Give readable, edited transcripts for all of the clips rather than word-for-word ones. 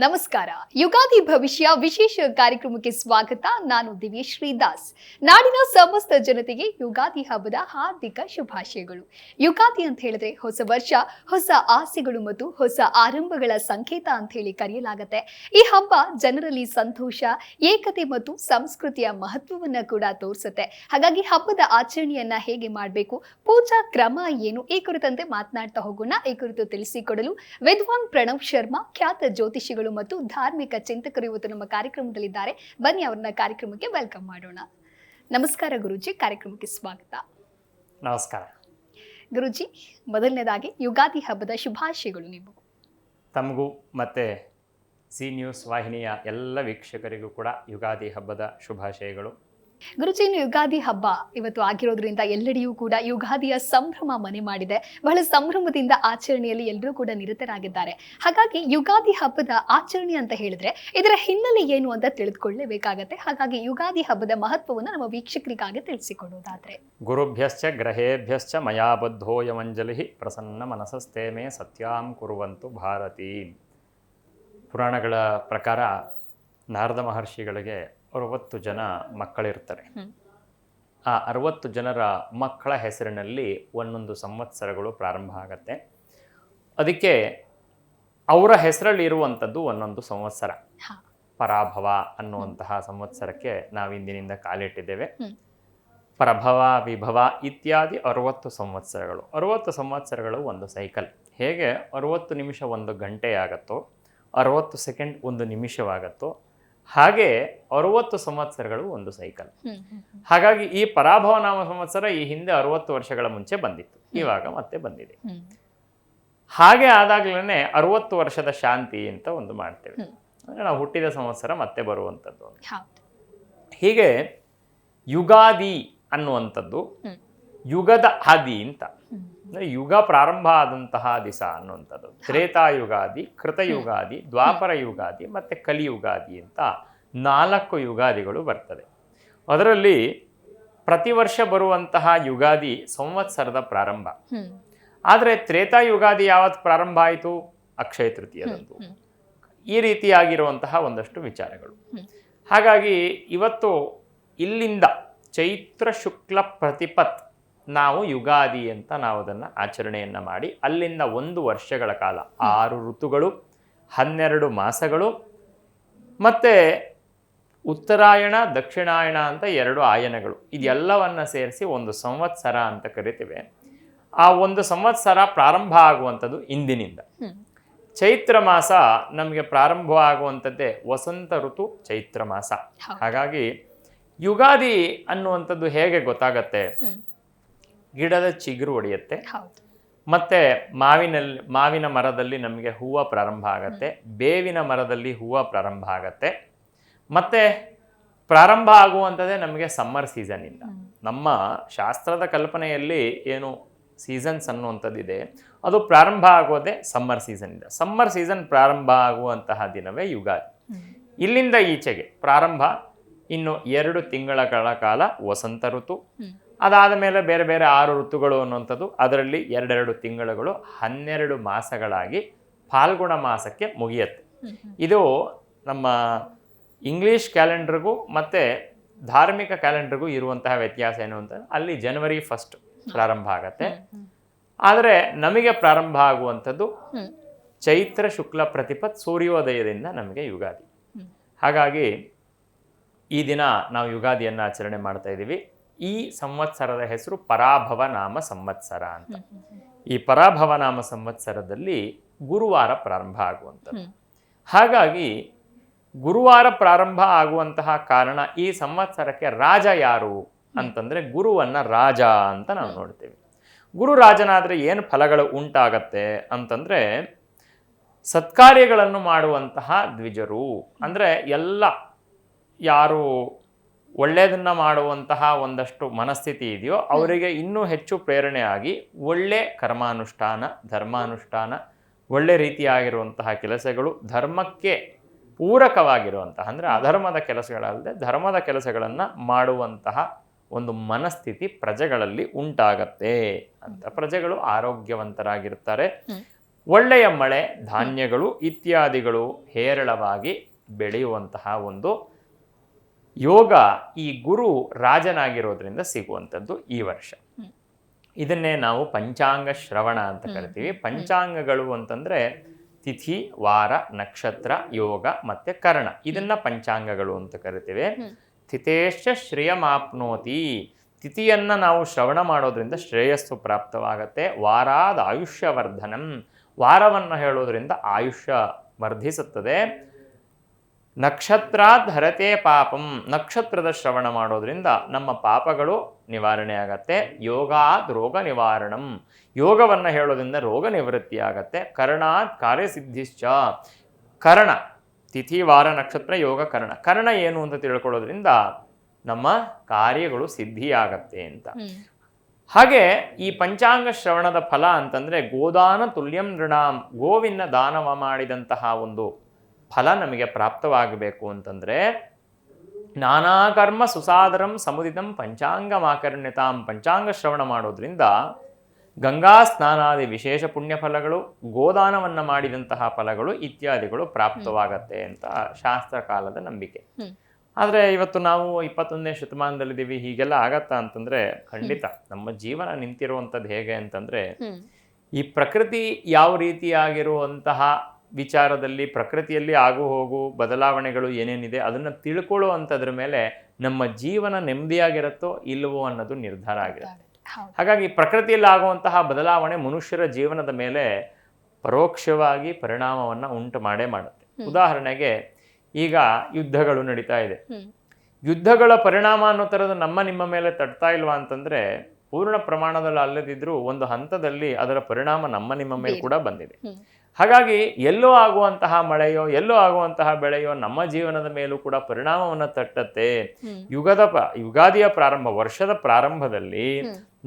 ನಮಸ್ಕಾರ. ಯುಗಾದಿ ಭವಿಷ್ಯ ವಿಶೇಷ ಕಾರ್ಯಕ್ರಮಕ್ಕೆ ಸ್ವಾಗತ. ನಾನು ದಿವ್ಯಶ್ರೀ ದಾಸ್. ನಾಡಿನ ಸಮಸ್ತ ಜನತೆಗೆ ಯುಗಾದಿ ಹಬ್ಬದ ಹಾರ್ದಿಕ ಶುಭಾಶಯಗಳು. ಯುಗಾದಿ ಅಂತ ಹೇಳಿದ್ರೆ ಹೊಸ ವರ್ಷ, ಹೊಸ ಆಸೆಗಳು ಮತ್ತು ಹೊಸ ಆರಂಭಗಳ ಸಂಕೇತ ಅಂತ ಹೇಳಿ ಕರೆಯಲಾಗುತ್ತೆ. ಈ ಹಬ್ಬ ಜನರಲ್ಲಿ ಸಂತೋಷ, ಏಕತೆ ಮತ್ತು ಸಂಸ್ಕೃತಿಯ ಮಹತ್ವವನ್ನ ಕೂಡ ತೋರಿಸುತ್ತೆ. ಹಾಗಾಗಿ ಹಬ್ಬದ ಆಚರಣೆಯನ್ನ ಹೇಗೆ ಮಾಡಬೇಕು, ಪೂಜಾ ಕ್ರಮ ಏನು, ಈ ಕುರಿತಂತೆ ಮಾತನಾಡ್ತಾ ಹೋಗೋಣ. ಈ ಕುರಿತು ತಿಳಿಸಿಕೊಡಲು ವಿದ್ವಾನ್ ಪ್ರಣವ್ ಶರ್ಮಾ, ಖ್ಯಾತ ಜ್ಯೋತಿಷಿಗಳು ಮತ್ತು ಧಾರ್ಮಿಕ ಚಿಂತಕರು ಇವತ್ತು ನಮ್ಮ ಕಾರ್ಯಕ್ರಮದಲ್ಲಿದ್ದಾರೆ. ಬನ್ನಿ ಅವರನ್ನ ಕಾರ್ಯಕ್ರಮಕ್ಕೆ ವೆಲ್ಕಮ್ ಮಾಡೋಣ. ನಮಸ್ಕಾರ ಗುರುಜಿ, ಕಾರ್ಯಕ್ರಮಕ್ಕೆ ಸ್ವಾಗತ. ನಮಸ್ಕಾರ ಗುರುಜಿ, ಮೊದಲನೇದಾಗಿ ಯುಗಾದಿ ಹಬ್ಬದ ಶುಭಾಶಯಗಳು. ನೀವು ತಮಗೂ ಮತ್ತು ಸಿ ನ್ಯೂಸ್ ವಾಹಿನಿಯ ಎಲ್ಲ ವೀಕ್ಷಕರಿಗೂ ಕೂಡ ಯುಗಾದಿ ಹಬ್ಬದ ಶುಭಾಶಯಗಳು. ಗುರುಜಿ, ಇನ್ನು ಯುಗಾದಿ ಹಬ್ಬ ಇವತ್ತು ಆಗಿರೋದ್ರಿಂದ ಎಲ್ಲೆಡೆಯೂ ಕೂಡ ಯುಗಾದಿಯ ಸಂಭ್ರಮ ಮನೆ ಮಾಡಿದೆ. ಬಹಳ ಸಂಭ್ರಮದಿಂದ ಆಚರಣೆಯಲ್ಲಿ ಎಲ್ಲರೂ ಕೂಡ ನಿರತರಾಗಿದ್ದಾರೆ. ಹಾಗಾಗಿ ಯುಗಾದಿ ಹಬ್ಬದ ಆಚರಣೆ ಅಂತ ಹೇಳಿದ್ರೆ ಇದರ ಹಿನ್ನೆಲೆ ಏನು ಅಂತ ತಿಳಿದುಕೊಳ್ಳಲೇಬೇಕಾಗತ್ತೆ. ಹಾಗಾಗಿ ಯುಗಾದಿ ಹಬ್ಬದ ಮಹತ್ವವನ್ನು ನಮ್ಮ ವೀಕ್ಷಕರಿಗಾಗಿ ತಿಳಿಸಿಕೊಡೋದಾದ್ರೆ. ಗುರುಭ್ಯಶ್ಚ ಗ್ರಹೇಭ್ಯಶ್ಚ ಮಯಾ ಬದ್ಧೋಯಮಂಜಲಿ ಪ್ರಸನ್ನ ಮನಸಸ್ತೆ ಮೇ ಸತ್ಯಾಂ ಕುರುವಂತು ಭಾರತಿ. ಪುರಾಣಗಳ ಪ್ರಕಾರ ನಾರದ ಮಹರ್ಷಿಗಳಿಗೆ 60 ಜನ ಮಕ್ಕಳಿರ್ತಾರೆ. ಆ 60 ಜನರ ಮಕ್ಕಳ ಹೆಸರಿನಲ್ಲಿ ಒಂದೊಂದು ಸಂವತ್ಸರಗಳು ಪ್ರಾರಂಭ ಆಗತ್ತೆ. ಅದಕ್ಕೆ ಅವರ ಹೆಸರಲ್ಲಿ ಇರುವಂಥದ್ದು ಒಂದೊಂದು ಸಂವತ್ಸರ. ಪರಾಭವ ಅನ್ನುವಂತಹ ಸಂವತ್ಸರಕ್ಕೆ ನಾವು ಇಂದಿನಿಂದ ಕಾಲಿಟ್ಟಿದ್ದೇವೆ. ಪ್ರಭವ, ವಿಭವ ಇತ್ಯಾದಿ 60 ಸಂವತ್ಸರಗಳು. 60 ಸಂವತ್ಸರಗಳು ಒಂದು ಸೈಕಲ್. ಹೇಗೆ 60 ನಿಮಿಷ ಒಂದು ಗಂಟೆ ಆಗುತ್ತೋ, 60 ಸೆಕೆಂಡ್ ಒಂದು ನಿಮಿಷವಾಗತ್ತೋ, ಹಾಗೆ 60 ಸಂವತ್ಸರಗಳು ಒಂದು ಸೈಕಲ್. ಹಾಗಾಗಿ ಈ ಪರಾಭವ ನಾಮ ಸಂವತ್ಸರ ಈ ಹಿಂದೆ 60 ವರ್ಷಗಳ ಮುಂಚೆ ಬಂದಿತ್ತು, ಇವಾಗ ಮತ್ತೆ ಬಂದಿದೆ. ಹಾಗೆ ಆದಾಗ್ಲೇ 60 ವರ್ಷದ ಶಾಂತಿ ಅಂತ ಒಂದು ಮಾಡ್ತೇವೆ. ನಾವು ಹುಟ್ಟಿದ ಸಂವತ್ಸರ ಮತ್ತೆ ಬರುವಂಥದ್ದು. ಹೀಗೆ ಯುಗಾದಿ ಅನ್ನುವಂಥದ್ದು ಯುಗದ ಆದಿ ಅಂತ, ಯುಗ ಪ್ರಾರಂಭ ಆದಂತಹ ದಿವಸ ಅನ್ನುವಂಥದ್ದು. ತ್ರೇತಾಯುಗಾದಿ, ಕೃತಯುಗಾದಿ, ದ್ವಾಪರ ಯುಗಾದಿ ಮತ್ತು ಕಲಿಯುಗಾದಿ ಅಂತ 4 ಯುಗಾದಿಗಳು ಬರ್ತದೆ. ಅದರಲ್ಲಿ ಪ್ರತಿ ವರ್ಷ ಬರುವಂತಹ ಯುಗಾದಿ ಸಂವತ್ಸರದ ಪ್ರಾರಂಭ. ಆದರೆ ತ್ರೇತಾಯುಗಾದಿ ಯಾವತ್ತು ಪ್ರಾರಂಭ ಆಯಿತು? ಅಕ್ಷಯ ತೃತೀಯದಂದು. ಈ ರೀತಿಯಾಗಿರುವಂತಹ ಒಂದಷ್ಟು ವಿಚಾರಗಳು. ಹಾಗಾಗಿ ಇವತ್ತು ಇಲ್ಲಿಂದ ಚೈತ್ರ ಶುಕ್ಲ ಪ್ರತಿಪತ್ ನಾವು ಯುಗಾದಿ ಅಂತ ನಾವು ಅದನ್ನು ಆಚರಣೆಯನ್ನು ಮಾಡಿ, ಅಲ್ಲಿಂದ 1 ವರ್ಷಗಳ ಕಾಲ 6 ಋತುಗಳು, 12 ಮಾಸಗಳು, ಮತ್ತು ಉತ್ತರಾಯಣ ದಕ್ಷಿಣಾಯಣ ಅಂತ 2 ಆಯನಗಳು, ಇದೆಲ್ಲವನ್ನು ಸೇರಿಸಿ ಒಂದು ಸಂವತ್ಸರ ಅಂತ ಕರಿತೇವೆ. ಆ ಒಂದು ಸಂವತ್ಸರ ಪ್ರಾರಂಭ ಆಗುವಂಥದ್ದು ಇಂದಿನಿಂದ. ಚೈತ್ರ ಮಾಸ ನಮಗೆ ಪ್ರಾರಂಭ ಆಗುವಂಥದ್ದೇ ವಸಂತ ಋತು, ಚೈತ್ರ ಮಾಸ. ಹಾಗಾಗಿ ಯುಗಾದಿ ಅನ್ನುವಂಥದ್ದು ಹೇಗೆ ಗೊತ್ತಾಗತ್ತೆ? ಗಿಡದ ಚಿಗುರು ಒಡೆಯುತ್ತೆ, ಮತ್ತೆ ಮಾವಿನ ಮರದಲ್ಲಿ ನಮಗೆ ಹೂವು ಪ್ರಾರಂಭ ಆಗತ್ತೆ, ಬೇವಿನ ಮರದಲ್ಲಿ ಹೂವು ಪ್ರಾರಂಭ ಆಗತ್ತೆ. ಮತ್ತೆ ಪ್ರಾರಂಭ ಆಗುವಂಥದ್ದೇ ನಮಗೆ ಸಮ್ಮರ್ ಸೀಸನ್ನಿಂದ. ನಮ್ಮ ಶಾಸ್ತ್ರದ ಕಲ್ಪನೆಯಲ್ಲಿ ಏನು ಸೀಸನ್ಸ್ ಅನ್ನುವಂಥದ್ದಿದೆ, ಅದು ಪ್ರಾರಂಭ ಆಗೋದೇ ಸಮ್ಮರ್ ಸೀಸನ್ನಿಂದ. ಸಮ್ಮರ್ ಸೀಸನ್ ಪ್ರಾರಂಭ ಆಗುವಂತಹ ದಿನವೇ ಯುಗಾದಿ. ಇಲ್ಲಿಂದ ಈಚೆಗೆ ಪ್ರಾರಂಭ ಇನ್ನು 2 ತಿಂಗಳ ಕಾಲ ವಸಂತ ಋತು, ಅದಾದ ಮೇಲೆ ಬೇರೆ ಬೇರೆ 6 ಋತುಗಳು ಅನ್ನುವಂಥದ್ದು. ಅದರಲ್ಲಿ 2 ತಿಂಗಳುಗಳು 12 ಮಾಸಗಳಾಗಿ ಫಾಲ್ಗುಣ ಮಾಸಕ್ಕೆ ಮುಗಿಯುತ್ತೆ. ಇದು ನಮ್ಮ ಇಂಗ್ಲೀಷ್ ಕ್ಯಾಲೆಂಡರ್ಗೂ ಮತ್ತು ಧಾರ್ಮಿಕ ಕ್ಯಾಲೆಂಡರ್ಗೂ ಇರುವಂತಹ ವ್ಯತ್ಯಾಸ ಏನು ಅಂತ, ಅಲ್ಲಿ ಜನವರಿ 1 ಪ್ರಾರಂಭ ಆಗತ್ತೆ. ಆದರೆ ನಮಗೆ ಪ್ರಾರಂಭ ಆಗುವಂಥದ್ದು ಚೈತ್ರ ಶುಕ್ಲ ಪ್ರತಿಪತ್ ಸೂರ್ಯೋದಯದಿಂದ ನಮಗೆ ಯುಗಾದಿ. ಹಾಗಾಗಿ ಈ ದಿನ ನಾವು ಯುಗಾದಿಯನ್ನು ಆಚರಣೆ ಮಾಡ್ತಾ ಇದ್ದೀವಿ. ಈ ಸಂವತ್ಸರದ ಹೆಸರು ಪರಾಭವ ನಾಮ ಸಂವತ್ಸರ ಅಂತ. ಈ ಪರಾಭವ ನಾಮ ಸಂವತ್ಸರದಲ್ಲಿ ಗುರುವಾರ ಪ್ರಾರಂಭ ಆಗುವಂಥದ್ದು. ಹಾಗಾಗಿ ಗುರುವಾರ ಪ್ರಾರಂಭ ಆಗುವಂತಹ ಕಾರಣ, ಈ ಸಂವತ್ಸರಕ್ಕೆ ರಾಜ ಯಾರು ಅಂತಂದರೆ ಗುರುವನ್ನ ರಾಜ ಅಂತ ನಾವು ನೋಡ್ತೇವೆ. ಗುರು ರಾಜನಾದರೆ ಏನು ಫಲಗಳು ಉಂಟಾಗತ್ತೆ ಅಂತಂದರೆ, ಸತ್ಕಾರ್ಯಗಳನ್ನು ಮಾಡುವಂತಹ ದ್ವಿಜರು, ಅಂದರೆ ಎಲ್ಲ ಯಾರು ಒಳ್ಳೆಯದನ್ನು ಮಾಡುವಂತಹ ಒಂದಷ್ಟು ಮನಸ್ಥಿತಿ ಇದೆಯೋ ಅವರಿಗೆ ಇನ್ನೂ ಹೆಚ್ಚು ಪ್ರೇರಣೆ ಆಗಿ ಒಳ್ಳೆ ಕರ್ಮಾನುಷ್ಠಾನ, ಧರ್ಮಾನುಷ್ಠಾನ, ಒಳ್ಳೆ ರೀತಿಯಾಗಿರುವಂತಹ ಕೆಲಸಗಳು, ಧರ್ಮಕ್ಕೆ ಪೂರಕವಾಗಿರುವಂತಹ, ಅಂದರೆ ಅಧರ್ಮದ ಕೆಲಸಗಳಲ್ಲದೆ ಧರ್ಮದ ಕೆಲಸಗಳನ್ನು ಮಾಡುವಂತಹ ಒಂದು ಮನಸ್ಥಿತಿ ಪ್ರಜೆಗಳಲ್ಲಿ ಉಂಟಾಗತ್ತೆ ಅಂತ. ಪ್ರಜೆಗಳು ಆರೋಗ್ಯವಂತರಾಗಿರ್ತಾರೆ, ಒಳ್ಳೆಯ ಮಳೆ, ಧಾನ್ಯಗಳು ಇತ್ಯಾದಿಗಳು ಹೇರಳವಾಗಿ ಬೆಳೆಯುವಂತಹ ಒಂದು ಯೋಗ ಈ ಗುರು ರಾಜನಾಗಿರೋದ್ರಿಂದ ಸಿಗುವಂಥದ್ದು ಈ ವರ್ಷ. ಇದನ್ನೇ ನಾವು ಪಂಚಾಂಗ ಶ್ರವಣ ಅಂತ ಕರಿತೀವಿ. ಪಂಚಾಂಗಗಳು ಅಂತಂದ್ರೆ ತಿಥಿ, ವಾರ, ನಕ್ಷತ್ರ, ಯೋಗ ಮತ್ತೆ ಕರ್ಣ, ಇದನ್ನ ಪಂಚಾಂಗಗಳು ಅಂತ ಕರಿತೀವಿ. ತಿಥೇಶ್ಚ ಶ್ರೇಯಮಾಪ್ನೋತಿ, ತಿಥಿಯನ್ನ ನಾವು ಶ್ರವಣ ಮಾಡೋದ್ರಿಂದ ಶ್ರೇಯಸ್ಸು ಪ್ರಾಪ್ತವಾಗತ್ತೆ. ವಾರಾದ ಆಯುಷ್ಯವರ್ಧನಂ, ವಾರವನ್ನು ಹೇಳೋದ್ರಿಂದ ಆಯುಷ್ಯ ವರ್ಧಿಸುತ್ತದೆ. ನಕ್ಷತ್ರಾದ್ ಹರತೆ ಪಾಪಂ, ನಕ್ಷತ್ರದ ಶ್ರವಣ ಮಾಡೋದ್ರಿಂದ ನಮ್ಮ ಪಾಪಗಳು ನಿವಾರಣೆ ಆಗತ್ತೆ. ಯೋಗಾದ್ ರೋಗ ನಿವಾರಣಂ, ಯೋಗವನ್ನು ಹೇಳೋದ್ರಿಂದ ರೋಗ ನಿವೃತ್ತಿ ಆಗತ್ತೆ. ಕರ್ಣಾತ್ ಕಾರ್ಯಸಿದ್ಧಿಶ್ಚ, ಕರ್ಣ ತಿಥಿ, ವಾರ, ನಕ್ಷತ್ರ, ಯೋಗ, ಕರ್ಣ. ಕರ್ಣ ಏನು ಅಂತ ತಿಳ್ಕೊಳ್ಳೋದ್ರಿಂದ ನಮ್ಮ ಕಾರ್ಯಗಳು ಸಿದ್ಧಿಯಾಗತ್ತೆ ಅಂತ. ಹಾಗೆ ಈ ಪಂಚಾಂಗ ಶ್ರವಣದ ಫಲ ಅಂತಂದ್ರೆ ಗೋದಾನ ತುಲ್ಯಂ ನೃಣಾಂ, ಗೋವಿನ ದಾನವ ಮಾಡಿದಂತಹ ಒಂದು ಫಲ ನಮಗೆ ಪ್ರಾಪ್ತವಾಗಬೇಕು ಅಂತಂದ್ರೆ ನಾನಾ ಕರ್ಮ ಸುಸಾದರಂ ಸಮುದಿತಂ ಪಂಚಾಂಗಮಾಕರ್ಣ್ಯತಾಂ, ಪಂಚಾಂಗ ಶ್ರವಣ ಮಾಡೋದ್ರಿಂದ ಗಂಗಾ ಸ್ನಾನಾದಿ ವಿಶೇಷ ಪುಣ್ಯ ಫಲಗಳು, ಗೋದಾನವನ್ನ ಮಾಡಿದಂತಹ ಫಲಗಳು ಇತ್ಯಾದಿಗಳು ಪ್ರಾಪ್ತವಾಗತ್ತೆ ಅಂತ ಶಾಸ್ತ್ರ ಕಾಲದ ನಂಬಿಕೆ. ಆದರೆ ಇವತ್ತು ನಾವು 21ನೇ ಶತಮಾನದಲ್ಲಿದ್ದೀವಿ, ಹೀಗೆಲ್ಲ ಆಗತ್ತಾ ಅಂತಂದ್ರೆ ಖಂಡಿತ. ನಮ್ಮ ಜೀವನ ನಿಂತಿರುವಂಥದ್ದು ಹೇಗೆ ಅಂತಂದ್ರೆ ಈ ಪ್ರಕೃತಿ ಯಾವ ರೀತಿಯಾಗಿರುವಂತಹ ವಿಚಾರದಲ್ಲಿ, ಪ್ರಕೃತಿಯಲ್ಲಿ ಆಗು ಹೋಗು ಬದಲಾವಣೆಗಳು ಏನೇನಿದೆ ಅದನ್ನು ತಿಳ್ಕೊಳ್ಳುವಂಥದ್ರ ಮೇಲೆ ನಮ್ಮ ಜೀವನ ನೆಮ್ಮದಿಯಾಗಿರುತ್ತೋ ಇಲ್ಲವೋ ಅನ್ನೋದು ನಿರ್ಧಾರ ಆಗಿರುತ್ತೆ. ಹಾಗಾಗಿ ಪ್ರಕೃತಿಯಲ್ಲಿ ಆಗುವಂತಹ ಬದಲಾವಣೆ ಮನುಷ್ಯರ ಜೀವನದ ಮೇಲೆ ಪರೋಕ್ಷವಾಗಿ ಪರಿಣಾಮವನ್ನು ಉಂಟು ಮಾಡೇ ಮಾಡುತ್ತೆ. ಉದಾಹರಣೆಗೆ ಈಗ ಯುದ್ಧಗಳು ನಡೀತಾ ಇದೆ. ಯುದ್ಧಗಳ ಪರಿಣಾಮ ಅನ್ನೋ ಥರದ್ದು ನಮ್ಮ ನಿಮ್ಮ ಮೇಲೆ ತಟ್ತಾ ಇಲ್ವಾ ಅಂತಂದ್ರೆ ಪೂರ್ಣ ಪ್ರಮಾಣದಲ್ಲಿ ಅಲ್ಲದಿದ್ರೂ ಒಂದು ಹಂತದಲ್ಲಿ ಅದರ ಪರಿಣಾಮ ನಮ್ಮ ನಿಮ್ಮ ಮೇಲೆ ಕೂಡ ಬಂದಿದೆ. ಹಾಗಾಗಿ ಎಲ್ಲೋ ಆಗುವಂತಹ ಮಳೆಯೋ ಎಲ್ಲೋ ಆಗುವಂತಹ ಬೆಳೆಯೋ ನಮ್ಮ ಜೀವನದ ಮೇಲೂ ಕೂಡ ಪರಿಣಾಮವನ್ನು ತಟ್ಟತ್ತೆ. ಯುಗಾದಿಯ ಪ್ರಾರಂಭ, ವರ್ಷದ ಪ್ರಾರಂಭದಲ್ಲಿ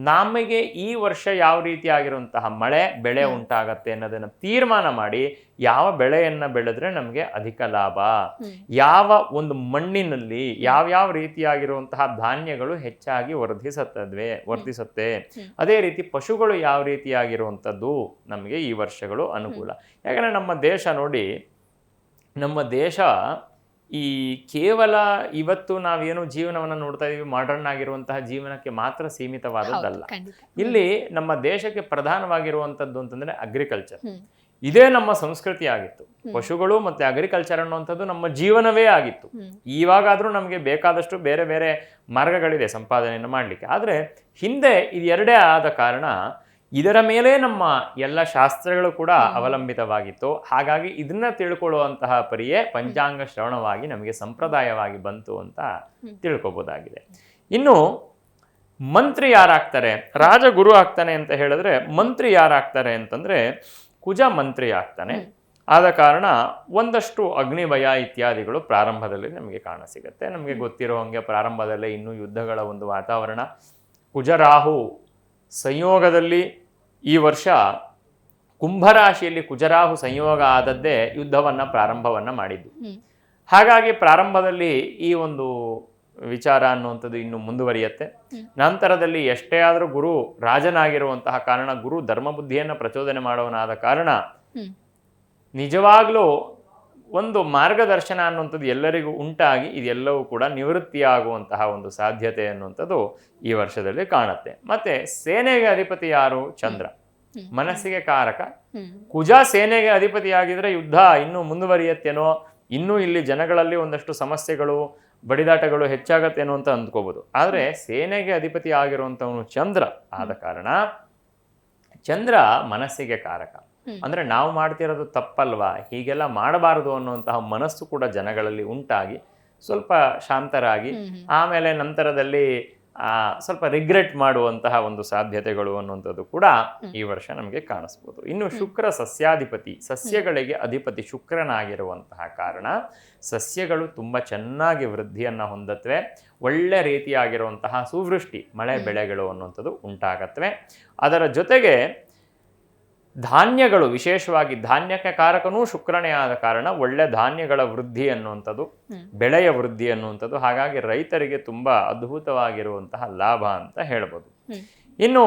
ನಮಗೆ ಈ ವರ್ಷ ಯಾವ ರೀತಿಯಾಗಿರುವಂತಹ ಮಳೆ ಬೆಳೆ ಉಂಟಾಗತ್ತೆ ಅನ್ನೋದನ್ನ ತೀರ್ಮಾನ ಮಾಡಿ ಯಾವ ಬೆಳೆಯನ್ನ ಬೆಳೆದ್ರೆ ನಮಗೆ ಅಧಿಕ ಲಾಭ, ಯಾವ ಒಂದು ಮಣ್ಣಿನಲ್ಲಿ ಯಾವ್ಯಾವ ರೀತಿಯಾಗಿರುವಂತಹ ಧಾನ್ಯಗಳು ಹೆಚ್ಚಾಗಿ ವರ್ಧಿಸುತ್ತೆ, ಅದೇ ರೀತಿ ಪಶುಗಳು ಯಾವ ರೀತಿಯಾಗಿರುವಂಥದ್ದು ನಮಗೆ ಈ ವರ್ಷಗಳು ಅನುಕೂಲ. ಯಾಕಂದ್ರೆ ನಮ್ಮ ದೇಶ ನೋಡಿ, ನಮ್ಮ ದೇಶ ಈ ಕೇವಲ ಇವತ್ತು ನಾವೇನು ಜೀವನವನ್ನು ನೋಡ್ತಾ ಇದೀವಿ ಮಾಡರ್ನ್ ಆಗಿರುವಂತಹ ಜೀವನಕ್ಕೆ ಮಾತ್ರ ಸೀಮಿತವಾದದ್ದಲ್ಲ. ಇಲ್ಲಿ ನಮ್ಮ ದೇಶಕ್ಕೆ ಪ್ರಧಾನವಾಗಿರುವಂಥದ್ದು ಅಂತಂದ್ರೆ ಅಗ್ರಿಕಲ್ಚರ್. ಇದೇ ನಮ್ಮ ಸಂಸ್ಕೃತಿ ಆಗಿತ್ತು. ಪಶುಗಳು ಮತ್ತೆ ಅಗ್ರಿಕಲ್ಚರ್ ಅನ್ನುವಂಥದ್ದು ನಮ್ಮ ಜೀವನವೇ ಆಗಿತ್ತು. ಇವಾಗಾದ್ರೂ ನಮಗೆ ಬೇಕಾದಷ್ಟು ಬೇರೆ ಬೇರೆ ಮಾರ್ಗಗಳಿದೆ ಸಂಪಾದನೆಯನ್ನು ಮಾಡಲಿಕ್ಕೆ. ಆದರೆ ಹಿಂದೆ ಇದೆರಡೇ ಆದ ಕಾರಣ ಇದರ ಮೇಲೆ ನಮ್ಮ ಎಲ್ಲ ಶಾಸ್ತ್ರಗಳು ಕೂಡ ಅವಲಂಬಿತವಾಗಿತ್ತು. ಹಾಗಾಗಿ ಇದನ್ನ ತಿಳ್ಕೊಳ್ಳುವಂತಹ ಪರಿಯೇ ಪಂಚಾಂಗ ಶ್ರವಣವಾಗಿ ನಮಗೆ ಸಂಪ್ರದಾಯವಾಗಿ ಬಂತು ಅಂತ ತಿಳ್ಕೊಬೋದಾಗಿದೆ. ಇನ್ನು ಮಂತ್ರಿ ಯಾರಾಗ್ತಾರೆ, ರಾಜಗುರು ಆಗ್ತಾನೆ ಅಂತ ಹೇಳಿದ್ರೆ ಮಂತ್ರಿ ಯಾರಾಗ್ತಾರೆ ಅಂತಂದ್ರೆ ಕುಜ ಮಂತ್ರಿ ಆಗ್ತಾನೆ. ಆದ ಕಾರಣ ಒಂದಷ್ಟು ಅಗ್ನಿಭಯ ಇತ್ಯಾದಿಗಳು ಪ್ರಾರಂಭದಲ್ಲಿ ನಮಗೆ ಕಾಣಸಿಗುತ್ತೆ. ನಮಗೆ ಗೊತ್ತಿರೋ ಹಂಗೆ ಪ್ರಾರಂಭದಲ್ಲೇ ಇನ್ನೂ ಯುದ್ಧಗಳ ಒಂದು ವಾತಾವರಣ. ಕುಜರಾಹು ಸಂಯೋಗದಲ್ಲಿ ಈ ವರ್ಷ ಕುಂಭರಾಶಿಯಲ್ಲಿ ಕುಜರಾಹು ಸಂಯೋಗ ಆದದ್ದೇ ಯುದ್ಧವನ್ನ ಪ್ರಾರಂಭವನ್ನ ಮಾಡಿದ್ದು. ಹಾಗಾಗಿ ಪ್ರಾರಂಭದಲ್ಲಿ ಈ ಒಂದು ವಿಚಾರ ಅನ್ನುವಂಥದ್ದು ಇನ್ನು ಮುಂದುವರಿಯುತ್ತೆ. ನಂತರದಲ್ಲಿ ಎಷ್ಟೇ ಆದರೂ ಗುರು ರಾಜನಾಗಿರುವಂತಹ ಕಾರಣ, ಗುರು ಧರ್ಮಬುದ್ಧಿಯನ್ನು ಪ್ರಚೋದನೆ ಮಾಡುವನಾದ ಕಾರಣ ನಿಜವಾಗ್ಲೂ ಒಂದು ಮಾರ್ಗದರ್ಶನ ಅನ್ನುವಂಥದ್ದು ಎಲ್ಲರಿಗೂ ಉಂಟಾಗಿ ಇದೆಲ್ಲವೂ ಕೂಡ ನಿವೃತ್ತಿಯಾಗುವಂತಹ ಒಂದು ಸಾಧ್ಯತೆ ಅನ್ನುವಂಥದ್ದು ಈ ವರ್ಷದಲ್ಲಿ ಕಾಣುತ್ತೆ. ಮತ್ತೆ ಸೇನೆಗೆ ಅಧಿಪತಿ ಯಾರು? ಚಂದ್ರ, ಮನಸ್ಸಿಗೆ ಕಾರಕ. ಕುಜ ಸೇನೆಗೆ ಅಧಿಪತಿಯಾಗಿದ್ರೆ ಯುದ್ಧ ಇನ್ನೂ ಮುಂದುವರಿಯತ್ತೇನೋ, ಇನ್ನೂ ಇಲ್ಲಿ ಜನಗಳಲ್ಲಿ ಒಂದಷ್ಟು ಸಮಸ್ಯೆಗಳು ಬಡಿದಾಟಗಳು ಹೆಚ್ಚಾಗತ್ತೇನೋ ಅಂತ ಅಂದ್ಕೋಬಹುದು. ಆದರೆ ಸೇನೆಗೆ ಅಧಿಪತಿ ಆಗಿರುವಂಥವನು ಚಂದ್ರ ಆದ ಕಾರಣ ಚಂದ್ರ ಮನಸ್ಸಿಗೆ ಕಾರಕ. ಅಂದ್ರೆ ನಾವು ಮಾಡ್ತಿರೋದು ತಪ್ಪಲ್ವಾ, ಹೀಗೆಲ್ಲ ಮಾಡಬಾರದು ಅನ್ನುವಂತಹ ಮನಸ್ಸು ಕೂಡ ಜನಗಳಲ್ಲಿ ಉಂಟಾಗಿ ಸ್ವಲ್ಪ ಶಾಂತರಾಗಿ ಆಮೇಲೆ ನಂತರದಲ್ಲಿ ಸ್ವಲ್ಪ ರಿಗ್ರೆಟ್ ಮಾಡುವಂತಹ ಒಂದು ಸಾಧ್ಯತೆಗಳು ಅನ್ನುವಂಥದ್ದು ಕೂಡ ಈ ವರ್ಷ ನಮಗೆ ಕಾಣಿಸ್ಬೋದು. ಇನ್ನು ಶುಕ್ರ ಸಸ್ಯಾಧಿಪತಿ, ಸಸ್ಯಗಳಿಗೆ ಅಧಿಪತಿ ಶುಕ್ರನಾಗಿರುವಂತಹ ಕಾರಣ ಸಸ್ಯಗಳು ತುಂಬ ಚೆನ್ನಾಗಿ ವೃದ್ಧಿಯನ್ನು ಹೊಂದತ್ವೆ. ಒಳ್ಳೆ ರೀತಿಯಾಗಿರುವಂತಹ ಸುವೃಷ್ಟಿ ಮಳೆ ಬೆಳೆಗಳು ಅನ್ನುವಂಥದ್ದು ಉಂಟಾಗತ್ವೆ. ಅದರ ಜೊತೆಗೆ ಧಾನ್ಯಗಳು, ವಿಶೇಷವಾಗಿ ಧಾನ್ಯಕ್ಕೆ ಕಾರಕನೂ ಶುಕ್ರನೇ ಆದ ಕಾರಣ ಒಳ್ಳೆ ಧಾನ್ಯಗಳ ವೃದ್ಧಿ ಅನ್ನುವಂಥದ್ದು, ಬೆಳೆಯ ವೃದ್ಧಿ ಅನ್ನುವಂಥದ್ದು, ಹಾಗಾಗಿ ರೈತರಿಗೆ ತುಂಬ ಅದ್ಭುತವಾಗಿರುವಂತಹ ಲಾಭ ಅಂತ ಹೇಳ್ಬೋದು. ಇನ್ನು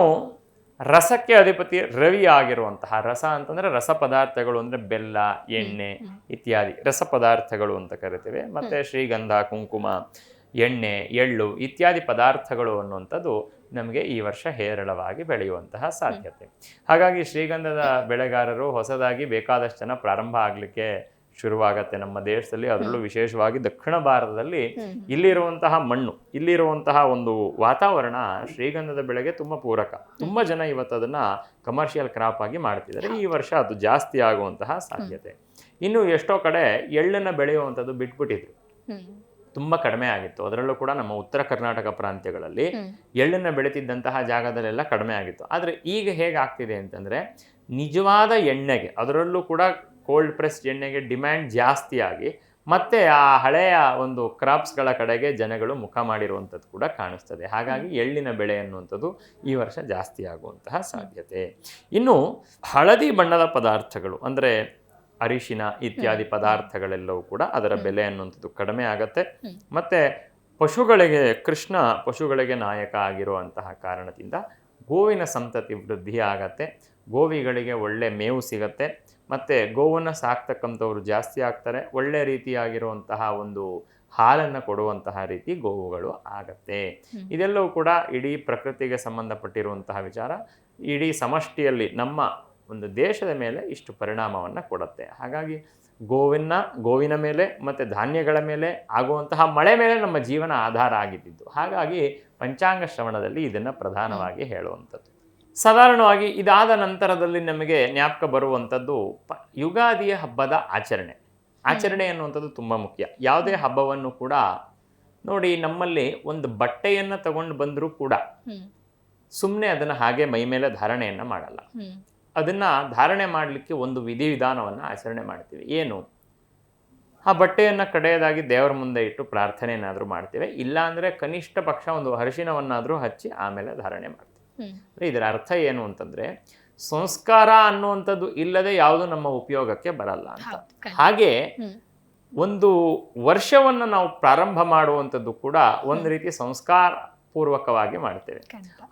ರಸಕ್ಕೆ ಅಧಿಪತಿ ರವಿ ಆಗಿರುವಂತಹ, ರಸ ಅಂತಂದ್ರೆ ರಸ ಪದಾರ್ಥಗಳು ಅಂದ್ರೆ ಬೆಲ್ಲ, ಎಣ್ಣೆ ಇತ್ಯಾದಿ ರಸ ಪದಾರ್ಥಗಳು ಅಂತ ಕರಿತೇವೆ. ಮತ್ತೆ ಶ್ರೀಗಂಧ, ಕುಂಕುಮ, ಎಣ್ಣೆ, ಎಳ್ಳು ಇತ್ಯಾದಿ ಪದಾರ್ಥಗಳು ಅನ್ನುವಂಥದ್ದು ನಮಗೆ ಈ ವರ್ಷ ಹೇರಳವಾಗಿ ಬೆಳೆಯುವಂತಹ ಸಾಧ್ಯತೆ. ಹಾಗಾಗಿ ಶ್ರೀಗಂಧದ ಬೆಳೆಗಾರರು ಹೊಸದಾಗಿ ಬೇಕಾದಷ್ಟು ಜನ ಪ್ರಾರಂಭ ಆಗಲಿಕ್ಕೆ ಶುರುವಾಗತ್ತೆ ನಮ್ಮ ದೇಶದಲ್ಲಿ. ಅದರಲ್ಲೂ ವಿಶೇಷವಾಗಿ ದಕ್ಷಿಣ ಭಾರತದಲ್ಲಿ ಇಲ್ಲಿರುವಂತಹ ಮಣ್ಣು, ಇಲ್ಲಿರುವಂತಹ ಒಂದು ವಾತಾವರಣ ಶ್ರೀಗಂಧದ ಬೆಳೆಗೆ ತುಂಬ ಪೂರಕ. ತುಂಬ ಜನ ಇವತ್ತು ಅದನ್ನ ಕಮರ್ಷಿಯಲ್ ಕ್ರಾಪ್ ಆಗಿ ಮಾಡ್ತಿದ್ದಾರೆ. ಈ ವರ್ಷ ಅದು ಜಾಸ್ತಿ ಆಗುವಂತಹ ಸಾಧ್ಯತೆ. ಇನ್ನು ಎಷ್ಟೋ ಕಡೆ ಎಳ್ಳನ್ನು ಬೆಳೆಯುವಂಥದ್ದು ಬಿಟ್ಬಿಟ್ಟಿದ್ರು, ತುಂಬ ಕಡಿಮೆ ಆಗಿತ್ತು. ಅದರಲ್ಲೂ ಕೂಡ ನಮ್ಮ ಉತ್ತರ ಕರ್ನಾಟಕ ಪ್ರಾಂತ್ಯಗಳಲ್ಲಿ ಎಳ್ಳನ್ನು ಬೆಳೀತಿದ್ದಂತಹ ಜಾಗದಲ್ಲೆಲ್ಲ ಕಡಿಮೆ ಆಗಿತ್ತು. ಆದರೆ ಈಗ ಹೇಗಾಗ್ತಿದೆ ಅಂತಂದರೆ ನಿಜವಾದ ಎಣ್ಣೆಗೆ, ಅದರಲ್ಲೂ ಕೂಡ ಕೋಲ್ಡ್ ಪ್ರೆಸ್ಡ್ ಎಣ್ಣೆಗೆ ಡಿಮ್ಯಾಂಡ್ ಜಾಸ್ತಿ ಆಗಿ ಮತ್ತೆ ಆ ಹಳೆಯ ಒಂದು ಕ್ರಾಪ್ಸ್ಗಳ ಕಡೆಗೆ ಜನಗಳು ಮುಖ ಮಾಡಿರುವಂಥದ್ದು ಕೂಡ ಕಾಣಿಸ್ತದೆ. ಹಾಗಾಗಿ ಎಳ್ಳಿನ ಬೆಳೆ ಅನ್ನುವಂಥದ್ದು ಈ ವರ್ಷ ಜಾಸ್ತಿ ಆಗುವಂತಹ ಸಾಧ್ಯತೆ. ಇನ್ನು ಹಳದಿ ಬಣ್ಣದ ಪದಾರ್ಥಗಳು ಅಂದರೆ ಅರಿಶಿನ ಇತ್ಯಾದಿ ಪದಾರ್ಥಗಳೆಲ್ಲವೂ ಕೂಡ ಅದರ ಬೆಲೆ ಅನ್ನುವಂಥದ್ದು ಕಡಿಮೆ ಆಗತ್ತೆ. ಮತ್ತೆ ಪಶುಗಳಿಗೆ, ಕೃಷ್ಣ ಪಶುಗಳಿಗೆ ನಾಯಕ ಆಗಿರುವಂತಹ ಕಾರಣದಿಂದ ಗೋವಿನ ಸಂತತಿ ವೃದ್ಧಿ ಆಗತ್ತೆ. ಗೋವಿಗಳಿಗೆ ಒಳ್ಳೆ ಮೇವು ಸಿಗತ್ತೆ. ಮತ್ತು ಗೋವನ್ನು ಸಾಕ್ತಕ್ಕಂಥವ್ರು ಜಾಸ್ತಿ ಆಗ್ತಾರೆ. ಒಳ್ಳೆ ರೀತಿಯಾಗಿರುವಂತಹ ಒಂದು ಹಾಲನ್ನು ಕೊಡುವಂತಹ ರೀತಿ ಗೋವುಗಳು ಆಗತ್ತೆ. ಇದೆಲ್ಲವೂ ಕೂಡ ಇಡೀ ಪ್ರಕೃತಿಗೆ ಸಂಬಂಧಪಟ್ಟಿರುವಂತಹ ವಿಚಾರ. ಇಡೀ ಸಮಷ್ಟಿಯಲ್ಲಿ ನಮ್ಮ ಒಂದು ದೇಶದ ಮೇಲೆ ಇಷ್ಟು ಪರಿಣಾಮವನ್ನು ಕೊಡುತ್ತೆ. ಹಾಗಾಗಿ ಗೋವಿನ ಮೇಲೆ ಮತ್ತು ಧಾನ್ಯಗಳ ಮೇಲೆ ಆಗುವಂತಹ ಮಳೆ ಮೇಲೆ ನಮ್ಮ ಜೀವನ ಆಧಾರ ಆಗಿದ್ದು. ಹಾಗಾಗಿ ಪಂಚಾಂಗ ಶ್ರವಣದಲ್ಲಿ ಇದನ್ನು ಪ್ರಧಾನವಾಗಿ ಹೇಳುವಂಥದ್ದು. ಸಾಧಾರಣವಾಗಿ ಇದಾದ ನಂತರದಲ್ಲಿ ನಮಗೆ ಜ್ಞಾಪಕ ಬರುವಂಥದ್ದು ಯುಗಾದಿಯ ಹಬ್ಬದ ಆಚರಣೆ ಅನ್ನುವಂಥದ್ದು ತುಂಬ ಮುಖ್ಯ. ಯಾವುದೇ ಹಬ್ಬವನ್ನು ಕೂಡ ನೋಡಿ, ನಮ್ಮಲ್ಲಿ ಒಂದು ಬಟ್ಟೆಯನ್ನು ತಗೊಂಡು ಬಂದರೂ ಕೂಡ ಸುಮ್ಮನೆ ಅದನ್ನು ಹಾಗೆ ಮೈ ಮೇಲೆ ಧಾರಣೆಯನ್ನು ಮಾಡಲ್ಲ. ಅದನ್ನು ಧಾರಣೆ ಮಾಡಲಿಕ್ಕೆ ಒಂದು ವಿಧಿವಿಧಾನವನ್ನು ಆಚರಣೆ ಮಾಡ್ತೀವಿ. ಏನು? ಆ ಬಟ್ಟೆಯನ್ನು ಕಡೆಯದಾಗಿ ದೇವರ ಮುಂದೆ ಇಟ್ಟು ಪ್ರಾರ್ಥನೆಯನ್ನಾದರೂ ಮಾಡ್ತೇವೆ. ಇಲ್ಲಾಂದರೆ ಕನಿಷ್ಠ ಪಕ್ಷ ಒಂದು ಅರಿಶಿನವನ್ನಾದರೂ ಹಚ್ಚಿ ಆಮೇಲೆ ಧಾರಣೆ ಮಾಡ್ತೀವಿ. ಇದರ ಅರ್ಥ ಏನು ಅಂತಂದರೆ ಸಂಸ್ಕಾರ ಅನ್ನುವಂಥದ್ದು ಇಲ್ಲದೆ ಯಾವುದು ನಮ್ಮ ಉಪಯೋಗಕ್ಕೆ ಬರಲ್ಲ ಅಂತ. ಹಾಗೆ ಒಂದು ವರ್ಷವನ್ನು ನಾವು ಪ್ರಾರಂಭ ಮಾಡುವಂಥದ್ದು ಕೂಡ ಒಂದು ರೀತಿ ಸಂಸ್ಕಾರ ಪೂರ್ವಕವಾಗಿ ಮಾಡ್ತೇವೆ.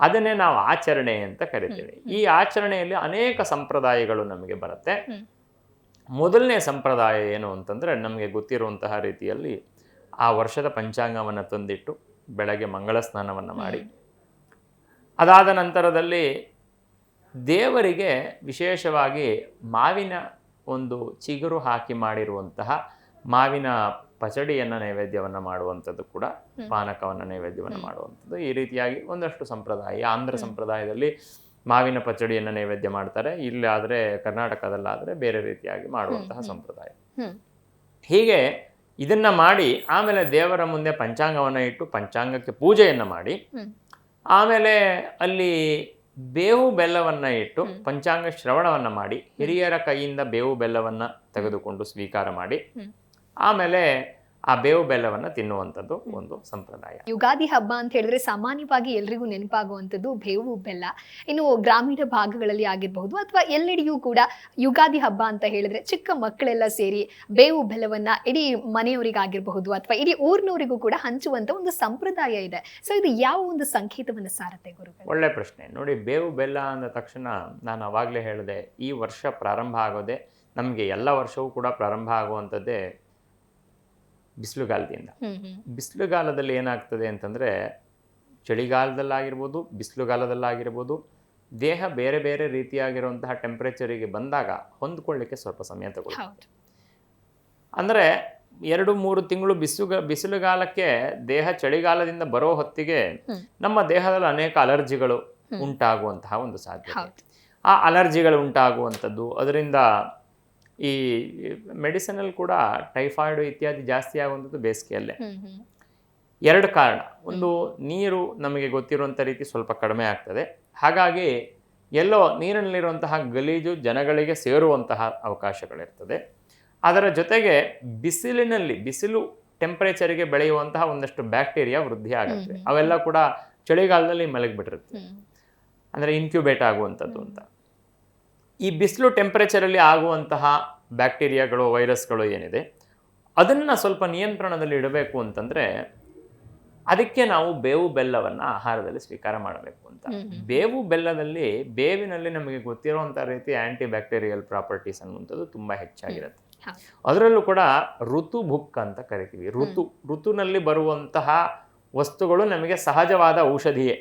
ಅದನ್ನೇ ನಾವು ಆಚರಣೆ ಅಂತ ಕರಿತೇವೆ. ಈ ಆಚರಣೆಯಲ್ಲಿ ಅನೇಕ ಸಂಪ್ರದಾಯಗಳು ನಮಗೆ ಬರುತ್ತೆ. ಮೊದಲನೇ ಸಂಪ್ರದಾಯ ಏನು ಅಂತಂದರೆ, ನಮಗೆ ಗೊತ್ತಿರುವಂತಹ ರೀತಿಯಲ್ಲಿ ಆ ವರ್ಷದ ಪಂಚಾಂಗವನ್ನು ತಂದಿಟ್ಟು ಬೆಳಗ್ಗೆ ಮಂಗಳ ಸ್ನಾನವನ್ನು ಮಾಡಿ, ಅದಾದ ನಂತರದಲ್ಲಿ ದೇವರಿಗೆ ವಿಶೇಷವಾಗಿ ಮಾವಿನ ಒಂದು ಚಿಗುರು ಹಾಕಿ ಮಾಡಿರುವಂತಹ ಮಾವಿನ ಪಚಡಿಯನ್ನು ನೈವೇದ್ಯವನ್ನು ಮಾಡುವಂಥದ್ದು ಕೂಡ, ಪಾನಕವನ್ನು ನೈವೇದ್ಯವನ್ನು ಮಾಡುವಂಥದ್ದು. ಈ ರೀತಿಯಾಗಿ ಒಂದಷ್ಟು ಸಂಪ್ರದಾಯ. ಆಂಧ್ರ ಸಂಪ್ರದಾಯದಲ್ಲಿ ಮಾವಿನ ಪಚಡಿಯನ್ನು ನೈವೇದ್ಯ ಮಾಡ್ತಾರೆ. ಇಲ್ಲಾದರೆ ಕರ್ನಾಟಕದಲ್ಲಾದರೆ ಬೇರೆ ರೀತಿಯಾಗಿ ಮಾಡುವಂತಹ ಸಂಪ್ರದಾಯ. ಹೀಗೆ ಇದನ್ನು ಮಾಡಿ ಆಮೇಲೆ ದೇವರ ಮುಂದೆ ಪಂಚಾಂಗವನ್ನು ಇಟ್ಟು ಪಂಚಾಂಗಕ್ಕೆ ಪೂಜೆಯನ್ನು ಮಾಡಿ ಆಮೇಲೆ ಅಲ್ಲಿ ಬೇವು ಬೆಲ್ಲವನ್ನು ಇಟ್ಟು ಪಂಚಾಂಗ ಶ್ರವಣವನ್ನು ಮಾಡಿ ಹಿರಿಯರ ಕೈಯಿಂದ ಬೇವು ಬೆಲ್ಲವನ್ನು ತೆಗೆದುಕೊಂಡು ಸ್ವೀಕಾರ ಮಾಡಿ ಆಮೇಲೆ ಆ ಬೇವು ಬೆಲ್ಲವನ್ನು ತಿನ್ನುವಂಥದ್ದು ಒಂದು ಸಂಪ್ರದಾಯ. ಯುಗಾದಿ ಹಬ್ಬ ಅಂತ ಹೇಳಿದ್ರೆ ಸಾಮಾನ್ಯವಾಗಿ ಎಲ್ರಿಗೂ ನೆನಪಾಗುವಂಥದ್ದು ಬೇವು ಬೆಲ್ಲ. ಇನ್ನು ಗ್ರಾಮೀಣ ಭಾಗಗಳಲ್ಲಿ ಆಗಿರಬಹುದು ಅಥವಾ ಎಲ್ಲೆಡೆಯೂ ಕೂಡ ಯುಗಾದಿ ಹಬ್ಬ ಅಂತ ಹೇಳಿದ್ರೆ ಚಿಕ್ಕ ಮಕ್ಕಳೆಲ್ಲ ಸೇರಿ ಬೇವು ಬೆಲ್ಲವನ್ನ ಇಡೀ ಮನೆಯವರಿಗಾಗಿರಬಹುದು ಅಥವಾ ಇಡೀ ಊರಿನವರಿಗೂ ಕೂಡ ಹಂಚುವಂತ ಒಂದು ಸಂಪ್ರದಾಯ ಇದೆ. ಸೊ ಇದು ಯಾವ ಒಂದು ಸಂಕೇತವನ್ನು ಸಾರುತ್ತೆ ಗುರುಗಳು? ಒಳ್ಳೆ ಪ್ರಶ್ನೆ. ನೋಡಿ, ಬೇವು ಬೆಲ್ಲ ಅಂದ ತಕ್ಷಣ ನಾನು ಅವಾಗಲೇ ಹೇಳಿದೆ, ಈ ವರ್ಷ ಪ್ರಾರಂಭ ಆಗೋದೆ, ನಮಗೆ ಎಲ್ಲ ವರ್ಷವೂ ಕೂಡ ಪ್ರಾರಂಭ ಆಗುವಂಥದ್ದೇ ಬಿಸಿಲುಗಾಲದಿಂದ. ಬಿಸಿಲುಗಾಲದಲ್ಲಿ ಏನಾಗ್ತದೆ ಅಂತಂದರೆ, ಚಳಿಗಾಲದಲ್ಲಾಗಿರ್ಬೋದು ಬಿಸಿಲುಗಾಲದಲ್ಲಾಗಿರ್ಬೋದು ದೇಹ ಬೇರೆ ಬೇರೆ ರೀತಿಯಾಗಿರುವಂತಹ ಟೆಂಪ್ರೇಚರಿಗೆ ಬಂದಾಗ ಹೊಂದ್ಕೊಳ್ಳಿಕ್ಕೆ ಸ್ವಲ್ಪ ಸಮಯ ತಗೊಳ್ಳುತ್ತೆ. ಅಂದರೆ 2-3 ತಿಂಗಳು ಬಿಸಿಲುಗಾಲಕ್ಕೆ ದೇಹ ಚಳಿಗಾಲದಿಂದ ಬರೋ ಹೊತ್ತಿಗೆ ನಮ್ಮ ದೇಹದಲ್ಲಿ ಅನೇಕ ಅಲರ್ಜಿಗಳು ಉಂಟಾಗುವಂತಹ ಒಂದು ಸಾಧ್ಯತೆ. ಆ ಅಲರ್ಜಿಗಳು ಉಂಟಾಗುವಂಥದ್ದು, ಅದರಿಂದ ಈ ಮೆಡಿಸಿನಲ್ಲಿ ಕೂಡ ಟೈಫಾಯ್ಡ್ ಇತ್ಯಾದಿ ಜಾಸ್ತಿ ಆಗುವಂಥದ್ದು ಬೇಸಿಗೆಯಲ್ಲೇ. 2 ಕಾರಣ. ಒಂದು, ನೀರು ನಮಗೆ ಗೊತ್ತಿರುವಂಥ ರೀತಿ ಸ್ವಲ್ಪ ಕಡಿಮೆ ಆಗ್ತದೆ. ಹಾಗಾಗಿ ಎಲ್ಲೋ ನೀರಿನಲ್ಲಿರುವಂತಹ ಗಲೀಜು ಜನಗಳಿಗೆ ಸೇರುವಂತಹ ಅವಕಾಶಗಳಿರ್ತದೆ. ಅದರ ಜೊತೆಗೆ ಬಿಸಿಲು ಟೆಂಪರೇಚರಿಗೆ ಬೆಳೆಯುವಂತಹ ಒಂದಷ್ಟು ಬ್ಯಾಕ್ಟೀರಿಯಾ ವೃದ್ಧಿ ಆಗುತ್ತೆ. ಅವೆಲ್ಲ ಕೂಡ ಚಳಿಗಾಲದಲ್ಲಿ ಮಲಗಿಬಿಟ್ಟಿರುತ್ತೆ, ಅಂದರೆ ಇನ್ಕ್ಯುಬೇಟ್ ಆಗುವಂಥದ್ದು ಅಂತ. ಈ ಬಿಸಿಲು ಟೆಂಪರೇಚರಲ್ಲಿ ಆಗುವಂತಹ ಬ್ಯಾಕ್ಟೀರಿಯಾಗಳು, ವೈರಸ್ಗಳು ಏನಿದೆ ಅದನ್ನು ಸ್ವಲ್ಪ ನಿಯಂತ್ರಣದಲ್ಲಿ ಇಡಬೇಕು ಅಂತಂದರೆ ಅದಕ್ಕೆ ನಾವು ಬೇವು ಬೆಲ್ಲವನ್ನು ಆಹಾರದಲ್ಲಿ ಸ್ವೀಕಾರ ಮಾಡಬೇಕು ಅಂತ. ಬೇವು ಬೆಲ್ಲದಲ್ಲಿ ಬೇವಿನಲ್ಲಿ ನಮಗೆ ಗೊತ್ತಿರುವಂಥ ರೀತಿ ಆಂಟಿ ಬ್ಯಾಕ್ಟೀರಿಯಲ್ ಪ್ರಾಪರ್ಟೀಸ್ ಅನ್ನುವಂಥದ್ದು ತುಂಬ ಹೆಚ್ಚಾಗಿರುತ್ತೆ. ಅದರಲ್ಲೂ ಕೂಡ ಋತುಭುಕ್ ಅಂತ ಕರಿತೀವಿ. ಋತುನಲ್ಲಿ ಬರುವಂತಹ ವಸ್ತುಗಳು ನಮಗೆ ಸಹಜವಾದ ಔಷಧಿಯೇ.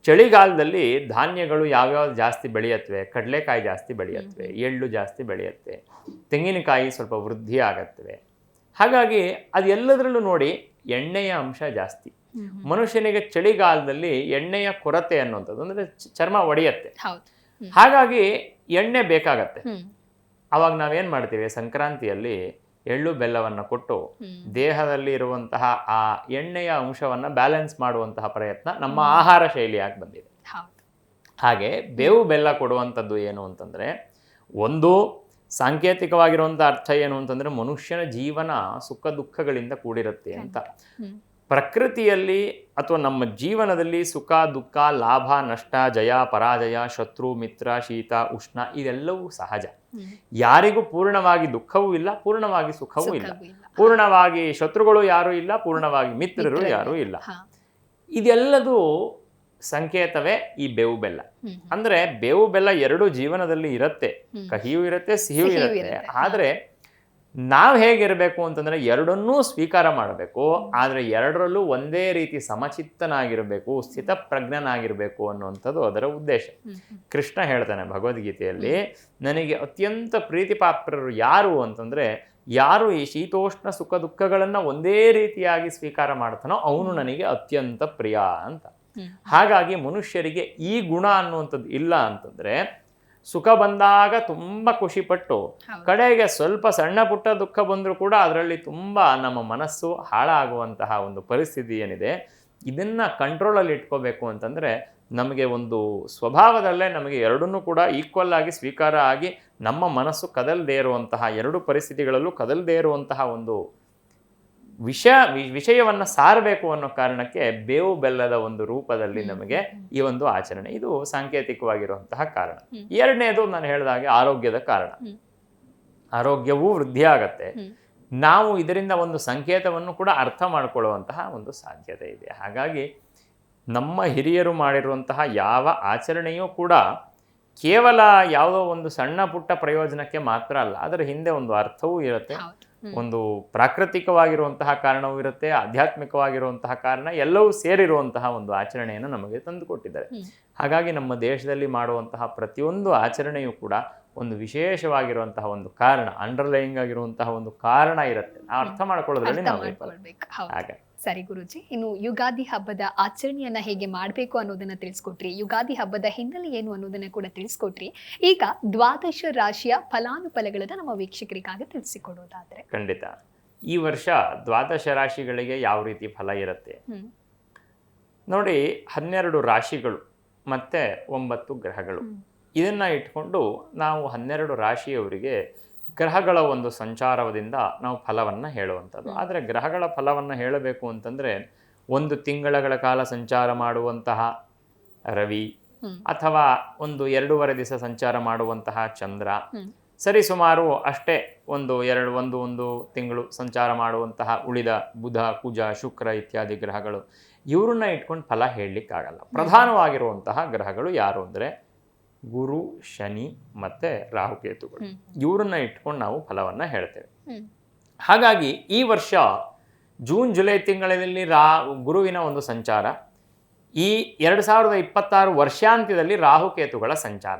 ಚಳಿಗಾಲದಲ್ಲಿ ಧಾನ್ಯಗಳು ಯಾವ್ಯಾವ್ದು ಜಾಸ್ತಿ ಬೆಳೆಯತ್ವೆ, ಕಡಲೆಕಾಯಿ ಜಾಸ್ತಿ ಬೆಳೆಯತ್ವೆ, ಎಳ್ಳು ಜಾಸ್ತಿ ಬೆಳೆಯುತ್ತೆ, ತೆಂಗಿನಕಾಯಿ ಸ್ವಲ್ಪ ವೃದ್ಧಿ ಆಗತ್ವೆ. ಹಾಗಾಗಿ ಅದೆಲ್ಲದರಲ್ಲೂ ನೋಡಿ ಎಣ್ಣೆಯ ಅಂಶ ಜಾಸ್ತಿ. ಮನುಷ್ಯನಿಗೆ ಚಳಿಗಾಲದಲ್ಲಿ ಎಣ್ಣೆಯ ಕೊರತೆ ಅನ್ನುವಂಥದ್ದು, ಅಂದರೆ ಚರ್ಮ ಒಡೆಯತ್ತೆ. ಹಾಗಾಗಿ ಎಣ್ಣೆ ಬೇಕಾಗತ್ತೆ. ಅವಾಗ ನಾವೇನು ಮಾಡ್ತೀವಿ, ಸಂಕ್ರಾಂತಿಯಲ್ಲಿ ಎಳ್ಳು ಬೆಲ್ಲವನ್ನು ಕೊಟ್ಟು ದೇಹದಲ್ಲಿ ಇರುವಂತಹ ಆ ಎಣ್ಣೆಯ ಅಂಶವನ್ನು ಬ್ಯಾಲೆನ್ಸ್ ಮಾಡುವಂತಹ ಪ್ರಯತ್ನ ನಮ್ಮ ಆಹಾರ ಶೈಲಿಯಾಗಿ ಬಂದಿದೆ. ಹಾಗೆ ಬೇವು ಬೆಲ್ಲ ಕೊಡುವಂಥದ್ದು ಏನು ಅಂತಂದರೆ, ಒಂದು ಸಾಂಕೇತಿಕವಾಗಿರುವಂಥ ಅರ್ಥ ಏನು ಅಂತಂದರೆ ಮನುಷ್ಯನ ಜೀವನ ಸುಖ ದುಃಖಗಳಿಂದ ಕೂಡಿರುತ್ತೆ ಅಂತ. ಪ್ರಕೃತಿಯಲ್ಲಿ ಅಥವಾ ನಮ್ಮ ಜೀವನದಲ್ಲಿ ಸುಖ ದುಃಖ, ಲಾಭ ನಷ್ಟ, ಜಯ ಪರಾಜಯ, ಶತ್ರು ಮಿತ್ರ, ಶೀತ ಉಷ್ಣ ಇದೆಲ್ಲವೂ ಸಹಜ. ಯಾರಿಗೂ ಪೂರ್ಣವಾಗಿ ದುಃಖವೂ ಇಲ್ಲ, ಪೂರ್ಣವಾಗಿ ಸುಖವೂ ಇಲ್ಲ, ಪೂರ್ಣವಾಗಿ ಶತ್ರುಗಳು ಯಾರೂ ಇಲ್ಲ, ಪೂರ್ಣವಾಗಿ ಮಿತ್ರರು ಯಾರೂ ಇಲ್ಲ. ಇದೆಲ್ಲದೂ ಸಂಕೇತವೇ ಈ ಬೇವು ಬೆಲ್ಲ. ಅಂದ್ರೆ ಬೇವು ಬೆಲ್ಲ ಎರಡು ಜೀವನದಲ್ಲಿ ಇರುತ್ತೆ, ಕಹಿಯೂ ಇರುತ್ತೆ, ಸಿಹಿಯೂ ಇರುತ್ತೆ. ಆದ್ರೆ ನಾವು ಹೇಗಿರಬೇಕು ಅಂತಂದ್ರೆ ಎರಡನ್ನೂ ಸ್ವೀಕಾರ ಮಾಡಬೇಕು. ಆದ್ರೆ ಎರಡರಲ್ಲೂ ಒಂದೇ ರೀತಿ ಸಮಚಿತ್ತನಾಗಿರಬೇಕು, ಸ್ಥಿತಪ್ರಜ್ಞನಾಗಿರ್ಬೇಕು ಅನ್ನುವಂಥದ್ದು ಅದರ ಉದ್ದೇಶ. ಕೃಷ್ಣ ಹೇಳ್ತಾನೆ ಭಗವದ್ಗೀತೆಯಲ್ಲಿ, ನನಗೆ ಅತ್ಯಂತ ಪ್ರೀತಿಪಾತ್ರರು ಯಾರು ಅಂತಂದ್ರೆ ಯಾರು ಈ ಶೀತೋಷ್ಣ ಸುಖ ದುಃಖಗಳನ್ನ ಒಂದೇ ರೀತಿಯಾಗಿ ಸ್ವೀಕಾರ ಮಾಡ್ತಾನೋ ಅವನು ನನಗೆ ಅತ್ಯಂತ ಪ್ರಿಯ ಅಂತ. ಹಾಗಾಗಿ ಮನುಷ್ಯರಿಗೆ ಈ ಗುಣ ಅನ್ನುವಂಥದ್ದು ಇಲ್ಲ ಅಂತಂದ್ರೆ ಸುಖ ಬಂದಾಗ ತುಂಬಾ ಖುಷಿಪಟ್ಟು ಕಡೆಗೆ ಸ್ವಲ್ಪ ಸಣ್ಣ ಪುಟ್ಟ ದುಃಖ ಬಂದರೂ ಕೂಡ ಅದರಲ್ಲಿ ತುಂಬಾ ನಮ್ಮ ಮನಸ್ಸು ಹಾಳಾಗುವಂತಹ ಒಂದು ಪರಿಸ್ಥಿತಿ ಏನಿದೆ, ಇದನ್ನ ಕಂಟ್ರೋಲಲ್ಲಿ ಇಟ್ಕೋಬೇಕು ಅಂತಂದ್ರೆ ನಮಗೆ ಒಂದು ಸ್ವಭಾವದಲ್ಲೇ ನಮಗೆ ಎರಡನ್ನೂ ಕೂಡ ಈಕ್ವಲ್ ಆಗಿ ಸ್ವೀಕಾರ ಆಗಿ ನಮ್ಮ ಮನಸ್ಸು ಕದಲದೇ ಇರುವಂತಹ, ಎರಡು ಪರಿಸ್ಥಿತಿಗಳಲ್ಲೂ ಕದಲದೇ ಇರುವಂತಹ ಒಂದು ವಿಷಯವನ್ನು ಸಾರಬೇಕು ಅನ್ನೋ ಕಾರಣಕ್ಕೆ ಬೇವು ಬೆಲ್ಲದ ಒಂದು ರೂಪದಲ್ಲಿ ನಮಗೆ ಈ ಒಂದು ಆಚರಣೆ, ಇದು ಸಾಂಕೇತಿಕವಾಗಿರುವಂತಹ ಕಾರಣ. ಎರಡನೇದು ನಾನು ಹೇಳಿದಾಗೆ ಆರೋಗ್ಯದ ಕಾರಣ. ಆರೋಗ್ಯವೂ ವೃದ್ಧಿ ಆಗತ್ತೆ. ನಾವು ಇದರಿಂದ ಒಂದು ಸಂಕೇತವನ್ನು ಕೂಡ ಅರ್ಥ ಮಾಡಿಕೊಳ್ಳುವಂತಹ ಒಂದು ಸಾಧ್ಯತೆ ಇದೆ. ಹಾಗಾಗಿ ನಮ್ಮ ಹಿರಿಯರು ಮಾಡಿರುವಂತಹ ಯಾವ ಆಚರಣೆಯೂ ಕೂಡ ಕೇವಲ ಯಾವುದೋ ಒಂದು ಸಣ್ಣ ಪುಟ್ಟ ಪ್ರಯೋಜನಕ್ಕೆ ಮಾತ್ರ ಅಲ್ಲ, ಅದರ ಹಿಂದೆ ಒಂದು ಅರ್ಥವೂ ಇರುತ್ತೆ, ಒಂದು ಪ್ರಾಕೃತಿಕವಾಗಿರುವಂತಹ ಕಾರಣವೂ ಇರುತ್ತೆ, ಆಧ್ಯಾತ್ಮಿಕವಾಗಿರುವಂತಹ ಕಾರಣ, ಎಲ್ಲವೂ ಸೇರಿರುವಂತಹ ಒಂದು ಆಚರಣೆಯನ್ನು ನಮಗೆ ತಂದುಕೊಟ್ಟಿದ್ದಾರೆ. ಹಾಗಾಗಿ ನಮ್ಮ ದೇಶದಲ್ಲಿ ಮಾಡುವಂತಹ ಪ್ರತಿಯೊಂದು ಆಚರಣೆಯೂ ಕೂಡ ಒಂದು ವಿಶೇಷವಾಗಿರುವಂತಹ ಒಂದು ಕಾರಣ, ಅಂಡರ್ಲೈಯಿಂಗ್ ಆಗಿರುವಂತಹ ಒಂದು ಕಾರಣ ಇರುತ್ತೆ. ನಾವು ಅರ್ಥ ಮಾಡ್ಕೊಳ್ಳೋದ್ರಲ್ಲಿ ನಾವು ಹಾಗೆ. ಸರಿ ಗುರುಜಿ, ಇನ್ನು ಯುಗಾದಿ ಹಬ್ಬದ ಆಚರಣೆಯನ್ನ ಹೇಗೆ ಮಾಡಬೇಕು ಅನ್ನೋದನ್ನ ತಿಳಿಸ್ಕೊಟ್ರಿ, ಯುಗಾದಿ ಹಬ್ಬದ ಹಿನ್ನೆಲೆ ಏನು ಅನ್ನೋದನ್ನ ಕೂಡ ತಿಳಿಸ್ಕೊಟ್ರಿ. ಈಗ ದ್ವಾದಶ ರಾಶಿಯ ಫಲಾನುಫಲಗಳನ್ನ ನಮ್ಮ ವೀಕ್ಷಕರಿಗಾಗಿ ತಿಳಿಸಿಕೊಡೋದಾದ್ರೆ. ಖಂಡಿತ. ಈ ವರ್ಷ ದ್ವಾದಶ ರಾಶಿಗಳಿಗೆ ಯಾವ ರೀತಿ ಫಲ ಇರುತ್ತೆ ನೋಡಿ. 12 ರಾಶಿಗಳು ಮತ್ತೆ 9 ಗ್ರಹಗಳು, ಇದನ್ನ ಇಟ್ಕೊಂಡು ನಾವು 12 ರಾಶಿಯವರಿಗೆ ಗ್ರಹಗಳ ಒಂದು ಸಂಚಾರದಿಂದ ನಾವು ಫಲವನ್ನು ಹೇಳುವಂಥದ್ದು. ಆದರೆ ಗ್ರಹಗಳ ಫಲವನ್ನು ಹೇಳಬೇಕು ಅಂತಂದರೆ 1 ತಿಂಗಳ ಕಾಲ ಸಂಚಾರ ಮಾಡುವಂತಹ ರವಿ, ಅಥವಾ 1-2.5 ದಿವಸ ಸಂಚಾರ ಮಾಡುವಂತಹ ಚಂದ್ರ, ಸರಿ ಸುಮಾರು ಅಷ್ಟೇ ಒಂದು ತಿಂಗಳು ಸಂಚಾರ ಮಾಡುವಂತಹ ಉಳಿದ ಬುಧ, ಕುಜ, ಶುಕ್ರ ಇತ್ಯಾದಿ ಗ್ರಹಗಳು, ಇವ್ರನ್ನ ಇಟ್ಕೊಂಡು ಫಲ ಹೇಳಲಿಕ್ಕಾಗಲ್ಲ. ಪ್ರಧಾನವಾಗಿರುವಂತಹ ಗ್ರಹಗಳು ಯಾರು ಅಂದರೆ ಗುರು, ಶನಿ ಮತ್ತೆ ರಾಹುಕೇತುಗಳು, ಇವ್ರನ್ನ ಇಟ್ಕೊಂಡು ನಾವು ಫಲವನ್ನ ಹೇಳ್ತೇವೆ. ಹಾಗಾಗಿ ಈ ವರ್ಷ ಜೂನ್ ಜುಲೈ ತಿಂಗಳಲ್ಲಿ ಗುರುವಿನ ಒಂದು ಸಂಚಾರ, ಈ 2026 ವರ್ಷಾಂತ್ಯದಲ್ಲಿ ರಾಹುಕೇತುಗಳ ಸಂಚಾರ.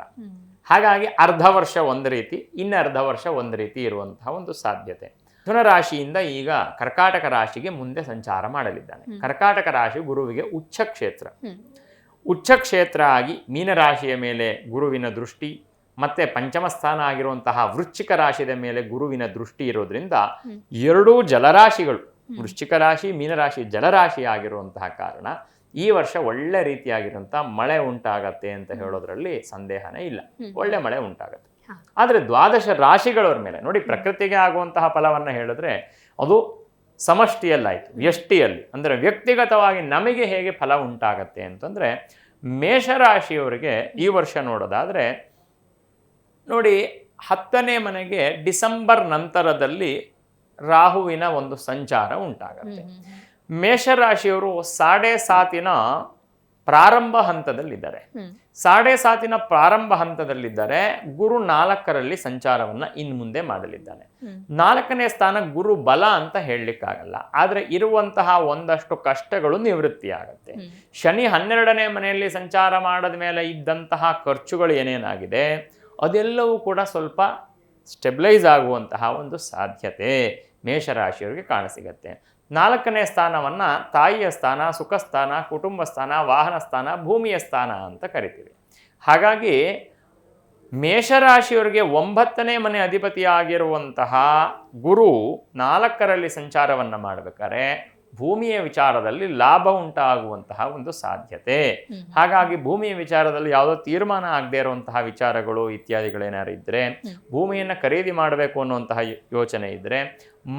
ಹಾಗಾಗಿ ಅರ್ಧ ವರ್ಷ ಒಂದು ರೀತಿ, ಅರ್ಧ ವರ್ಷ ಒಂದು ರೀತಿ ಇರುವಂತಹ ಒಂದು ಸಾಧ್ಯತೆ. ಮಿಥುನ ರಾಶಿಯಿಂದ ಈಗ ಕರ್ಕಾಟಕ ರಾಶಿಗೆ ಮುಂದೆ ಸಂಚಾರ ಮಾಡಲಿದ್ದಾನೆ. ಕರ್ಕಾಟಕ ರಾಶಿ ಗುರುವಿಗೆ ಉಚ್ಚ ಕ್ಷೇತ್ರ. ಉಚ್ಚ ಕ್ಷೇತ್ರ ಆಗಿ ಮೀನರಾಶಿಯ ಮೇಲೆ ಗುರುವಿನ ದೃಷ್ಟಿ, ಮತ್ತೆ ಪಂಚಮ ಸ್ಥಾನ ಆಗಿರುವಂತಹ ವೃಶ್ಚಿಕ ರಾಶಿಯ ಮೇಲೆ ಗುರುವಿನ ದೃಷ್ಟಿ ಇರೋದ್ರಿಂದ ಎರಡೂ ಜಲರಾಶಿಗಳು, ವೃಶ್ಚಿಕ ರಾಶಿ ಮೀನರಾಶಿ ಜಲರಾಶಿ ಆಗಿರುವಂತಹ ಕಾರಣ ಈ ವರ್ಷ ಒಳ್ಳೆ ರೀತಿಯಾಗಿರುವಂತಹ ಮಳೆ ಉಂಟಾಗತ್ತೆ ಅಂತ ಹೇಳೋದ್ರಲ್ಲಿ ಸಂದೇಹನೇ ಇಲ್ಲ. ಒಳ್ಳೆ ಮಳೆ ಉಂಟಾಗತ್ತೆ. ಆದರೆ ದ್ವಾದಶ ರಾಶಿಗಳವ್ರ ಮೇಲೆ ನೋಡಿ, ಪ್ರಕೃತಿಗೆ ಆಗುವಂತಹ ಫಲವನ್ನು ಹೇಳಿದ್ರೆ ಅದು ಸಮಷ್ಟಿಯಲ್ಲಾಯಿತು, ವ್ಯಷ್ಟಿಯಲ್ಲಿ ಅಂದರೆ ವ್ಯಕ್ತಿಗತವಾಗಿ ನಮಗೆ ಹೇಗೆ ಫಲ ಉಂಟಾಗತ್ತೆ ಅಂತಂದರೆ, ಮೇಷರಾಶಿಯವರಿಗೆ ಈ ವರ್ಷ ನೋಡೋದಾದರೆ ನೋಡಿ, 10ನೇ ಮನೆಗೆ ಡಿಸೆಂಬರ್ ನಂತರದಲ್ಲಿ ರಾಹುವಿನ ಒಂದು ಸಂಚಾರ ಉಂಟಾಗತ್ತೆ. ಮೇಷರಾಶಿಯವರು 7.5 ಪ್ರಾರಂಭ ಹಂತದಲ್ಲಿದ್ದಾರೆ. 7.5 ಪ್ರಾರಂಭ ಹಂತದಲ್ಲಿದ್ದಾರೆ. ಗುರು 4ರಲ್ಲಿ ಸಂಚಾರವನ್ನ ಇನ್ನು ಮುಂದೆ ಮಾಡಲಿದ್ದಾನೆ. 4ನೇ ಸ್ಥಾನ ಗುರು ಬಲ ಅಂತ ಹೇಳಲಿಕ್ಕಾಗಲ್ಲ, ಆದ್ರೆ ಇರುವಂತಹ ಒಂದಷ್ಟು ಕಷ್ಟಗಳು ನಿವೃತ್ತಿಯಾಗತ್ತೆ. ಶನಿ 12ನೇ ಮನೆಯಲ್ಲಿ ಸಂಚಾರ ಮಾಡದ ಮೇಲೆ ಇದ್ದಂತಹ ಖರ್ಚುಗಳು ಏನೇನಾಗಿದೆ ಅದೆಲ್ಲವೂ ಕೂಡ ಸ್ವಲ್ಪ ಸ್ಟೆಬಿಲೈಸ್ ಆಗುವಂತಹ ಒಂದು ಸಾಧ್ಯತೆ ಮೇಷರಾಶಿಯವರಿಗೆ ಕಾಣಸಿಗತ್ತೆ. 4ನೇ ಸ್ಥಾನವನ್ನು ತಾಯಿಯ ಸ್ಥಾನ, ಸುಖ ಸ್ಥಾನ, ಕುಟುಂಬ ಸ್ಥಾನ, ವಾಹನ ಸ್ಥಾನ, ಭೂಮಿಯ ಸ್ಥಾನ ಅಂತ ಕರಿತೀವಿ. ಹಾಗಾಗಿ ಮೇಷರಾಶಿಯವರಿಗೆ 9ನೇ ಮನೆ ಅಧಿಪತಿಯಾಗಿರುವಂತಹ ಗುರು 4ರಲ್ಲಿ ಸಂಚಾರವನ್ನು ಮಾಡಬೇಕಾದ್ರೆ ಭೂಮಿಯ ವಿಚಾರದಲ್ಲಿ ಲಾಭ ಉಂಟಾಗುವಂತಹ ಒಂದು ಸಾಧ್ಯತೆ. ಹಾಗಾಗಿ ಭೂಮಿಯ ವಿಚಾರದಲ್ಲಿ ಯಾವುದೋ ತೀರ್ಮಾನ ಆಗದೆ ಇರುವಂತಹ ವಿಚಾರಗಳು ಇತ್ಯಾದಿಗಳೇನಾದ್ರು ಇದ್ದರೆ, ಭೂಮಿಯನ್ನು ಖರೀದಿ ಮಾಡಬೇಕು ಅನ್ನುವಂತಹ ಯೋಚನೆ ಇದ್ದರೆ,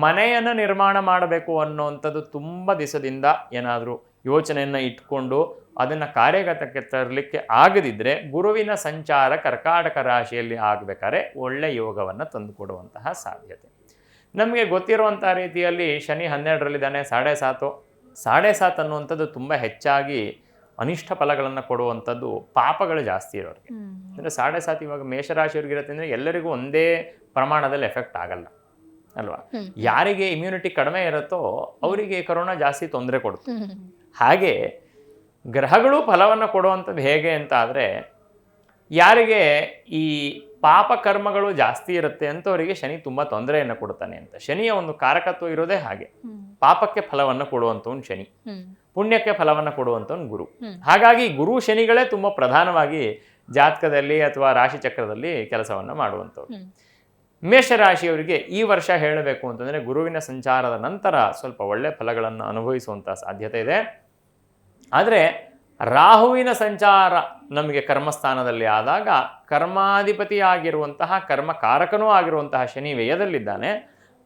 ಮನೆಯನ್ನು ನಿರ್ಮಾಣ ಮಾಡಬೇಕು ಅನ್ನುವಂಥದ್ದು ತುಂಬ ದಿವಸದಿಂದ ಏನಾದರೂ ಯೋಚನೆಯನ್ನು ಇಟ್ಕೊಂಡು ಅದನ್ನು ಕಾರ್ಯಗತಕ್ಕೆ ತರಲಿಕ್ಕೆ ಆಗದಿದ್ದರೆ ಗುರುವಿನ ಸಂಚಾರ ಕರ್ಕಾಟಕ ರಾಶಿಯಲ್ಲಿ ಆಗಬೇಕಾದ್ರೆ ಒಳ್ಳೆ ಯೋಗವನ್ನು ತಂದುಕೊಡುವಂತಹ ಸಾಧ್ಯತೆ. ನಮಗೆ ಗೊತ್ತಿರುವಂಥ ರೀತಿಯಲ್ಲಿ ಶನಿ 12ರಲ್ಲಿದ್ದಾನೆ. 7.5 ಅನ್ನುವಂಥದ್ದು ತುಂಬ ಹೆಚ್ಚಾಗಿ ಅನಿಷ್ಟ ಫಲಗಳನ್ನು ಕೊಡುವಂಥದ್ದು, ಪಾಪಗಳು ಜಾಸ್ತಿ ಇರೋರಿಗೆ. ಅಂದರೆ 7.5 ಇವಾಗ ಮೇಷರಾಶಿಯವ್ರಿಗೆ ಇರುತ್ತೆ ಅಂದರೆ ಎಲ್ಲರಿಗೂ ಒಂದೇ ಪ್ರಮಾಣದಲ್ಲಿ ಎಫೆಕ್ಟ್ ಆಗಲ್ಲ ಅಲ್ವಾ. ಯಾರಿಗೆ ಇಮ್ಯುನಿಟಿ ಕಡಿಮೆ ಇರುತ್ತೋ ಅವರಿಗೆ ಕರೋನಾ ಜಾಸ್ತಿ ತೊಂದರೆ ಕೊಡುತ್ತೆ. ಹಾಗೆ ಗ್ರಹಗಳು ಫಲವನ್ನು ಕೊಡುವಂಥದ್ದು ಹೇಗೆ ಅಂತ ಆದರೆ, ಯಾರಿಗೆ ಈ ಪಾಪ ಕರ್ಮಗಳು ಜಾಸ್ತಿ ಇರುತ್ತೆ ಅಂಥವರಿಗೆ ಶನಿ ತುಂಬ ತೊಂದರೆಯನ್ನು ಕೊಡ್ತಾನೆ ಅಂತ. ಶನಿಯ ಒಂದು ಕಾರಕತ್ವ ಇರೋದೇ ಹಾಗೆ. ಪಾಪಕ್ಕೆ ಫಲವನ್ನು ಕೊಡುವಂಥವ್ನು ಶನಿ, ಪುಣ್ಯಕ್ಕೆ ಫಲವನ್ನು ಕೊಡುವಂಥವ್ನು ಗುರು. ಹಾಗಾಗಿ ಗುರು ಶನಿಗಳೇ ತುಂಬ ಪ್ರಧಾನವಾಗಿ ಜಾತಕದಲ್ಲಿ ಅಥವಾ ರಾಶಿಚಕ್ರದಲ್ಲಿ ಕೆಲಸವನ್ನು ಮಾಡುವಂಥವ್ರು. ಮೇಷರಾಶಿಯವರಿಗೆ ಈ ವರ್ಷ ಹೇಳಬೇಕು ಅಂತಂದರೆ ಗುರುವಿನ ಸಂಚಾರದ ನಂತರ ಸ್ವಲ್ಪ ಒಳ್ಳೆ ಫಲಗಳನ್ನು ಅನುಭವಿಸುವಂಥ ಸಾಧ್ಯತೆ ಇದೆ. ಆದರೆ ರಾಹುವಿನ ಸಂಚಾರ ನಮಗೆ ಕರ್ಮಸ್ಥಾನದಲ್ಲಿ ಆದಾಗ ಕರ್ಮಾಧಿಪತಿಯಾಗಿರುವಂತಹ ಕರ್ಮಕಾರಕನೂ ಆಗಿರುವಂತಹ ಶನಿ ವ್ಯಯದಲ್ಲಿದ್ದಾನೆ.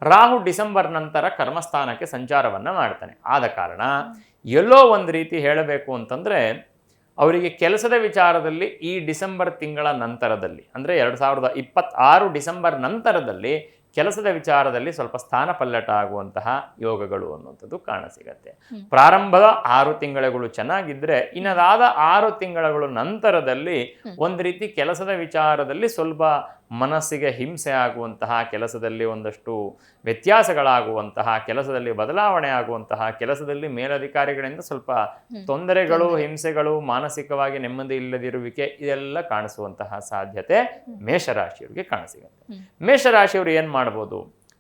ರಾಹು ಡಿಸೆಂಬರ್ ನಂತರ ಕರ್ಮಸ್ಥಾನಕ್ಕೆ ಸಂಚಾರವನ್ನು ಮಾಡ್ತಾನೆ. ಆದ ಕಾರಣ ಎಲ್ಲೋ ಒಂದು ರೀತಿ ಹೇಳಬೇಕು ಅಂತಂದರೆ ಅವರಿಗೆ ಕೆಲಸದ ವಿಚಾರದಲ್ಲಿ ಈ ಡಿಸೆಂಬರ್ ತಿಂಗಳ ನಂತರದಲ್ಲಿ, ಅಂದರೆ 2026 ಡಿಸೆಂಬರ್ ನಂತರದಲ್ಲಿ ಕೆಲಸದ ವಿಚಾರದಲ್ಲಿ ಸ್ವಲ್ಪ ಸ್ಥಾನ ಪಲ್ಲಟ ಆಗುವಂತಹ ಯೋಗಗಳು ಅನ್ನುವಂಥದ್ದು ಕಾಣಸಿಗತ್ತೆ. ಪ್ರಾರಂಭದ 6 ತಿಂಗಳುಗಳು ಚೆನ್ನಾಗಿದ್ದರೆ ಇನ್ನದಾದ 6 ತಿಂಗಳುಗಳು ನಂತರದಲ್ಲಿ ಒಂದು ರೀತಿ ಕೆಲಸದ ವಿಚಾರದಲ್ಲಿ ಸ್ವಲ್ಪ ಮನಸ್ಸಿಗೆ ಹಿಂಸೆ ಆಗುವಂತಹ, ಕೆಲಸದಲ್ಲಿ ಒಂದಷ್ಟು ವ್ಯತ್ಯಾಸಗಳಾಗುವಂತಹ, ಕೆಲಸದಲ್ಲಿ ಬದಲಾವಣೆ ಆಗುವಂತಹ, ಕೆಲಸದಲ್ಲಿ ಮೇಲಧಿಕಾರಿಗಳಿಂದ ಸ್ವಲ್ಪ ತೊಂದರೆಗಳು, ಹಿಂಸೆಗಳು, ಮಾನಸಿಕವಾಗಿ ನೆಮ್ಮದಿ ಇಲ್ಲದಿರುವಿಕೆ ಇದೆಲ್ಲ ಕಾಣಿಸುವಂತಹ ಸಾಧ್ಯತೆ ಮೇಷರಾಶಿಯವರಿಗೆ ಕಾಣಸಿಗುತ್ತೆ. ಮೇಷರಾಶಿಯವರು ಏನು ಮಾಡ್ಬೋದು?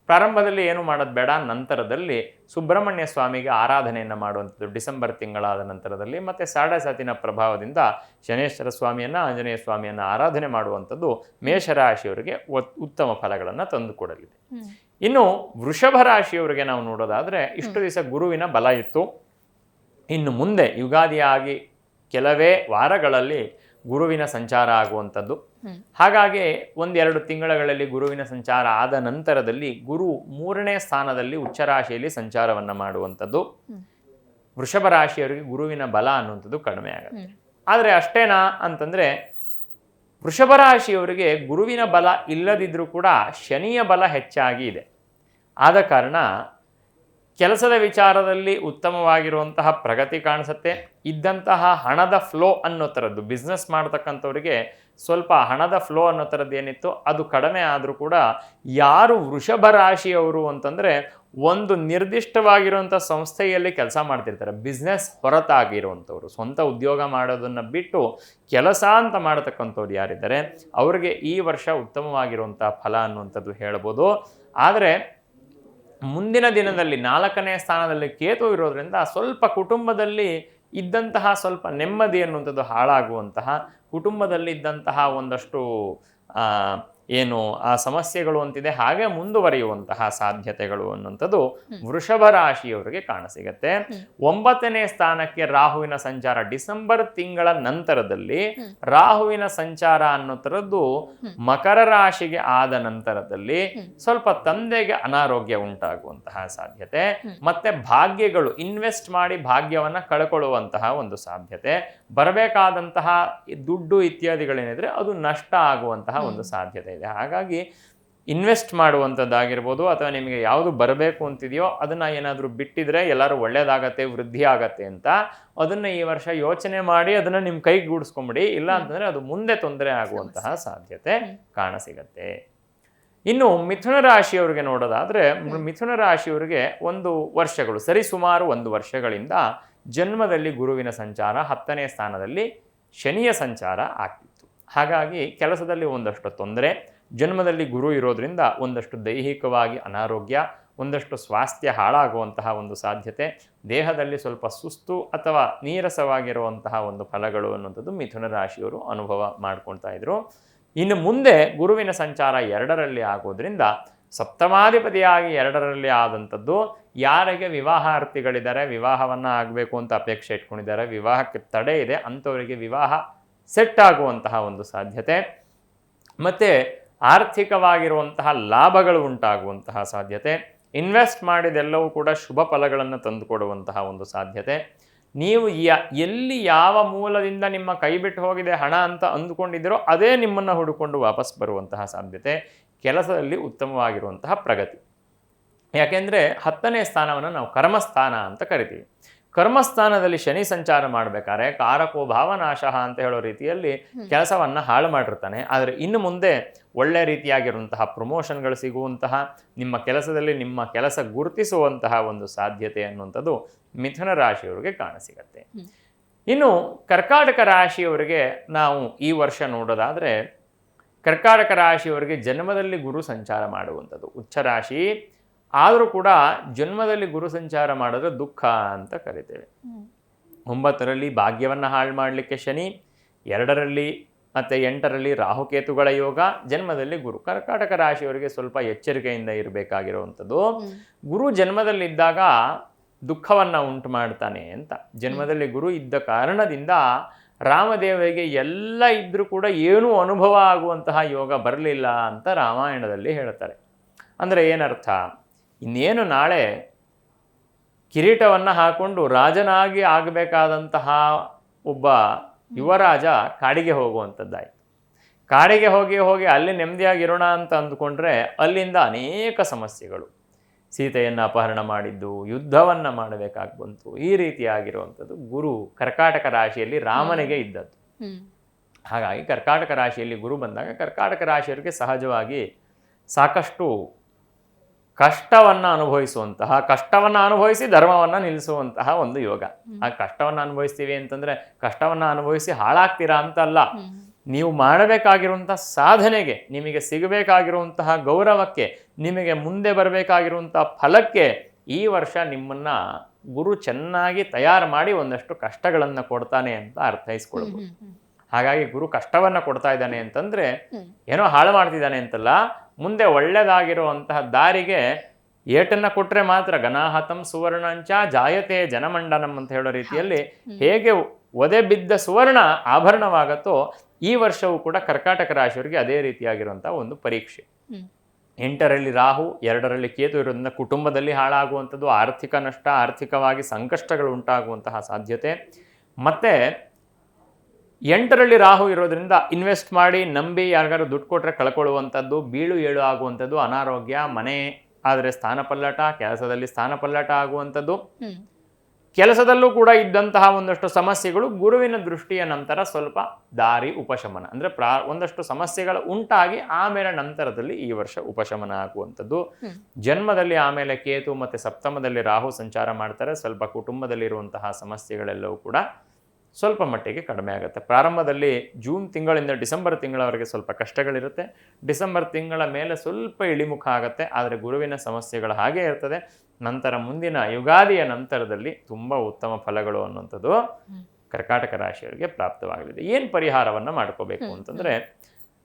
ಪ್ರಾರಂಭದಲ್ಲಿ ಏನು ಮಾಡೋದು ಬೇಡ, ನಂತರದಲ್ಲಿ ಸುಬ್ರಹ್ಮಣ್ಯ ಸ್ವಾಮಿಗೆ ಆರಾಧನೆಯನ್ನು ಮಾಡುವಂಥದ್ದು ಡಿಸೆಂಬರ್ ತಿಂಗಳಾದ ನಂತರದಲ್ಲಿ, ಮತ್ತು 7.5 ಪ್ರಭಾವದಿಂದ ಶನೇಶ್ವರ ಸ್ವಾಮಿಯನ್ನು, ಆಂಜನೇಯ ಸ್ವಾಮಿಯನ್ನು ಆರಾಧನೆ ಮಾಡುವಂಥದ್ದು ಮೇಷರಾಶಿಯವರಿಗೆ ಉತ್ತಮ ಫಲಗಳನ್ನು ತಂದುಕೊಡಲಿದೆ. ಇನ್ನು ವೃಷಭ ರಾಶಿಯವರಿಗೆ ನಾವು ನೋಡೋದಾದರೆ, ಇಷ್ಟು ದಿವಸ ಗುರುವಿನ ಬಲ ಇತ್ತು. ಇನ್ನು ಮುಂದೆ ಯುಗಾದಿಯಾಗಿ ಕೆಲವೇ ವಾರಗಳಲ್ಲಿ ಗುರುವಿನ ಸಂಚಾರ ಆಗುವಂಥದ್ದು. ಹಾಗಾಗಿ 1-2 ತಿಂಗಳಲ್ಲಿ ಗುರುವಿನ ಸಂಚಾರ ಆದ ನಂತರದಲ್ಲಿ ಗುರು 3ನೇ ಸ್ಥಾನದಲ್ಲಿ ಉಚ್ಚರಾಶಿಯಲ್ಲಿ ಸಂಚಾರವನ್ನು ಮಾಡುವಂಥದ್ದು. ವೃಷಭ ರಾಶಿಯವರಿಗೆ ಗುರುವಿನ ಬಲ ಅನ್ನುವಂಥದ್ದು ಕಡಿಮೆ ಆಗುತ್ತೆ. ಆದರೆ ಅಷ್ಟೇನಾ ಅಂತಂದರೆ, ವೃಷಭ ರಾಶಿಯವರಿಗೆ ಗುರುವಿನ ಬಲ ಇಲ್ಲದಿದ್ದರೂ ಕೂಡ ಶನಿಯ ಬಲ ಹೆಚ್ಚಾಗಿ ಇದೆ. ಆದ ಕಾರಣ ಕೆಲಸದ ವಿಚಾರದಲ್ಲಿ ಉತ್ತಮವಾಗಿರುವಂತಹ ಪ್ರಗತಿ ಕಾಣಿಸುತ್ತೆ. ಇದ್ದಂತಹ ಹಣದ ಫ್ಲೋ ಅನ್ನೋ ಥರದ್ದು, ಬಿಸ್ನೆಸ್ ಮಾಡ್ತಕ್ಕಂಥವ್ರಿಗೆ ಸ್ವಲ್ಪ ಹಣದ ಫ್ಲೋ ಅನ್ನೋ ಥರದ್ದು ಏನಿತ್ತು ಅದು ಕಡಿಮೆ ಆದರೂ ಕೂಡ, ಯಾರು ವೃಷಭ ರಾಶಿಯವರು ಅಂತಂದರೆ ಒಂದು ನಿರ್ದಿಷ್ಟವಾಗಿರುವಂಥ ಸಂಸ್ಥೆಯಲ್ಲಿ ಕೆಲಸ ಮಾಡ್ತಿರ್ತಾರೆ, ಬಿಸ್ನೆಸ್ ಹೊರತಾಗಿರುವಂಥವ್ರು, ಸ್ವಂತ ಉದ್ಯೋಗ ಮಾಡೋದನ್ನು ಬಿಟ್ಟು ಕೆಲಸ ಅಂತ ಮಾಡತಕ್ಕಂಥವ್ರು ಯಾರಿದ್ದಾರೆ ಅವರಿಗೆ ಈ ವರ್ಷ ಉತ್ತಮವಾಗಿರುವಂಥ ಫಲ ಅನ್ನುವಂಥದ್ದು ಹೇಳ್ಬೋದು. ಆದರೆ ಮುಂದಿನ ದಿನದಲ್ಲಿ 4ನೇ ಸ್ಥಾನದಲ್ಲಿ ಕೇತು ಇರೋದ್ರಿಂದ ಸ್ವಲ್ಪ ಕುಟುಂಬದಲ್ಲಿ ಇದ್ದಂತಹ ಸ್ವಲ್ಪ ನೆಮ್ಮದಿ ಅನ್ನುವಂಥದ್ದು ಹಾಳಾಗುವಂತಹ, ಕುಟುಂಬದಲ್ಲಿ ಇದ್ದಂತಹ ಒಂದಷ್ಟು ಏನು ಆ ಸಮಸ್ಯೆಗಳು ಅಂತಿದೆ ಹಾಗೆ ಮುಂದುವರಿಯುವಂತಹ ಸಾಧ್ಯತೆಗಳು ಅನ್ನುವಂಥದ್ದು ವೃಷಭ ರಾಶಿಯವರಿಗೆ ಕಾಣಸಿಗತ್ತೆ. 9ನೇ ಸ್ಥಾನಕ್ಕೆ ರಾಹುವಿನ ಸಂಚಾರ ಡಿಸೆಂಬರ್ ತಿಂಗಳ ನಂತರದಲ್ಲಿ, ರಾಹುವಿನ ಸಂಚಾರ ಅನ್ನೋ ಥರದ್ದು ಮಕರ ರಾಶಿಗೆ ಆದ ನಂತರದಲ್ಲಿ ಸ್ವಲ್ಪ ತಂದೆಗೆ ಅನಾರೋಗ್ಯ ಉಂಟಾಗುವಂತಹ ಸಾಧ್ಯತೆ, ಮತ್ತೆ ಭಾಗ್ಯಗಳು ಇನ್ವೆಸ್ಟ್ ಮಾಡಿ ಭಾಗ್ಯವನ್ನ ಕಳ್ಕೊಳ್ಳುವಂತಹ ಒಂದು ಸಾಧ್ಯತೆ, ಬರಬೇಕಾದಂತಹ ದುಡ್ಡು ಇತ್ಯಾದಿಗಳೇನಿದ್ರೆ ಅದು ನಷ್ಟ ಆಗುವಂತಹ ಒಂದು ಸಾಧ್ಯತೆ ಇದೆ. ಹಾಗಾಗಿ ಇನ್ವೆಸ್ಟ್ ಮಾಡುವಂಥದ್ದಾಗಿರ್ಬೋದು, ಅಥವಾ ನಿಮಗೆ ಯಾವುದು ಬರಬೇಕು ಅಂತಿದೆಯೋ ಅದನ್ನು ಏನಾದರೂ ಬಿಟ್ಟಿದ್ರೆ ಎಲ್ಲರೂ ಒಳ್ಳೇದಾಗತ್ತೆ, ವೃದ್ಧಿ ಆಗತ್ತೆ ಅಂತ ಅದನ್ನು ಈ ವರ್ಷ ಯೋಚನೆ ಮಾಡಿ ಅದನ್ನು ನಿಮ್ಮ ಕೈಗೆ ಗೂಡಿಸ್ಕೊಂಬಿಡಿ. ಇಲ್ಲ ಅಂತಂದರೆ ಅದು ಮುಂದೆ ತೊಂದರೆ ಆಗುವಂತಹ ಸಾಧ್ಯತೆ ಕಾಣಸಿಗತ್ತೆ. ಇನ್ನು ಮಿಥುನ ರಾಶಿಯವರಿಗೆ ನೋಡೋದಾದರೆ, ಮಿಥುನ ರಾಶಿಯವರಿಗೆ ಒಂದು ವರ್ಷಗಳು ಸರಿಸುಮಾರು 1 ವರ್ಷಗಳಿಂದ ಜನ್ಮದಲ್ಲಿ ಗುರುವಿನ ಸಂಚಾರ, 10ನೇ ಸ್ಥಾನದಲ್ಲಿ ಶನಿಯ ಸಂಚಾರ ಆಗ್ತಿತ್ತು. ಹಾಗಾಗಿ ಕೆಲಸದಲ್ಲಿ ಒಂದಷ್ಟು ತೊಂದರೆ, ಜನ್ಮದಲ್ಲಿ ಗುರು ಇರೋದ್ರಿಂದ ಒಂದಷ್ಟು ದೈಹಿಕವಾಗಿ ಅನಾರೋಗ್ಯ, ಒಂದಷ್ಟು ಸ್ವಾಸ್ಥ್ಯ ಹಾಳಾಗುವಂತಹ ಒಂದು ಸಾಧ್ಯತೆ, ದೇಹದಲ್ಲಿ ಸ್ವಲ್ಪ ಸುಸ್ತು ಅಥವಾ ನೀರಸವಾಗಿರುವಂತಹ ಒಂದು ಫಲಗಳು ಅನ್ನುವಂಥದ್ದು ಮಿಥುನ ರಾಶಿಯವರು ಅನುಭವ ಮಾಡ್ಕೊಳ್ತಾ ಇದ್ರು. ಇನ್ನು ಮುಂದೆ ಗುರುವಿನ ಸಂಚಾರ 2ರಲ್ಲಿ ಆಗೋದ್ರಿಂದ ಸಪ್ತಮಾಧಿಪತಿಯಾಗಿ 2ರಲ್ಲಿ ಆದಂಥದ್ದು ಯಾರಿಗೆ ವಿವಾಹಾರ್ಥಿಗಳಿದ್ದಾರೆ, ವಿವಾಹವನ್ನು ಆಗಬೇಕು ಅಂತ ಅಪೇಕ್ಷೆ ಇಟ್ಕೊಂಡಿದ್ದಾರೆ, ವಿವಾಹಕ್ಕೆ ತಡೆ ಇದೆ ಅಂಥವರಿಗೆ ವಿವಾಹ ಸೆಟ್ ಆಗುವಂತಹ ಒಂದು ಸಾಧ್ಯತೆ, ಮತ್ತು ಆರ್ಥಿಕವಾಗಿ ಲಾಭಗಳು ಉಂಟಾಗುವಂತಹ ಸಾಧ್ಯತೆ, ಇನ್ವೆಸ್ಟ್ ಮಾಡಿದೆಲ್ಲವೂ ಕೂಡ ಶುಭ ಫಲಗಳನ್ನು ತಂದುಕೊಡುವಂತಹ ಒಂದು ಸಾಧ್ಯತೆ. ನೀವು ಎಲ್ಲಿ ಯಾವ ಮೂಲದಿಂದ ನಿಮ್ಮ ಕೈ ಬಿಟ್ಟು ಹೋಗಿದೆ ಹಣ ಅಂತ ಅಂದುಕೊಂಡಿದ್ದೀರೋ ಅದೇ ನಿಮ್ಮನ್ನು ಹುಡುಕೊಂಡು ವಾಪಸ್ ಬರುವಂತಹ ಸಾಧ್ಯತೆ, ಕೆಲಸದಲ್ಲಿ ಉತ್ತಮವಾಗಿರುವಂತಹ ಪ್ರಗತಿ. ಯಾಕೆಂದರೆ 10ನೇ ಸ್ಥಾನವನ್ನು ನಾವು ಕರ್ಮಸ್ಥಾನ ಅಂತ ಕರಿತೀವಿ. ಕರ್ಮಸ್ಥಾನದಲ್ಲಿ ಶನಿ ಸಂಚಾರ ಮಾಡಬೇಕಾದ್ರೆ ಕಾರಕೋ ಭಾವನಾಶ ಅಂತ ಹೇಳೋ ರೀತಿಯಲ್ಲಿ ಕೆಲಸವನ್ನು ಹಾಳು ಮಾಡಿರ್ತಾನೆ. ಆದರೆ ಇನ್ನು ಮುಂದೆ ಒಳ್ಳೆ ರೀತಿಯಾಗಿರುವಂತಹ ಪ್ರಮೋಷನ್ಗಳು ಸಿಗುವಂತಹ, ನಿಮ್ಮ ಕೆಲಸದಲ್ಲಿ ನಿಮ್ಮ ಕೆಲಸ ಗುರುತಿಸುವಂತಹ ಒಂದು ಸಾಧ್ಯತೆ ಅನ್ನುವಂಥದ್ದು ಮಿಥುನ ರಾಶಿಯವರಿಗೆ ಕಾಣಸಿಗತ್ತೆ. ಇನ್ನು ಕರ್ಕಾಟಕ ರಾಶಿಯವರಿಗೆ ನಾವು ಈ ವರ್ಷ ನೋಡೋದಾದರೆ, ಕರ್ಕಾಟಕ ರಾಶಿಯವರಿಗೆ ಜನ್ಮದಲ್ಲಿ ಗುರು ಸಂಚಾರ ಮಾಡುವಂಥದ್ದು ಉಚ್ಚ ರಾಶಿ ಆದರೂ ಕೂಡ ಜನ್ಮದಲ್ಲಿ ಗುರು ಸಂಚಾರ ಮಾಡಿದ್ರೆ ದುಃಖ ಅಂತ ಕರಿತೇವೆ. 9ರಲ್ಲಿ ಭಾಗ್ಯವನ್ನು ಹಾಳು ಮಾಡಲಿಕ್ಕೆ ಶನಿ, 2ರಲ್ಲಿ ಮತ್ತು 8ರಲ್ಲಿ ರಾಹುಕೇತುಗಳ ಯೋಗ, ಜನ್ಮದಲ್ಲಿ ಗುರು. ಕರ್ಕಾಟಕ ರಾಶಿಯವರಿಗೆ ಸ್ವಲ್ಪ ಎಚ್ಚರಿಕೆಯಿಂದ ಇರಬೇಕಾಗಿರುವಂಥದ್ದು. ಗುರು ಜನ್ಮದಲ್ಲಿದ್ದಾಗ ದುಃಖವನ್ನು ಉಂಟು ಮಾಡ್ತಾನೆ ಅಂತ. ಜನ್ಮದಲ್ಲಿ ಗುರು ಇದ್ದ ಕಾರಣದಿಂದ ರಾಮದೇವರಿಗೆ ಎಲ್ಲ ಇದ್ದರೂ ಕೂಡ ಏನೂ ಅನುಭವ ಆಗುವಂತಹ ಯೋಗ ಬರಲಿಲ್ಲ ಅಂತ ರಾಮಾಯಣದಲ್ಲಿ ಹೇಳ್ತಾರೆ. ಅಂದರೆ ಏನರ್ಥ, ಇನ್ನೇನು ನಾಳೆ ಕಿರೀಟವನ್ನು ಹಾಕ್ಕೊಂಡು ರಾಜನಾಗಿ ಆಗಬೇಕಾದಂತಹ ಒಬ್ಬ ಯುವರಾಜ ಕಾಡಿಗೆ ಹೋಗುವಂಥದ್ದಾಯಿತು. ಕಾಡಿಗೆ ಹೋಗಿ ಅಲ್ಲಿ ನೆಮ್ಮದಿಯಾಗಿರೋಣ ಅಂತ ಅಂದುಕೊಂಡ್ರೆ ಅಲ್ಲಿಂದ ಅನೇಕ ಸಮಸ್ಯೆಗಳು, ಸೀತೆಯನ್ನು ಅಪಹರಣ ಮಾಡಿದ್ದು, ಯುದ್ಧವನ್ನು ಮಾಡಬೇಕಾಗಿ ಬಂತು, ಈ ರೀತಿಯಾಗಿರುವಂಥದ್ದು ಗುರು ಕರ್ಕಾಟಕ ರಾಶಿಯಲ್ಲಿ ರಾಮನಿಗೆ ಇದ್ದದ್ದು. ಹಾಗಾಗಿ ಕರ್ಕಾಟಕ ರಾಶಿಯಲ್ಲಿ ಗುರು ಬಂದಾಗ ಕರ್ಕಾಟಕ ರಾಶಿಯವರಿಗೆ ಸಹಜವಾಗಿ ಸಾಕಷ್ಟು ಕಷ್ಟವನ್ನು ಅನುಭವಿಸಿ ಧರ್ಮವನ್ನು ನಿಲ್ಲಿಸುವಂತಹ ಒಂದು ಯೋಗ. ಆ ಕಷ್ಟವನ್ನು ಅನುಭವಿಸ್ತೀವಿ ಅಂತಂದರೆ ಕಷ್ಟವನ್ನು ಅನುಭವಿಸಿ ಹಾಳಾಗ್ತೀರಾ ಅಂತ ಅಲ್ಲ, ನೀವು ಮಾಡಬೇಕಾಗಿರುವಂಥ ಸಾಧನೆಗೆ, ನಿಮಗೆ ಸಿಗಬೇಕಾಗಿರುವಂತಹ ಗೌರವಕ್ಕೆ, ನಿಮಗೆ ಮುಂದೆ ಬರಬೇಕಾಗಿರುವಂಥ ಫಲಕ್ಕೆ ಈ ವರ್ಷ ನಿಮ್ಮನ್ನು ಗುರು ಚೆನ್ನಾಗಿ ತಯಾರು ಮಾಡಿ ಒಂದಷ್ಟು ಕಷ್ಟಗಳನ್ನು ಕೊಡ್ತಾನೆ ಅಂತ ಅರ್ಥೈಸ್ಕೊಳ್ಬೋದು. ಹಾಗಾಗಿ ಗುರು ಕಷ್ಟವನ್ನು ಕೊಡ್ತಾ ಇದ್ದಾನೆ ಅಂತಂದರೆ ಏನೋ ಹಾಳು ಮಾಡ್ತಿದ್ದಾನೆ ಅಂತಲ್ಲ, ಮುಂದೆ ಒಳ್ಳೆಯದಾಗಿರುವಂತಹ ದಾರಿಗೆ ಏಟನ್ನು ಕೊಟ್ಟರೆ ಮಾತ್ರ ಗನಾಹತಂ ಸುವರ್ಣಂಚ ಜಾಯತೆ ಜನಮಂಡನಂ ಅಂತ ಹೇಳೋ ರೀತಿಯಲ್ಲಿ ಹೇಗೆ ಒದೆ ಬಿದ್ದ ಸುವರ್ಣ ಆಭರಣವಾಗತ್ತೋ ಈ ವರ್ಷವೂ ಕೂಡ ಕರ್ಕಾಟಕ ರಾಶಿಯವರಿಗೆ ಅದೇ ರೀತಿಯಾಗಿರುವಂಥ ಒಂದು ಪರೀಕ್ಷೆ. 8ರಲ್ಲಿ ರಾಹು, 2ರಲ್ಲಿ ಕೇತು ಇರೋದ್ರಿಂದ ಕುಟುಂಬದಲ್ಲಿ ಹಾಳಾಗುವಂಥದ್ದು, ಆರ್ಥಿಕ ನಷ್ಟ, ಆರ್ಥಿಕವಾಗಿ ಸಂಕಷ್ಟಗಳು ಉಂಟಾಗುವಂತಹ ಸಾಧ್ಯತೆ. ಮತ್ತು 8ರಲ್ಲಿ ರಾಹು ಇರೋದ್ರಿಂದ ಇನ್ವೆಸ್ಟ್ ಮಾಡಿ ನಂಬಿ ಯಾರಿಗಾರು ದುಡ್ಡು ಕೊಟ್ಟರೆ ಕಳ್ಕೊಳ್ಳುವಂಥದ್ದು, ಬೀಳು ಏಳು ಆಗುವಂಥದ್ದು, ಅನಾರೋಗ್ಯ, ಮನೆ ಆದರೆ ಸ್ಥಾನಪಲ್ಲಟ, ಕೆಲಸದಲ್ಲಿ ಸ್ಥಾನಪಲ್ಲಟ ಆಗುವಂಥದ್ದು, ಕೆಲಸದಲ್ಲೂ ಕೂಡ ಇದ್ದಂತಹ ಒಂದಷ್ಟು ಸಮಸ್ಯೆಗಳು ಗುರುವಿನ ದೃಷ್ಟಿಯ ನಂತರ ಸ್ವಲ್ಪ ದಾರಿ ಉಪಶಮನ, ಅಂದರೆ ಒಂದಷ್ಟು ಸಮಸ್ಯೆಗಳು ಉಂಟಾಗಿ ಆಮೇಲೆ ನಂತರದಲ್ಲಿ ಈ ವರ್ಷ ಉಪಶಮನ ಆಗುವಂಥದ್ದು. ಜನ್ಮದಲ್ಲಿ ಆಮೇಲೆ ಕೇತು ಮತ್ತು ಸಪ್ತಮದಲ್ಲಿ ರಾಹು ಸಂಚಾರ ಮಾಡ್ತಾರೆ. ಸ್ವಲ್ಪ ಕುಟುಂಬದಲ್ಲಿರುವಂತಹ ಸಮಸ್ಯೆಗಳೆಲ್ಲವೂ ಕೂಡ ಸ್ವಲ್ಪ ಮಟ್ಟಿಗೆ ಕಡಿಮೆ ಆಗುತ್ತೆ. ಪ್ರಾರಂಭದಲ್ಲಿ ಜೂನ್ ತಿಂಗಳಿಂದ ಡಿಸೆಂಬರ್ ತಿಂಗಳವರೆಗೆ ಸ್ವಲ್ಪ ಕಷ್ಟಗಳಿರುತ್ತೆ. ಡಿಸೆಂಬರ್ ತಿಂಗಳ ಮೇಲೆ ಸ್ವಲ್ಪ ಇಳಿಮುಖ ಆಗುತ್ತೆ. ಆದರೆ ಗುರುವಿನ ಸಮಸ್ಯೆಗಳು ಹಾಗೇ ಇರ್ತದೆ. ನಂತರ ಮುಂದಿನ ಯುಗಾದಿಯ ನಂತರದಲ್ಲಿ ತುಂಬ ಉತ್ತಮ ಫಲಗಳು ಅನ್ನುವಂಥದ್ದು ಕರ್ಕಾಟಕ ರಾಶಿಯವರಿಗೆ ಪ್ರಾಪ್ತವಾಗಲಿದೆ. ಏನು ಪರಿಹಾರವನ್ನು ಮಾಡ್ಕೋಬೇಕು ಅಂತಂದರೆ,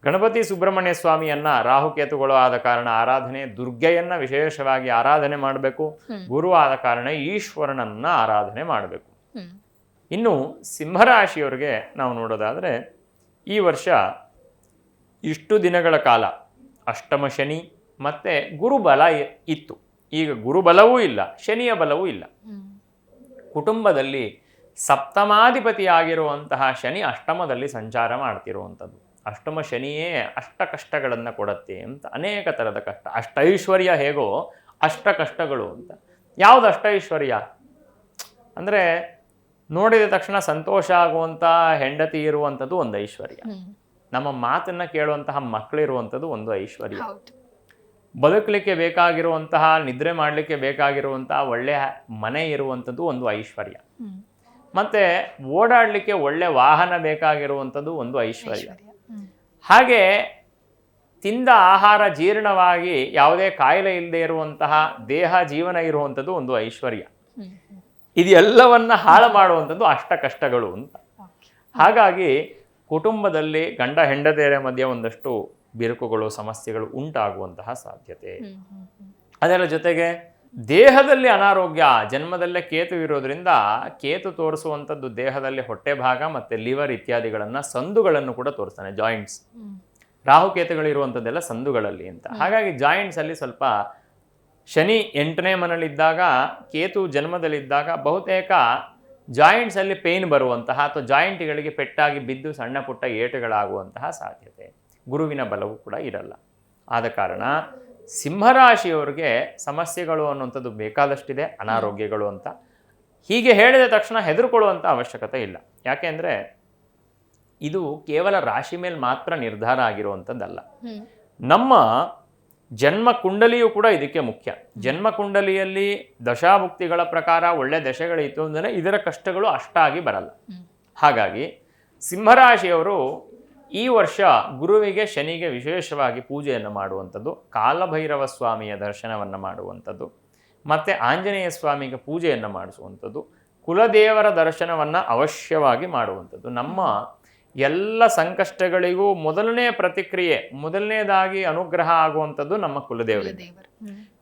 ಗಣಪತಿ ಸುಬ್ರಹ್ಮಣ್ಯ ಸ್ವಾಮಿಯನ್ನು ರಾಹುಕೇತುಗಳು ಆದ ಕಾರಣ ಆರಾಧನೆ, ದುರ್ಗೆಯನ್ನು ವಿಶೇಷವಾಗಿ ಆರಾಧನೆ ಮಾಡಬೇಕು. ಗುರು ಆದ ಕಾರಣ ಈಶ್ವರನನ್ನು ಆರಾಧನೆ ಮಾಡಬೇಕು. ಇನ್ನು ಸಿಂಹರಾಶಿಯವರಿಗೆ ನಾವು ನೋಡೋದಾದರೆ, ಈ ವರ್ಷ ಇಷ್ಟು ದಿನಗಳ ಕಾಲ ಅಷ್ಟಮ ಶನಿ ಮತ್ತು ಗುರುಬಲ ಇತ್ತು. ಈಗ ಗುರುಬಲವೂ ಇಲ್ಲ, ಶನಿಯ ಬಲವೂ ಇಲ್ಲ. ಕುಟುಂಬದಲ್ಲಿ ಸಪ್ತಮಾಧಿಪತಿಯಾಗಿರುವಂತಹ ಶನಿ ಅಷ್ಟಮದಲ್ಲಿ ಸಂಚಾರ ಮಾಡ್ತಿರುವಂಥದ್ದು. ಅಷ್ಟಮ ಶನಿಯೇ ಅಷ್ಟ ಕಷ್ಟಗಳನ್ನು ಕೊಡುತ್ತೆ ಅಂತ. ಅನೇಕ ಥರದ ಕಷ್ಟ. ಅಷ್ಟೈಶ್ವರ್ಯ ಹೇಗೋ ಅಷ್ಟ ಕಷ್ಟಗಳು ಅಂತ. ಯಾವುದು ಅಷ್ಟೈಶ್ವರ್ಯ ಅಂದರೆ ನೋಡಿದ ತಕ್ಷಣ ಸಂತೋಷ ಆಗುವಂಥ ಹೆಂಡತಿ ಇರುವಂಥದ್ದು ಒಂದು ಐಶ್ವರ್ಯ. ನಮ್ಮ ಮಾತನ್ನು ಕೇಳುವಂತಹ ಮಕ್ಕಳಿರುವಂಥದ್ದು ಒಂದು ಐಶ್ವರ್ಯ. ಬದುಕಲಿಕ್ಕೆ ಬೇಕಾಗಿರುವಂತಹ, ನಿದ್ರೆ ಮಾಡಲಿಕ್ಕೆ ಬೇಕಾಗಿರುವಂತಹ ಒಳ್ಳೆಯ ಮನೆ ಇರುವಂಥದ್ದು ಒಂದು ಐಶ್ವರ್ಯ. ಮತ್ತೆ ಓಡಾಡಲಿಕ್ಕೆ ಒಳ್ಳೆ ವಾಹನ ಬೇಕಾಗಿರುವಂಥದ್ದು ಒಂದು ಐಶ್ವರ್ಯ. ಹಾಗೆ ತಿಂದ ಆಹಾರ ಜೀರ್ಣವಾಗಿ ಯಾವುದೇ ಕಾಯಿಲೆ ಇಲ್ಲದೆ ಇರುವಂತಹ ದೇಹ ಜೀವನ ಇರುವಂಥದ್ದು ಒಂದು ಐಶ್ವರ್ಯ. ಇದೆಲ್ಲವನ್ನ ಹಾಳು ಮಾಡುವಂಥದ್ದು ಅಷ್ಟ ಕಷ್ಟಗಳು ಅಂತ. ಹಾಗಾಗಿ ಕುಟುಂಬದಲ್ಲಿ ಗಂಡ ಹೆಂಡತಿಯರ ಮಧ್ಯೆ ಒಂದಷ್ಟು ಬಿರುಕುಗಳು, ಸಮಸ್ಯೆಗಳು ಉಂಟಾಗುವಂತಹ ಸಾಧ್ಯತೆ. ಅದರ ಜೊತೆಗೆ ದೇಹದಲ್ಲಿ ಅನಾರೋಗ್ಯ. ಜನ್ಮದಲ್ಲೇ ಕೇತು ಇರೋದ್ರಿಂದ ಕೇತು ತೋರಿಸುವಂಥದ್ದು ದೇಹದಲ್ಲಿ ಹೊಟ್ಟೆ ಭಾಗ ಮತ್ತು ಲಿವರ್ ಇತ್ಯಾದಿಗಳನ್ನು, ಸಂದುಗಳನ್ನು ಕೂಡ ತೋರಿಸ್ತಾನೆ. ಜಾಯಿಂಟ್ಸ್, ರಾಹುಕೇತುಗಳಿರುವಂಥದ್ದೆಲ್ಲ ಸಂದುಗಳಲ್ಲಿ ಅಂತ. ಹಾಗಾಗಿ ಜಾಯಿಂಟ್ಸಲ್ಲಿ ಸ್ವಲ್ಪ ಶನಿ 8ನೇ ಮನೆಯಲ್ಲಿದ್ದಾಗ, ಕೇತು ಜನ್ಮದಲ್ಲಿದ್ದಾಗ ಬಹುತೇಕ ಜಾಯಿಂಟ್ಸಲ್ಲಿ ಪೇಯ್ನ್ ಬರುವಂತಹ ಅಥವಾ ಜಾಯಿಂಟ್ಗಳಿಗೆ ಪೆಟ್ಟಾಗಿ ಬಿದ್ದು ಸಣ್ಣ ಪುಟ್ಟ ಏಟುಗಳಾಗುವಂತಹ ಸಾಧ್ಯತೆ. ಗುರುವಿನ ಬಲವೂ ಕೂಡ ಇರಲ್ಲ. ಆದ ಕಾರಣ ಸಿಂಹರಾಶಿಯವರಿಗೆ ಸಮಸ್ಯೆಗಳು ಅನ್ನುವಂಥದ್ದು ಬೇಕಾದಷ್ಟಿದೆ, ಅನಾರೋಗ್ಯಗಳು ಅಂತ. ಹೀಗೆ ಹೇಳಿದ ತಕ್ಷಣ ಹೆದರ್ಕೊಳ್ಳುವಂಥ ಅವಶ್ಯಕತೆ ಇಲ್ಲ. ಯಾಕೆಂದರೆ ಇದು ಕೇವಲ ರಾಶಿ ಮೇಲೆ ಮಾತ್ರ ನಿರ್ಧಾರ ಆಗಿರುವಂಥದ್ದಲ್ಲ. ನಮ್ಮ ಜನ್ಮ ಕುಂಡಲಿಯೂ ಕೂಡ ಇದಕ್ಕೆ ಮುಖ್ಯ. ಜನ್ಮ ಕುಂಡಲಿಯಲ್ಲಿ ದಶಾಭುಕ್ತಿಗಳ ಪ್ರಕಾರ ಒಳ್ಳೆ ದಶೆಗಳಿತ್ತು ಅಂದರೆ ಇದರ ಕಷ್ಟಗಳು ಅಷ್ಟಾಗಿ ಬರಲ್ಲ. ಹಾಗಾಗಿ ಸಿಂಹರಾಶಿಯವರು ಈ ವರ್ಷ ಗುರುವಿಗೆ, ಶನಿಗೆ ವಿಶೇಷವಾಗಿ ಪೂಜೆಯನ್ನು ಮಾಡುವಂಥದ್ದು, ಕಾಲಭೈರವ ಸ್ವಾಮಿಯ ದರ್ಶನವನ್ನು ಮಾಡುವಂಥದ್ದು, ಮತ್ತು ಆಂಜನೇಯ ಸ್ವಾಮಿಗೆ ಪೂಜೆಯನ್ನು ಮಾಡಿಸುವಂಥದ್ದು, ಕುಲದೇವರ ದರ್ಶನವನ್ನು ಅವಶ್ಯವಾಗಿ ಮಾಡುವಂಥದ್ದು. ನಮ್ಮ ಎಲ್ಲ ಸಂಕಷ್ಟಗಳಿಗೂ ಮೊದಲನೇ ಪ್ರತಿಕ್ರಿಯೆ, ಮೊದಲನೇದಾಗಿ ಅನುಗ್ರಹ ಆಗುವಂಥದ್ದು ನಮ್ಮ ಕುಲದೇವರಿಗೆ.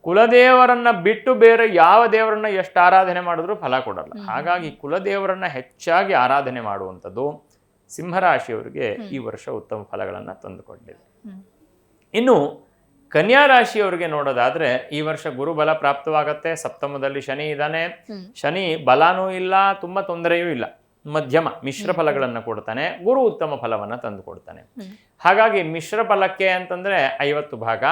ಕುಲದೇವರನ್ನ ಬಿಟ್ಟು ಬೇರೆ ಯಾವ ದೇವರನ್ನ ಎಷ್ಟು ಆರಾಧನೆ ಮಾಡಿದ್ರೂ ಫಲ ಕೊಡಲ್ಲ. ಹಾಗಾಗಿ ಕುಲದೇವರನ್ನ ಹೆಚ್ಚಾಗಿ ಆರಾಧನೆ ಮಾಡುವಂಥದ್ದು ಸಿಂಹರಾಶಿಯವರಿಗೆ ಈ ವರ್ಷ ಉತ್ತಮ ಫಲಗಳನ್ನು ತಂದುಕೊಂಡಿದೆ. ಇನ್ನು ಕನ್ಯಾ ರಾಶಿಯವರಿಗೆ ನೋಡೋದಾದ್ರೆ ಈ ವರ್ಷ ಗುರು ಬಲ ಪ್ರಾಪ್ತವಾಗತ್ತೆ. ಸಪ್ತಮದಲ್ಲಿ ಶನಿ ಇದ್ದಾನೆ. ಶನಿ ಬಲಾನೂ ಇಲ್ಲ, ತುಂಬಾ ತೊಂದರೆಯೂ ಇಲ್ಲ, ಮಧ್ಯಮ ಮಿಶ್ರ ಫಲಗಳನ್ನು ಕೊಡ್ತಾನೆ. ಗುರು ಉತ್ತಮ ಫಲವನ್ನ ತಂದು ಕೊಡ್ತಾನೆ. ಹಾಗಾಗಿ ಮಿಶ್ರ ಫಲಕ್ಕೆ ಅಂತಂದ್ರೆ 50 ಭಾಗ,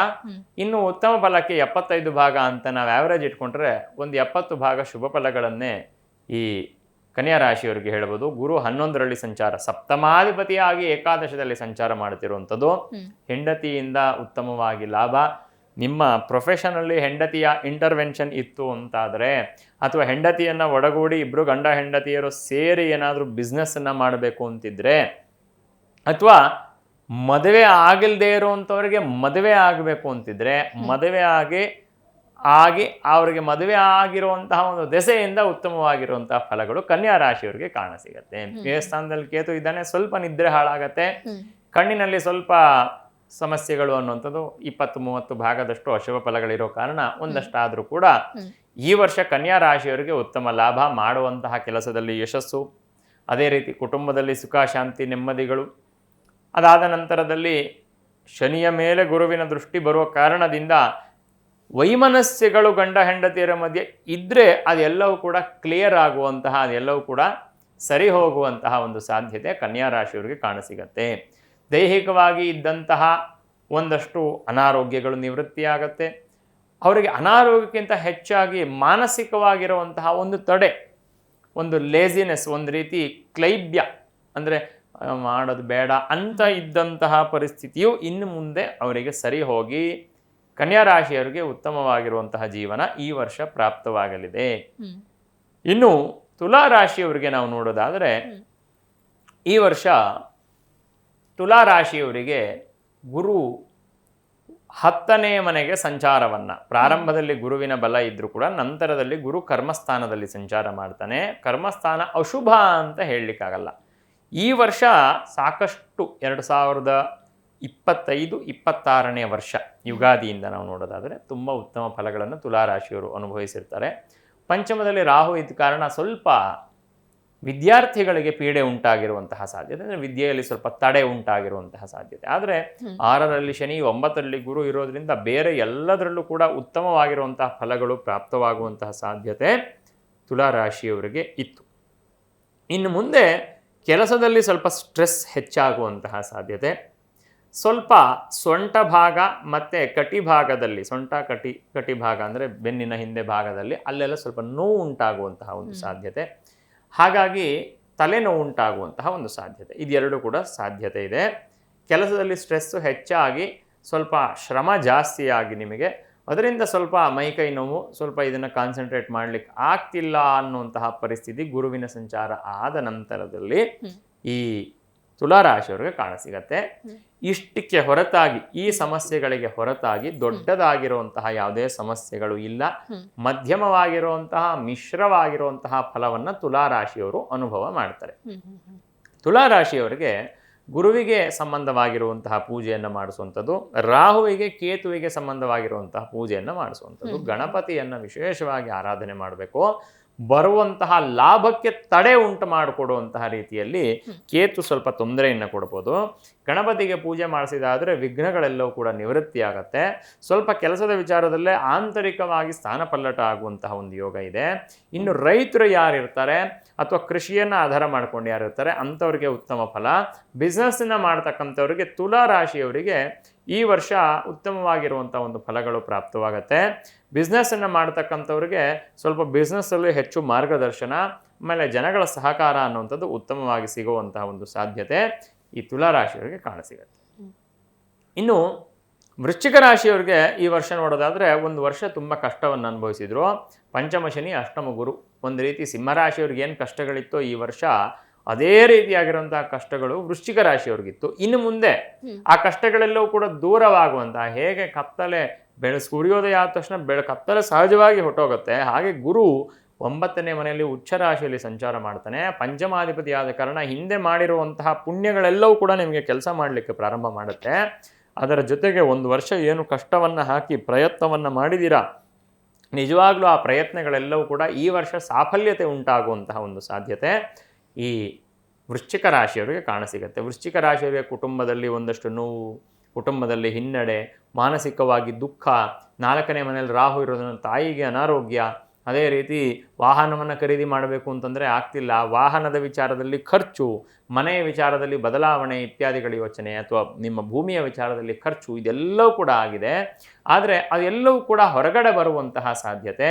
ಇನ್ನು ಉತ್ತಮ ಫಲಕ್ಕೆ 75 ಭಾಗ ಅಂತ ನಾವು ಆವರೇಜ್ ಇಟ್ಕೊಂಡ್ರೆ ಒಂದು 70 ಭಾಗ ಶುಭ ಫಲಗಳನ್ನೇ ಈ ಕನ್ಯಾ ರಾಶಿಯವರಿಗೆ ಹೇಳ್ಬೋದು. ಗುರು 11ರಲ್ಲಿ ಸಂಚಾರ, ಸಪ್ತಮಾಧಿಪತಿಯಾಗಿ ಏಕಾದಶದಲ್ಲಿ ಸಂಚಾರ ಮಾಡ್ತಿರುವಂಥದ್ದು. ಹೆಂಡತಿಯಿಂದ ಉತ್ತಮವಾಗಿ ಲಾಭ. ನಿಮ್ಮ ಪ್ರೊಫೆಷನಲ್ಲಿ ಹೆಂಡತಿಯ ಇಂಟರ್ವೆನ್ಷನ್ ಇತ್ತು ಅಂತಾದರೆ, ಅಥವಾ ಹೆಂಡತಿಯನ್ನು ಒಡಗೂಡಿ ಇಬ್ಬರು ಗಂಡ ಹೆಂಡತಿಯರು ಸೇರಿ ಏನಾದರೂ ಬಿಸ್ನೆಸ್ಸನ್ನು ಮಾಡಬೇಕು ಅಂತಿದ್ರೆ, ಅಥವಾ ಮದುವೆ ಆಗಿಲ್ಲದೆ ಇರುವಂಥವ್ರಿಗೆ ಮದುವೆ ಆಗಬೇಕು ಅಂತಿದ್ರೆ, ಮದುವೆ ಆಗಿ ಅವರಿಗೆ ಮದುವೆ ಆಗಿರುವಂತಹ ಒಂದು ದೆಸೆಯಿಂದ ಉತ್ತಮವಾಗಿರುವಂತಹ ಫಲಗಳು ಕನ್ಯಾ ರಾಶಿಯವರಿಗೆ ಕಾಣಸಿಗತ್ತೆ. ಸ್ಥಾನದಲ್ಲಿ ಕೇತು ಇದ್ದಾನೆ, ಸ್ವಲ್ಪ ನಿದ್ರೆ ಹಾಳಾಗತ್ತೆ, ಕಣ್ಣಿನಲ್ಲಿ ಸ್ವಲ್ಪ ಸಮಸ್ಯೆಗಳು ಅನ್ನುವಂಥದ್ದು 20-30 ಭಾಗದಷ್ಟು ಅಶುಭ ಫಲಗಳಿರೋ ಕಾರಣ ಒಂದಷ್ಟಾದರೂ ಕೂಡ ಈ ವರ್ಷ ಕನ್ಯಾ ರಾಶಿಯವರಿಗೆ ಉತ್ತಮ ಲಾಭ, ಮಾಡುವಂತಹ ಕೆಲಸದಲ್ಲಿ ಯಶಸ್ಸು, ಅದೇ ರೀತಿ ಕುಟುಂಬದಲ್ಲಿ ಸುಖ, ಶಾಂತಿ, ನೆಮ್ಮದಿಗಳು. ಅದಾದ ನಂತರದಲ್ಲಿ ಶನಿಯ ಮೇಲೆ ಗುರುವಿನ ದೃಷ್ಟಿ ಬರುವ ಕಾರಣದಿಂದ ವೈಮನಸ್ಯಗಳು ಗಂಡ ಹೆಂಡತಿಯರ ಮಧ್ಯೆ ಇದ್ದರೆ ಅದೆಲ್ಲವೂ ಕೂಡ ಕ್ಲಿಯರ್ ಆಗುವಂತಹ, ಅದೆಲ್ಲವೂ ಕೂಡ ಸರಿ ಹೋಗುವಂತಹ ಒಂದು ಸಾಧ್ಯತೆ ಕನ್ಯಾ ರಾಶಿಯವರಿಗೆ ಕಾಣಸಿಗತ್ತೆ. ದೈಹಿಕವಾಗಿ ಇದ್ದಂತಹ ಒಂದಷ್ಟು ಅನಾರೋಗ್ಯಗಳು ನಿವೃತ್ತಿಯಾಗತ್ತೆ. ಅವರಿಗೆ ಅನಾರೋಗ್ಯಕ್ಕಿಂತ ಹೆಚ್ಚಾಗಿ ಮಾನಸಿಕವಾಗಿರುವಂತಹ ಒಂದು ತಡೆ, ಒಂದು ಲೇಜಿನೆಸ್, ಒಂದು ರೀತಿ ಕ್ಲೈಬ್ಯ, ಅಂದರೆ ಮಾಡೋದು ಬೇಡ ಅಂತ ಇದ್ದಂತಹ ಪರಿಸ್ಥಿತಿಯು ಇನ್ನು ಮುಂದೆ ಅವರಿಗೆ ಸರಿ ಹೋಗಿ ಕನ್ಯಾ ರಾಶಿಯವರಿಗೆ ಉತ್ತಮವಾಗಿರುವಂತಹ ಜೀವನ ಈ ವರ್ಷ ಪ್ರಾಪ್ತವಾಗಲಿದೆ. ಇನ್ನು ತುಲಾ ರಾಶಿಯವರಿಗೆ ನಾವು ನೋಡೋದಾದರೆ ಈ ವರ್ಷ ತುಲಾ ರಾಶಿಯವರಿಗೆ ಗುರು 10ನೇ ಮನೆಗೆ ಸಂಚಾರವನ್ನು, ಪ್ರಾರಂಭದಲ್ಲಿ ಗುರುವಿನ ಬಲ ಇದ್ದರೂ ಕೂಡ ನಂತರದಲ್ಲಿ ಗುರು ಕರ್ಮಸ್ಥಾನದಲ್ಲಿ ಸಂಚಾರ ಮಾಡ್ತಾನೆ. ಕರ್ಮಸ್ಥಾನ ಅಶುಭ ಅಂತ ಹೇಳಲಿಕ್ಕಾಗಲ್ಲ. ಈ ವರ್ಷ ಸಾಕಷ್ಟು 2025-26ನೇ ವರ್ಷ ಯುಗಾದಿಯಿಂದ ನಾವು ನೋಡೋದಾದರೆ ತುಂಬ ಉತ್ತಮ ಫಲಗಳನ್ನು ತುಲಾ ರಾಶಿಯವರು ಅನುಭವಿಸಿರ್ತಾರೆ. ಪಂಚಮದಲ್ಲಿ ರಾಹು ಇದ್ದ ಕಾರಣ ಸ್ವಲ್ಪ ವಿದ್ಯಾರ್ಥಿಗಳಿಗೆ ಪೀಡೆ ಉಂಟಾಗಿರುವಂತಹ ಸಾಧ್ಯತೆ, ಅಂದರೆ ವಿದ್ಯೆಯಲ್ಲಿ ಸ್ವಲ್ಪ ತಡೆ ಉಂಟಾಗಿರುವಂತಹ ಸಾಧ್ಯತೆ. ಆದರೆ 6ರಲ್ಲಿ ಶನಿ, 9ರಲ್ಲಿ ಗುರು ಇರೋದ್ರಿಂದ ಬೇರೆ ಎಲ್ಲದರಲ್ಲೂ ಕೂಡ ಉತ್ತಮವಾಗಿರುವಂತಹ ಫಲಗಳು ಪ್ರಾಪ್ತವಾಗುವಂತಹ ಸಾಧ್ಯತೆ ತುಲಾ ರಾಶಿಯವರಿಗೆ ಇತ್ತು. ಇನ್ನು ಮುಂದೆ ಕೆಲಸದಲ್ಲಿ ಸ್ವಲ್ಪ ಸ್ಟ್ರೆಸ್ ಹೆಚ್ಚಾಗುವಂತಹ ಸಾಧ್ಯತೆ, ಸ್ವಲ್ಪ ಸೊಂಟ ಭಾಗ ಮತ್ತು ಕಟಿ ಭಾಗದಲ್ಲಿ, ಸೊಂಟ ಕಟಿ ಭಾಗ ಅಂದರೆ ಬೆನ್ನಿನ ಹಿಂದೆ ಭಾಗದಲ್ಲಿ ಅಲ್ಲೆಲ್ಲ ಸ್ವಲ್ಪ ನೋವು ಉಂಟಾಗುವಂತಹ ಒಂದು ಸಾಧ್ಯತೆ, ಹಾಗಾಗಿ ತಲೆನೋವು ಉಂಟಾಗುವಂತಹ ಒಂದು ಸಾಧ್ಯತೆ, ಇದೆರಡು ಕೂಡ ಸಾಧ್ಯತೆ ಇದೆ. ಕೆಲಸದಲ್ಲಿ ಸ್ಟ್ರೆಸ್ಸು ಹೆಚ್ಚಾಗಿ ಸ್ವಲ್ಪ ಶ್ರಮ ಜಾಸ್ತಿಯಾಗಿ ನಿಮಗೆ ಅದರಿಂದ ಸ್ವಲ್ಪ ಮೈಕೈ ನೋವು, ಸ್ವಲ್ಪ ಇದನ್ನು ಕಾನ್ಸಂಟ್ರೇಟ್ ಮಾಡಲಿಕ್ಕೆ ಆಗ್ತಿಲ್ಲ ಅನ್ನುವಂತಹ ಪರಿಸ್ಥಿತಿ ಗುರುವಿನ ಸಂಚಾರ ಆದ ನಂತರದಲ್ಲಿ ಈ ತುಲಾರಾಶಿಯವರಿಗೆ ಕಾಣಸಿಗತ್ತೆ. ಇಷ್ಟಕ್ಕೆ ಹೊರತಾಗಿ, ಈ ಸಮಸ್ಯೆಗಳಿಗೆ ಹೊರತಾಗಿ ದೊಡ್ಡದಾಗಿರುವಂತಹ ಯಾವುದೇ ಸಮಸ್ಯೆಗಳು ಇಲ್ಲ. ಮಧ್ಯಮವಾಗಿರುವಂತಹ ಮಿಶ್ರವಾಗಿರುವಂತಹ ಫಲವನ್ನು ತುಲಾರಾಶಿಯವರು ಅನುಭವ ಮಾಡ್ತಾರೆ. ತುಲಾರಾಶಿಯವರಿಗೆ ಗುರುವಿಗೆ ಸಂಬಂಧವಾಗಿರುವಂತಹ ಪೂಜೆಯನ್ನು ಮಾಡಿಸುವಂಥದ್ದು, ರಾಹುವಿಗೆ ಕೇತುವಿಗೆ ಸಂಬಂಧವಾಗಿರುವಂತಹ ಪೂಜೆಯನ್ನು ಮಾಡಿಸುವಂಥದ್ದು, ಗಣಪತಿಯನ್ನು ವಿಶೇಷವಾಗಿ ಆರಾಧನೆ ಮಾಡಬೇಕು. ಬರುವಂತಹ ಲಾಭಕ್ಕೆ ತಡೆ ಉಂಟು ಮಾಡಿಕೊಡುವಂತಹ ರೀತಿಯಲ್ಲಿ ಕೇತು ಸ್ವಲ್ಪ ತೊಂದರೆಯನ್ನು ಕೊಡ್ಬೋದು. ಗಣಪತಿಗೆ ಪೂಜೆ ಮಾಡಿಸಿದಾದರೆ ವಿಘ್ನಗಳೆಲ್ಲವೂ ಕೂಡ ನಿವೃತ್ತಿ ಆಗತ್ತೆ. ಸ್ವಲ್ಪ ಕೆಲಸದ ವಿಚಾರದಲ್ಲೇ ಆಂತರಿಕವಾಗಿ ಸ್ಥಾನಪಲ್ಲಟ ಆಗುವಂತಹ ಒಂದು ಯೋಗ ಇದೆ. ಇನ್ನು ರೈತರು ಯಾರಿರ್ತಾರೆ ಅಥವಾ ಕೃಷಿಯನ್ನು ಆಧಾರ ಮಾಡ್ಕೊಂಡು ಯಾರಿರ್ತಾರೆ ಅಂಥವ್ರಿಗೆ ಉತ್ತಮ ಫಲ. ಬಿಸ್ನೆಸ್ಸನ್ನು ಮಾಡ್ತಕ್ಕಂಥವ್ರಿಗೆ, ತುಲಾ ರಾಶಿಯವರಿಗೆ ಈ ವರ್ಷ ಉತ್ತಮವಾಗಿರುವಂಥ ಒಂದು ಫಲಗಳು ಪ್ರಾಪ್ತವಾಗತ್ತೆ. ಬಿಸ್ನೆಸ್ಸನ್ನು ಮಾಡ್ತಕ್ಕಂಥವ್ರಿಗೆ ಸ್ವಲ್ಪ ಬಿಸ್ನೆಸ್ಸಲ್ಲೂ ಹೆಚ್ಚು ಮಾರ್ಗದರ್ಶನ, ಆಮೇಲೆ ಜನಗಳ ಸಹಕಾರ ಅನ್ನುವಂಥದ್ದು ಉತ್ತಮವಾಗಿ ಸಿಗುವಂತಹ ಒಂದು ಸಾಧ್ಯತೆ ಈ ತುಲಾ ರಾಶಿಯವರಿಗೆ ಕಾಣಸಿಗತ್ತೆ. ಇನ್ನು ವೃಶ್ಚಿಕ ರಾಶಿಯವರಿಗೆ ಈ ವರ್ಷ ನೋಡೋದಾದರೆ, ಒಂದು ವರ್ಷ ತುಂಬ ಕಷ್ಟವನ್ನು ಅನುಭವಿಸಿದ್ರು. ಪಂಚಮ ಶನಿ, ಅಷ್ಟಮ ಗುರು, ಒಂದು ರೀತಿ ಸಿಂಹರಾಶಿಯವ್ರಿಗೆ ಏನು ಕಷ್ಟಗಳಿತ್ತೋ ಈ ವರ್ಷ ಅದೇ ರೀತಿಯಾಗಿರುವಂತಹ ಕಷ್ಟಗಳು ವೃಶ್ಚಿಕ ರಾಶಿಯವ್ರಿಗಿತ್ತು. ಇನ್ನು ಮುಂದೆ ಆ ಕಷ್ಟಗಳೆಲ್ಲವೂ ಕೂಡ ದೂರವಾಗುವಂತಹ, ಹೇಗೆ ಕತ್ತಲೆ ಸೂರ್ಯೋದಯ ಆದ ತಕ್ಷಣ ಕತ್ತಲೆ ಸಹಜವಾಗಿ ಹೊಟ್ಟೋಗುತ್ತೆ, ಹಾಗೆ ಗುರು 9ನೇ ಮನೆಯಲ್ಲಿ ಉಚ್ಚ ರಾಶಿಯಲ್ಲಿ ಸಂಚಾರ ಮಾಡ್ತಾನೆ. ಪಂಚಮಾಧಿಪತಿ ಆದ ಕಾರಣ ಹಿಂದೆ ಮಾಡಿರುವಂತಹ ಪುಣ್ಯಗಳೆಲ್ಲವೂ ಕೂಡ ನಿಮಗೆ ಕೆಲಸ ಮಾಡಲಿಕ್ಕೆ ಪ್ರಾರಂಭ ಮಾಡುತ್ತೆ. ಅದರ ಜೊತೆಗೆ ಒಂದು ವರ್ಷ ಏನು ಕಷ್ಟವನ್ನು ಹಾಕಿ ಪ್ರಯತ್ನವನ್ನು ಮಾಡಿದ್ದೀರಾ, ನಿಜವಾಗ್ಲೂ ಆ ಪ್ರಯತ್ನಗಳೆಲ್ಲವೂ ಕೂಡ ಈ ವರ್ಷ ಸಾಫಲ್ಯತೆ ಉಂಟಾಗುವಂತಹ ಒಂದು ಸಾಧ್ಯತೆ ಈ ವೃಶ್ಚಿಕ ರಾಶಿಯವರಿಗೆ ಕಾಣಸಿಗುತ್ತೆ. ವೃಶ್ಚಿಕ ರಾಶಿಯವರಿಗೆ ಕುಟುಂಬದಲ್ಲಿ ಒಂದಷ್ಟು ನೋವು, ಕುಟುಂಬದಲ್ಲಿ ಹಿನ್ನಡೆ, ಮಾನಸಿಕವಾಗಿ ದುಃಖ, 4ನೇ ಮನೆಯಲ್ಲಿ ರಾಹು ಇರೋದನ್ನು ತಾಯಿಗೆ ಅನಾರೋಗ್ಯ, ಅದೇ ರೀತಿ ವಾಹನವನ್ನು ಖರೀದಿ ಮಾಡಬೇಕು ಅಂತಂದರೆ ಆಗ್ತಿಲ್ಲ, ವಾಹನದ ವಿಚಾರದಲ್ಲಿ ಖರ್ಚು, ಮನೆಯ ವಿಚಾರದಲ್ಲಿ ಬದಲಾವಣೆ ಇತ್ಯಾದಿಗಳ ಯೋಚನೆ, ಅಥವಾ ನಿಮ್ಮ ಭೂಮಿಯ ವಿಚಾರದಲ್ಲಿ ಖರ್ಚು, ಇದೆಲ್ಲವೂ ಕೂಡ ಆಗಿದೆ. ಆದರೆ ಅದೆಲ್ಲವೂ ಕೂಡ ಹೊರಗಡೆ ಬರುವಂತಹ ಸಾಧ್ಯತೆ,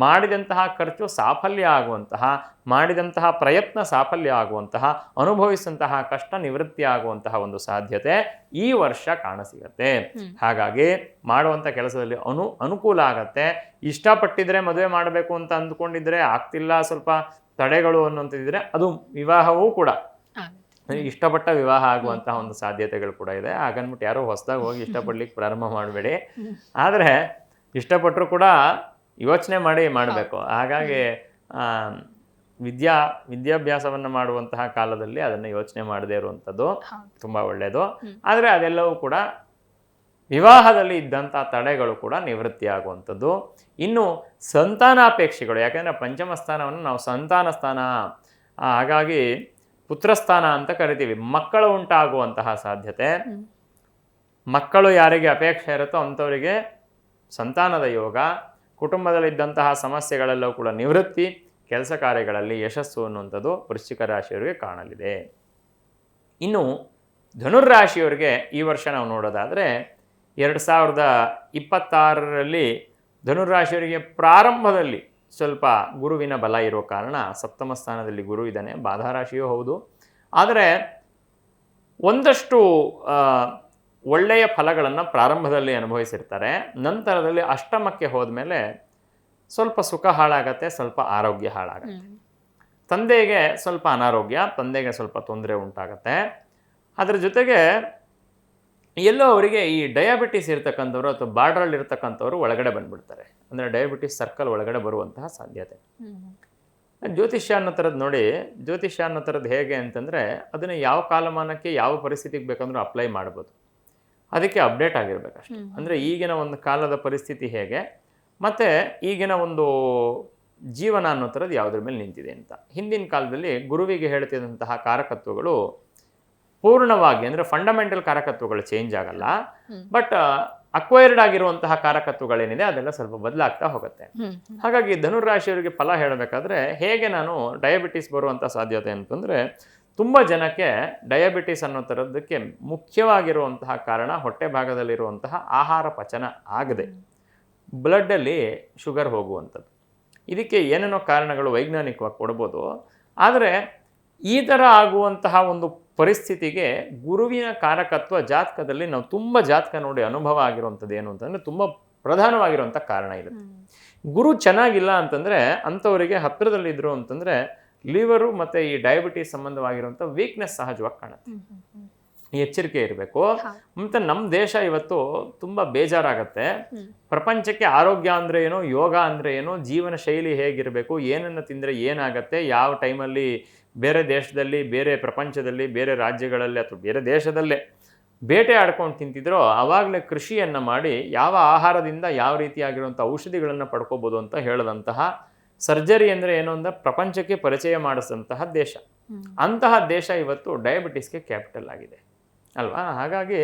ಮಾಡಿದಂತಹ ಖರ್ಚು ಸಾಫಲ್ಯ ಆಗುವಂತಹ, ಮಾಡಿದಂತಹ ಪ್ರಯತ್ನ ಸಾಫಲ್ಯ ಆಗುವಂತಹ, ಅನುಭವಿಸಿದಂತಹ ಕಷ್ಟ ನಿವೃತ್ತಿ ಆಗುವಂತಹ ಒಂದು ಸಾಧ್ಯತೆ ಈ ವರ್ಷ ಕಾಣಸಿಗತ್ತೆ. ಹಾಗಾಗಿ ಮಾಡುವಂಥ ಕೆಲಸದಲ್ಲಿ ಅನುಕೂಲ ಆಗತ್ತೆ. ಇಷ್ಟಪಟ್ಟಿದ್ರೆ ಮದುವೆ ಮಾಡಬೇಕು ಅಂತ ಅಂದ್ಕೊಂಡಿದ್ರೆ ಆಗ್ತಿಲ್ಲ, ಸ್ವಲ್ಪ ತಡೆಗಳು ಅನ್ನುವಂಥದ್ದಿದ್ರೆ ಅದು ವಿವಾಹವೂ ಕೂಡ ಇಷ್ಟಪಟ್ಟ ವಿವಾಹ ಆಗುವಂತಹ ಒಂದು ಸಾಧ್ಯತೆಗಳು ಕೂಡ ಇದೆ. ಹಾಗನ್ಬಿಟ್ಟು ಯಾರೋ ಹೊಸದಾಗಿ ಹೋಗಿ ಇಷ್ಟಪಡ್ಲಿಕ್ಕೆ ಪ್ರಾರಂಭ ಮಾಡಬೇಡಿ. ಆದರೆ ಇಷ್ಟಪಟ್ಟರು ಕೂಡ ಯೋಚನೆ ಮಾಡಿ ಮಾಡಬೇಕು. ಹಾಗಾಗಿ ವಿದ್ಯಾಭ್ಯಾಸವನ್ನು ಮಾಡುವಂತಹ ಕಾಲದಲ್ಲಿ ಅದನ್ನು ಯೋಚನೆ ಮಾಡದೇ ಇರುವಂಥದ್ದು ತುಂಬ ಒಳ್ಳೆಯದು. ಆದರೆ ಅದೆಲ್ಲವೂ ಕೂಡ ವಿವಾಹದಲ್ಲಿ ಇದ್ದಂಥ ತಡೆಗಳು ಕೂಡ ನಿವೃತ್ತಿ ಆಗುವಂಥದ್ದು. ಇನ್ನು ಸಂತಾನಾಪೇಕ್ಷೆಗಳು, ಯಾಕೆಂದರೆ ಪಂಚಮ ಸ್ಥಾನವನ್ನು ನಾವು ಸಂತಾನ ಸ್ಥಾನ, ಹಾಗಾಗಿ ಪುತ್ರಸ್ಥಾನ ಅಂತ ಕರಿತೀವಿ. ಮಕ್ಕಳು ಉಂಟಾಗುವಂತಹ ಸಾಧ್ಯತೆ, ಮಕ್ಕಳು ಯಾರಿಗೆ ಅಪೇಕ್ಷೆ ಇರುತ್ತೋ ಅಂಥವರಿಗೆ ಸಂತಾನದ ಯೋಗ, ಕುಟುಂಬದಲ್ಲಿದ್ದಂತಹ ಸಮಸ್ಯೆಗಳೆಲ್ಲವೂ ಕೂಡ ನಿವೃತ್ತಿ, ಕೆಲಸ ಕಾರ್ಯಗಳಲ್ಲಿ ಯಶಸ್ಸು ಅನ್ನುವಂಥದ್ದು ವೃಶ್ಚಿಕ ರಾಶಿಯವರಿಗೆ ಕಾಣಲಿದೆ. ಇನ್ನು ಧನುರ್ರಾಶಿಯವರಿಗೆ ಈ ವರ್ಷ ನಾವು ನೋಡೋದಾದರೆ, 2026ರಲ್ಲಿ ಧನುರ್ರಾಶಿಯವರಿಗೆ ಪ್ರಾರಂಭದಲ್ಲಿ ಸ್ವಲ್ಪ ಗುರುವಿನ ಬಲ ಇರೋ ಕಾರಣ ಸಪ್ತಮ ಸ್ಥಾನದಲ್ಲಿ ಗುರು ಇದ್ದಾನೆ, ಬಾಧಾರಾಶಿಯೂ ಹೌದು. ಆದರೆ ಒಂದಷ್ಟು ಒಳ್ಳೆಯ ಫಲಗಳನ್ನು ಪ್ರಾರಂಭದಲ್ಲಿ ಅನುಭವಿಸಿರ್ತಾರೆ. ನಂತರದಲ್ಲಿ ಅಷ್ಟಮಕ್ಕೆ ಹೋದ್ಮೇಲೆ ಸ್ವಲ್ಪ ಸುಖ ಹಾಳಾಗತ್ತೆ, ಸ್ವಲ್ಪ ಆರೋಗ್ಯ ಹಾಳಾಗತ್ತೆ. ತಂದೆಗೆ ಸ್ವಲ್ಪ ಅನಾರೋಗ್ಯ, ತಂದೆಗೆ ಸ್ವಲ್ಪ ತೊಂದರೆ ಉಂಟಾಗತ್ತೆ. ಅದರ ಜೊತೆಗೆ ಎಲ್ಲೋ ಅವರಿಗೆ ಈ ಡಯಾಬಿಟಿಸ್ ಇರ್ತಕ್ಕಂಥವ್ರು ಅಥವಾ ಬಾರ್ಡ್ರಲ್ಲಿ ಇರ್ತಕ್ಕಂಥವ್ರು ಒಳಗಡೆ ಬಂದ್ಬಿಡ್ತಾರೆ. ಅಂದರೆ ಡಯಾಬಿಟಿಸ್ ಸರ್ಕಲ್ ಒಳಗಡೆ ಬರುವಂತಹ ಸಾಧ್ಯತೆ. ಜ್ಯೋತಿಷ್ಯ ಅನ್ನೋ ಥರದ್ದು ನೋಡಿ, ಜ್ಯೋತಿಷ್ಯ ಅನ್ನೋ ಥರದ್ದು ಹೇಗೆ ಅಂತಂದರೆ ಅದನ್ನು ಯಾವ ಕಾಲಮಾನಕ್ಕೆ ಯಾವ ಪರಿಸ್ಥಿತಿಗೆ ಬೇಕಂದ್ರೂ ಅಪ್ಲೈ ಮಾಡ್ಬೋದು. ಅದಕ್ಕೆ ಅಪ್ಡೇಟ್ ಆಗಿರ್ಬೇಕಷ್ಟೆ. ಅಂದರೆ ಈಗಿನ ಒಂದು ಕಾಲದ ಪರಿಸ್ಥಿತಿ ಹೇಗೆ, ಮತ್ತು ಈಗಿನ ಒಂದು ಜೀವನ ಅನ್ನೋ ಥರದ್ದು ಯಾವುದ್ರ ಮೇಲೆ ನಿಂತಿದೆ ಅಂತ. ಹಿಂದಿನ ಕಾಲದಲ್ಲಿ ಗುರುವಿಗೆ ಹೇಳ್ತಿದ್ದಂತಹ ಕಾರಕತ್ವಗಳು ಪೂರ್ಣವಾಗಿ, ಅಂದರೆ ಫಂಡಮೆಂಟಲ್ ಕಾರಕತ್ವಗಳು ಚೇಂಜ್ ಆಗಲ್ಲ, ಬಟ್ ಅಕ್ವೈರ್ಡ್ ಆಗಿರುವಂತಹ ಕಾರಕತ್ವಗಳೇನಿದೆ ಅದೆಲ್ಲ ಸ್ವಲ್ಪ ಬದಲಾಗ್ತಾ ಹೋಗುತ್ತೆ. ಹಾಗಾಗಿ ಧನುರಾಶಿಯವರಿಗೆ ಫಲ ಹೇಳಬೇಕಾದ್ರೆ, ಹೇಗೆ ನಾನು ಡಯಾಬಿಟಿಸ್ ಬರುವಂಥ ಸಾಧ್ಯತೆ ಅಂತಂದರೆ, ತುಂಬ ಜನಕ್ಕೆ ಡಯಾಬಿಟಿಸ್ ಅನ್ನೋ ಥರದ್ದಕ್ಕೆ ಮುಖ್ಯವಾಗಿರುವಂತಹ ಕಾರಣ ಹೊಟ್ಟೆ ಭಾಗದಲ್ಲಿರುವಂತಹ ಆಹಾರ ಪಚನ ಆಗದೆ ಬ್ಲಡ್ಡಲ್ಲಿ ಶುಗರ್ ಹೋಗುವಂಥದ್ದು. ಇದಕ್ಕೆ ಏನೇನೋ ಕಾರಣಗಳು ವೈಜ್ಞಾನಿಕವಾಗಿ ಕೊಡ್ಬೋದು. ಆದರೆ ಈ ಥರ ಆಗುವಂತಹ ಒಂದು ಪರಿಸ್ಥಿತಿಗೆ ಗುರುವಿನ ಕಾರಕತ್ವ ಜಾತಕದಲ್ಲಿ ನಾವು ತುಂಬ ಜಾತಕ ನೋಡಿ ಅನುಭವ ಆಗಿರುವಂಥದ್ದು ಏನು ಅಂತಂದರೆ ತುಂಬ ಪ್ರಧಾನವಾಗಿರುವಂಥ ಕಾರಣ ಇರುತ್ತೆ. ಗುರು ಚೆನ್ನಾಗಿಲ್ಲ ಅಂತಂದರೆ ಅಂಥವರಿಗೆ ಹತ್ತಿರದಲ್ಲಿದ್ದರು ಅಂತಂದರೆ ಲಿವರು ಮತ್ತು ಈ ಡಯಾಬಿಟೀಸ್ ಸಂಬಂಧವಾಗಿರುವಂಥ ವೀಕ್ನೆಸ್ ಸಹಜವಾಗಿ ಕಾಣುತ್ತೆ. ಎಚ್ಚರಿಕೆ ಇರಬೇಕು. ಮತ್ತು ನಮ್ಮ ದೇಶ ಇವತ್ತು ತುಂಬ ಬೇಜಾರಾಗತ್ತೆ. ಪ್ರಪಂಚಕ್ಕೆ ಆರೋಗ್ಯ ಅಂದರೆ ಏನೋ, ಯೋಗ ಅಂದರೆ ಏನೋ, ಜೀವನ ಶೈಲಿ ಹೇಗಿರಬೇಕು, ಏನನ್ನು ತಿಂದರೆ ಏನಾಗತ್ತೆ, ಯಾವ ಟೈಮಲ್ಲಿ ಬೇರೆ ದೇಶದಲ್ಲಿ, ಬೇರೆ ಪ್ರಪಂಚದಲ್ಲಿ, ಬೇರೆ ರಾಜ್ಯಗಳಲ್ಲಿ ಅಥವಾ ಬೇರೆ ದೇಶದಲ್ಲೇ ಬೇಟೆ ಆಡ್ಕೊಂಡು ತಿಂತಿದ್ರೋ ಆವಾಗಲೇ ಕೃಷಿಯನ್ನು ಮಾಡಿ ಯಾವ ಆಹಾರದಿಂದ ಯಾವ ರೀತಿಯಾಗಿರುವಂಥ ಔಷಧಿಗಳನ್ನು ಪಡ್ಕೋಬೋದು ಅಂತ ಹೇಳದಂತಹ ಸರ್ಜರಿ ಅಂದರೆ ಏನು ಅಂದರೆ ಪ್ರಪಂಚಕ್ಕೆ ಪರಿಚಯ ಮಾಡಿಸಿದಂತಹ ದೇಶ. ಅಂತಹ ದೇಶ ಇವತ್ತು ಡಯಾಬಿಟಿಸ್ಗೆ ಕ್ಯಾಪಿಟಲ್ ಆಗಿದೆ ಅಲ್ವಾ. ಹಾಗಾಗಿ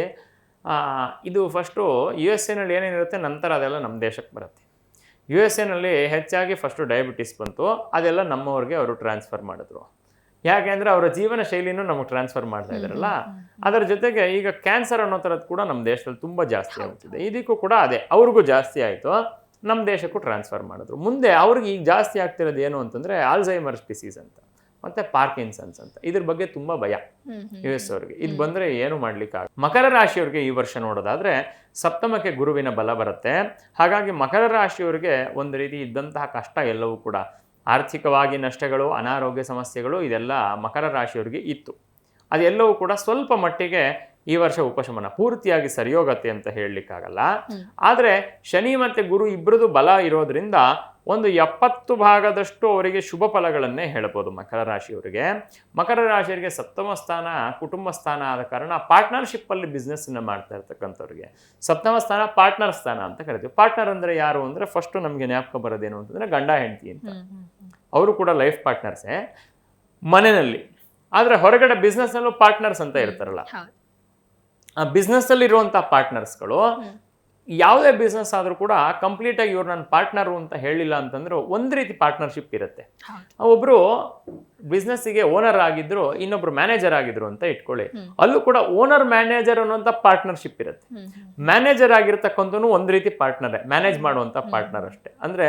ಇದು ಫಸ್ಟು ಯು ಎಸ್ ಎನಲ್ಲಿ ಏನೇನಿರುತ್ತೆ ನಂತರ ಅದೆಲ್ಲ ನಮ್ಮ ದೇಶಕ್ಕೆ ಬರುತ್ತೆ. ಯು ಎಸ್ ಎನಲ್ಲಿ ಹೆಚ್ಚಾಗಿ ಫಸ್ಟು ಡಯಾಬಿಟಿಸ್ ಬಂತು, ಅದೆಲ್ಲ ನಮ್ಮವ್ರಿಗೆ ಅವರು ಟ್ರಾನ್ಸ್ಫರ್ ಮಾಡಿದ್ರು. ಯಾಕೆಂದರೆ ಅವರ ಜೀವನ ಶೈಲಿನೂ ನಮಗೆ ಟ್ರಾನ್ಸ್ಫರ್ ಮಾಡ್ತಾ ಇದ್ದಾರಲ್ಲ. ಅದರ ಜೊತೆಗೆ ಈಗ ಕ್ಯಾನ್ಸರ್ ಅನ್ನೋ ಥರದ್ದು ಕೂಡ ನಮ್ಮ ದೇಶದಲ್ಲಿ ತುಂಬ ಜಾಸ್ತಿ ಆಗುತ್ತಿದೆ. ಇದಕ್ಕೂ ಕೂಡ ಅದೇ ಅವ್ರಿಗೂ ಜಾಸ್ತಿ ಆಯಿತು, ನಮ್ಮ ದೇಶಕ್ಕೂ ಟ್ರಾನ್ಸ್ಫರ್ ಮಾಡಿದ್ರು. ಮುಂದೆ ಅವ್ರಿಗೆ ಈಗ ಜಾಸ್ತಿ ಆಗ್ತಿರೋದು ಏನು ಅಂತಂದರೆ ಆಲ್ಝೈಮರ್ಸ್ ಡಿಸೀಸ್ ಅಂತ ಮತ್ತು ಪಾರ್ಕಿನ್ಸನ್ಸ್ ಅಂತ. ಇದ್ರ ಬಗ್ಗೆ ತುಂಬ ಭಯ ಯು ಎಸ್ ಅವ್ರಿಗೆ. ಇದು ಬಂದರೆ ಏನು ಮಾಡ್ಲಿಕ್ಕಾಗ. ಮಕರ ರಾಶಿಯವ್ರಿಗೆ ಈ ವರ್ಷ ನೋಡೋದಾದರೆ ಸಪ್ತಮಕ್ಕೆ ಗುರುವಿನ ಬಲ ಬರುತ್ತೆ. ಹಾಗಾಗಿ ಮಕರ ರಾಶಿಯವರಿಗೆ ಒಂದು ರೀತಿ ಇದ್ದಂತಹ ಕಷ್ಟ ಎಲ್ಲವೂ ಕೂಡ ಆರ್ಥಿಕವಾಗಿ ನಷ್ಟಗಳು, ಅನಾರೋಗ್ಯ ಸಮಸ್ಯೆಗಳು ಇದೆಲ್ಲ ಮಕರ ರಾಶಿಯವರಿಗೆ ಇತ್ತು. ಅದೆಲ್ಲವೂ ಕೂಡ ಸ್ವಲ್ಪ ಮಟ್ಟಿಗೆ ಈ ವರ್ಷ ಉಪಶಮನ, ಪೂರ್ತಿಯಾಗಿ ಸರಿಯೋಗತ್ತೆ ಅಂತ ಹೇಳಲಿಕ್ಕಾಗಲ್ಲ. ಆದರೆ ಶನಿ ಮತ್ತು ಗುರು ಇಬ್ಬರದು ಬಲ ಇರೋದ್ರಿಂದ ಒಂದು 70% ಅವರಿಗೆ ಶುಭ ಫಲಗಳನ್ನೇ ಹೇಳ್ಬೋದು ಮಕರ ರಾಶಿಯವರಿಗೆ. ಮಕರ ರಾಶಿಯವರಿಗೆ ಸಪ್ತಮ ಸ್ಥಾನ ಕುಟುಂಬ ಸ್ಥಾನ ಆದ ಕಾರಣ ಪಾರ್ಟ್ನರ್ಶಿಪ್ಪಲ್ಲಿ ಬಿಸ್ನೆಸ್ಸನ್ನು ಮಾಡ್ತಾ ಇರ್ತಕ್ಕಂಥವ್ರಿಗೆ ಸಪ್ತಮ ಸ್ಥಾನ ಪಾರ್ಟ್ನರ್ ಸ್ಥಾನ ಅಂತ ಕರಿತೀವಿ. ಪಾರ್ಟ್ನರ್ ಅಂದರೆ ಯಾರು ಅಂದರೆ ಫಸ್ಟು ನಮಗೆ ಜ್ಞಾಪಕ ಬರೋದೇನು ಅಂತಂದರೆ ಗಂಡ ಹೆಂಡತಿ ಅಂತ. ಅವರು ಕೂಡ ಲೈಫ್ ಪಾರ್ಟ್ನರ್ಸೇ ಮನೆಯಲ್ಲಿ. ಆದರೆ ಹೊರಗಡೆ ಬಿಸ್ನೆಸ್ನಲ್ಲೂ ಪಾರ್ಟ್ನರ್ಸ್ ಅಂತ ಇರ್ತಾರಲ್ಲ, ಆ ಬಿಸ್ನೆಸ್ಸಲ್ಲಿರುವಂಥ ಪಾರ್ಟ್ನರ್ಸ್ಗಳು ಯಾವುದೇ ಬಿಸ್ನೆಸ್ ಆದರೂ ಕೂಡ ಕಂಪ್ಲೀಟಾಗಿ ಇವ್ರು ನನ್ನ ಪಾರ್ಟ್ನರು ಅಂತ ಹೇಳಿಲ್ಲ ಅಂತಂದ್ರೆ ಒಂದು ರೀತಿ ಪಾರ್ಟ್ನರ್ಶಿಪ್ ಇರುತ್ತೆ. ಒಬ್ಬರು ಬಿಸ್ನೆಸ್ಸಿಗೆ ಓನರ್ ಆಗಿದ್ರು, ಇನ್ನೊಬ್ರು ಮ್ಯಾನೇಜರ್ ಆಗಿದ್ರು ಅಂತ ಇಟ್ಕೊಳ್ಳಿ. ಅಲ್ಲೂ ಕೂಡ ಓನರ್ ಮ್ಯಾನೇಜರ್ ಅನ್ನುವಂಥ ಪಾರ್ಟ್ನರ್ಶಿಪ್ ಇರುತ್ತೆ. ಮ್ಯಾನೇಜರ್ ಆಗಿರ್ತಕ್ಕಂಥನು ಒಂದು ರೀತಿ ಪಾರ್ಟ್ನರೇ, ಮ್ಯಾನೇಜ್ ಮಾಡುವಂಥ ಪಾರ್ಟ್ನರ್ ಅಷ್ಟೇ. ಅಂದರೆ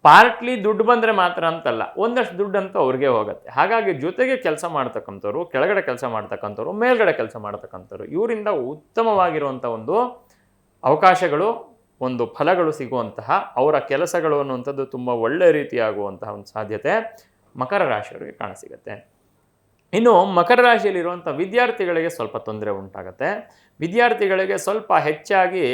ಪಾರ್ಟ್ಲಿ ದುಡ್ಡು ಬಂದರೆ ಮಾತ್ರ ಅಂತಲ್ಲ, ಒಂದಷ್ಟು ದುಡ್ಡು ಅಂತ ಅವ್ರಿಗೆ ಹೋಗುತ್ತೆ. ಹಾಗಾಗಿ ಜೊತೆಗೆ ಕೆಲಸ ಮಾಡ್ತಕ್ಕಂಥವ್ರು, ಕೆಳಗಡೆ ಕೆಲಸ ಮಾಡ್ತಕ್ಕಂಥವ್ರು, ಮೇಲ್ಗಡೆ ಕೆಲಸ ಮಾಡ್ತಕ್ಕಂಥವ್ರು, ಇವರಿಂದ ಉತ್ತಮವಾಗಿರುವಂಥ ಒಂದು ಅವಕಾಶಗಳು, ಒಂದು ಫಲಗಳು ಸಿಗುವಂತಹ, ಅವರ ಕೆಲಸಗಳು ಅನ್ನುವಂಥದ್ದು ತುಂಬ ಒಳ್ಳೆಯ ರೀತಿಯಾಗುವಂತಹ ಒಂದು ಸಾಧ್ಯತೆ ಮಕರ ರಾಶಿಯವರಿಗೆ ಕಾಣಸಿಗುತ್ತೆ. ಇನ್ನು ಮಕರ ರಾಶಿಯಲ್ಲಿರುವಂಥ ವಿದ್ಯಾರ್ಥಿಗಳಿಗೆ ಸ್ವಲ್ಪ ತೊಂದರೆ ಉಂಟಾಗುತ್ತೆ. ವಿದ್ಯಾರ್ಥಿಗಳಿಗೆ ಸ್ವಲ್ಪ ಹೆಚ್ಚಾಗಿ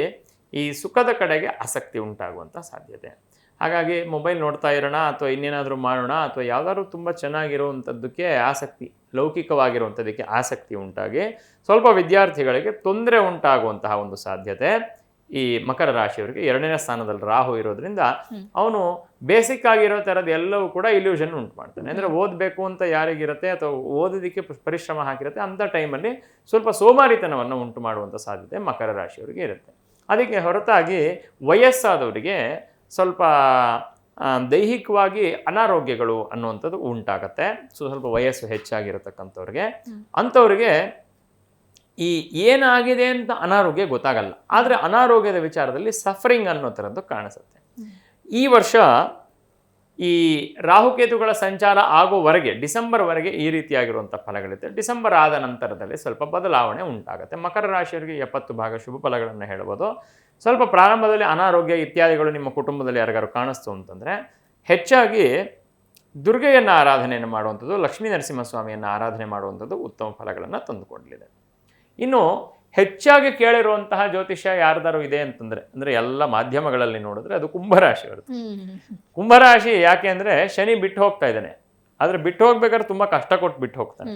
ಈ ಸುಖದ ಕಡೆಗೆ ಆಸಕ್ತಿ ಉಂಟಾಗುವಂಥ ಸಾಧ್ಯತೆ. ಹಾಗಾಗಿ ಮೊಬೈಲ್ ನೋಡ್ತಾ ಇರೋಣ ಅಥವಾ ಇನ್ನೇನಾದರೂ ಮಾಡೋಣ ಅಥವಾ ಯಾವುದಾದ್ರೂ ತುಂಬ ಚೆನ್ನಾಗಿರುವಂಥದ್ದಕ್ಕೆ ಆಸಕ್ತಿ, ಲೌಕಿಕವಾಗಿರುವಂಥದ್ದಕ್ಕೆ ಆಸಕ್ತಿ ಉಂಟಾಗಿ ಸ್ವಲ್ಪ ವಿದ್ಯಾರ್ಥಿಗಳಿಗೆ ತೊಂದರೆ ಉಂಟಾಗುವಂತಹ ಒಂದು ಸಾಧ್ಯತೆ ಈ ಮಕರ ರಾಶಿಯವರಿಗೆ. 2ನೇ ಸ್ಥಾನದಲ್ಲಿ ರಾಹು ಇರೋದ್ರಿಂದ ಅವನು ಬೇಸಿಕ್ ಆಗಿರೋ ಥರದ್ದು ಎಲ್ಲವೂ ಕೂಡ ಇಲ್ಯೂಷನ್ ಉಂಟು ಮಾಡ್ತಾನೆ. ಅಂದರೆ ಓದಬೇಕು ಅಂತ ಯಾರಿಗಿರುತ್ತೆ ಅಥವಾ ಓದೋದಕ್ಕೆ ಪರಿಶ್ರಮ ಹಾಕಿರುತ್ತೆ ಅಂಥ ಟೈಮಲ್ಲಿ ಸ್ವಲ್ಪ ಸೋಮಾರಿತನವನ್ನು ಉಂಟು ಮಾಡುವಂಥ ಸಾಧ್ಯತೆ ಮಕರ ರಾಶಿಯವರಿಗೆ ಇರುತ್ತೆ. ಅದಕ್ಕೆ ಹೊರತಾಗಿ ವಯಸ್ಸಾದವರಿಗೆ ಸ್ವಲ್ಪ ದೈಹಿಕವಾಗಿ ಅನಾರೋಗ್ಯಗಳು ಅನ್ನುವಂಥದ್ದು ಉಂಟಾಗತ್ತೆ. ಸ್ವಲ್ಪ ವಯಸ್ಸು ಹೆಚ್ಚಾಗಿರತಕ್ಕಂಥವ್ರಿಗೆ, ಅಂಥವ್ರಿಗೆ ಈ ಏನಾಗಿದೆ ಅಂತ ಅನಾರೋಗ್ಯ ಗೊತ್ತಾಗಲ್ಲ, ಆದರೆ ಅನಾರೋಗ್ಯದ ವಿಚಾರದಲ್ಲಿ ಸಫರಿಂಗ್ ಅನ್ನೋ ಥರದ್ದು ಕಾಣಿಸುತ್ತೆ. ಈ ವರ್ಷ ಈ ರಾಹುಕೇತುಗಳ ಸಂಚಾರ ಆಗೋವರೆಗೆ, ಡಿಸೆಂಬರ್ವರೆಗೆ ಈ ರೀತಿಯಾಗಿರುವಂಥ ಫಲಗಳಿರುತ್ತೆ. ಡಿಸೆಂಬರ್ ಆದ ನಂತರದಲ್ಲಿ ಸ್ವಲ್ಪ ಬದಲಾವಣೆ ಉಂಟಾಗುತ್ತೆ. ಮಕರ ರಾಶಿಯವರಿಗೆ 70% ಶುಭ ಫಲಗಳನ್ನು ಹೇಳ್ಬೋದು. ಸ್ವಲ್ಪ ಪ್ರಾರಂಭದಲ್ಲಿ ಅನಾರೋಗ್ಯ ಇತ್ಯಾದಿಗಳು ನಿಮ್ಮ ಕುಟುಂಬದಲ್ಲಿ ಯಾರಿಗಾರು ಕಾಣಿಸ್ತು ಅಂತಂದರೆ ಹೆಚ್ಚಾಗಿ ದುರ್ಗೆಯನ್ನು ಆರಾಧನೆಯನ್ನು ಮಾಡುವಂಥದ್ದು, ಲಕ್ಷ್ಮೀ ನರಸಿಂಹಸ್ವಾಮಿಯನ್ನು ಆರಾಧನೆ ಮಾಡುವಂಥದ್ದು ಉತ್ತಮ ಫಲಗಳನ್ನು ತಂದುಕೊಡಲಿದೆ. ಇನ್ನು ಹೆಚ್ಚಾಗಿ ಕೇಳಿರುವಂತಹ ಜ್ಯೋತಿಷ್ಯ ಯಾರ್ದಾರು ಇದೆ ಅಂತಂದರೆ, ಅಂದರೆ ಎಲ್ಲ ಮಾಧ್ಯಮಗಳಲ್ಲಿ ನೋಡಿದ್ರೆ ಅದು ಕುಂಭರಾಶಿ ಬರುತ್ತೆ. ಕುಂಭರಾಶಿ ಯಾಕೆ ಅಂದರೆ ಶನಿ ಬಿಟ್ಟು ಹೋಗ್ತಾ ಇದ್ದಾನೆ, ಆದರೆ ಬಿಟ್ಟು ಹೋಗ್ಬೇಕಾದ್ರೆ ತುಂಬ ಕಷ್ಟ ಕೊಟ್ಟು ಬಿಟ್ಟು ಹೋಗ್ತಾನೆ.